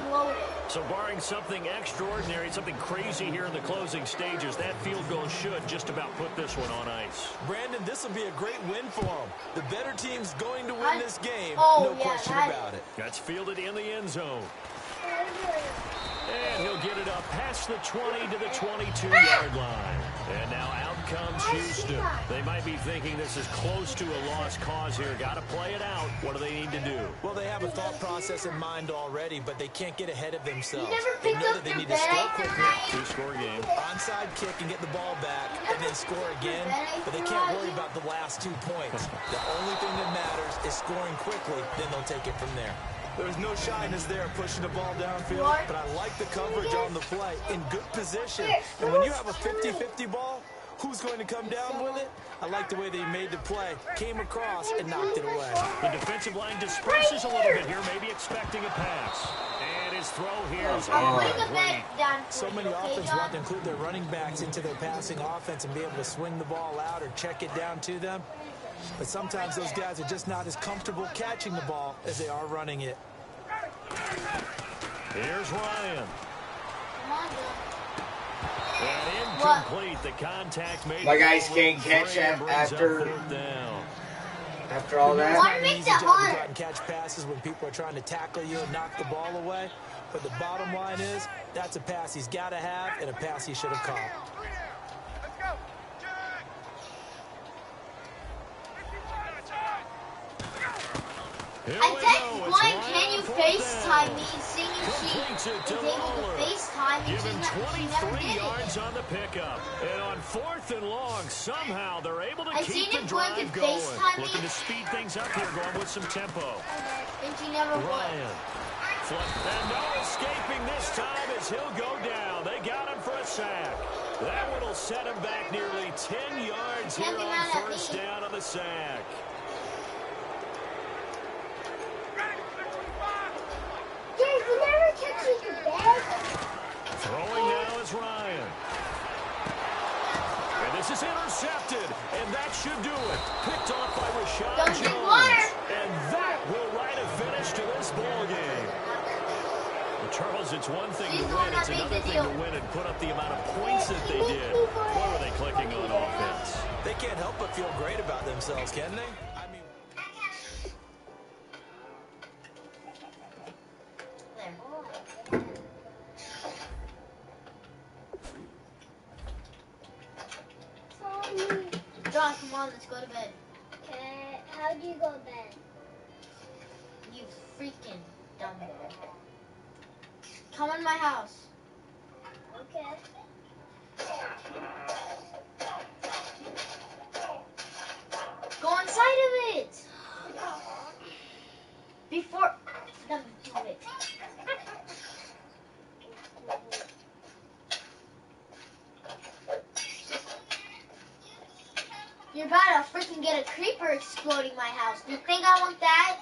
S7: So barring something extraordinary, something crazy here in the closing stages, that field goal should just about put this one on ice.
S8: Brandon, this will be a great win for him. The better team's going to win this game, no question about it.
S7: That's fielded in the end zone. And he'll get it up past the 20 to the 22-yard line. And now out comes Houston. They might be thinking this is close to a lost cause here. Got to play it out. What do they need to do?
S8: Well, they have a thought process in mind already, but they can't get ahead of themselves.
S2: They
S8: know that they need to score quickly.
S7: Two-score game.
S8: Onside kick and get the ball back, and then score again. But they can't worry about the last 2 points. The only thing that matters is scoring quickly, then they'll take it from there. There's no shyness there pushing the ball downfield, but I like the coverage on the play. In good position. And when you have a 50-50 ball, who's going to come down with it? I like the way they made the play. Came across and knocked it away.
S7: The defensive line disperses a little bit here, maybe expecting a pass. And his throw here is incomplete.
S8: So many offenses want to include their running backs into their passing offense and be able to swing the ball out or check it down to them. But sometimes those guys are just not as comfortable catching the ball as they are running it.
S7: Here's Ryan. And incomplete. The contact made.
S5: My guys can't catch that after all that.
S2: What makes it harder?
S8: And catch passes when people are trying to tackle you and knock the ball away. But the bottom line is, that's a pass he's got to have and a pass he should have caught.
S2: I text one, can you FaceTime me, seeing if she is able to FaceTime me.
S7: Given 23 yards on the pickup. And on fourth and long, somehow they're able to keep the drive going. Looking to speed things up here, going with some tempo.
S2: And she never
S7: Ryan. And no escaping this time as he'll go down. They got him for a sack. That one will set him back nearly 10 yards here on first down on the sack. Throwing now is Ryan. And this is intercepted. And that should do it. Picked off by Rashad Jones. And that will write a finish to this ball game. Well, Charles, it's one thing to win. It's another thing to win and put up the amount of points that they did. What were they clicking on offense?
S8: They can't help but feel great about themselves, can they?
S2: John, come on, let's go to bed.
S12: Okay, how do you go to bed?
S2: You freaking dumb boy. Come in my house.
S12: Okay.
S2: Go inside of it. Before them do it. You're about to freaking get a creeper exploding my house. Do you think I want that?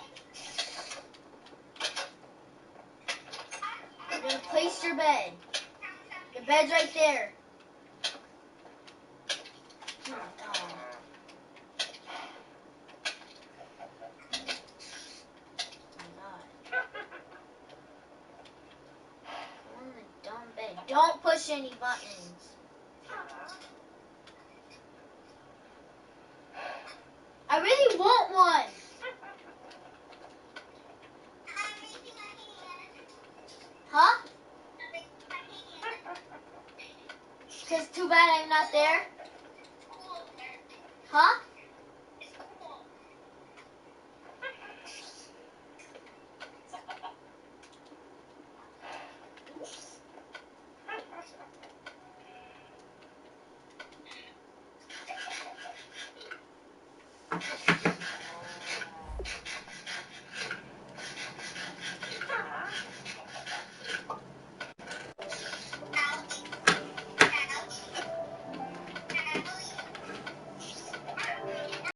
S2: You're gonna place your bed. Your bed's right there. Oh my God. On the dumb bed. Don't push any buttons. I really want one. Huh? Because too bad I'm not there. Huh?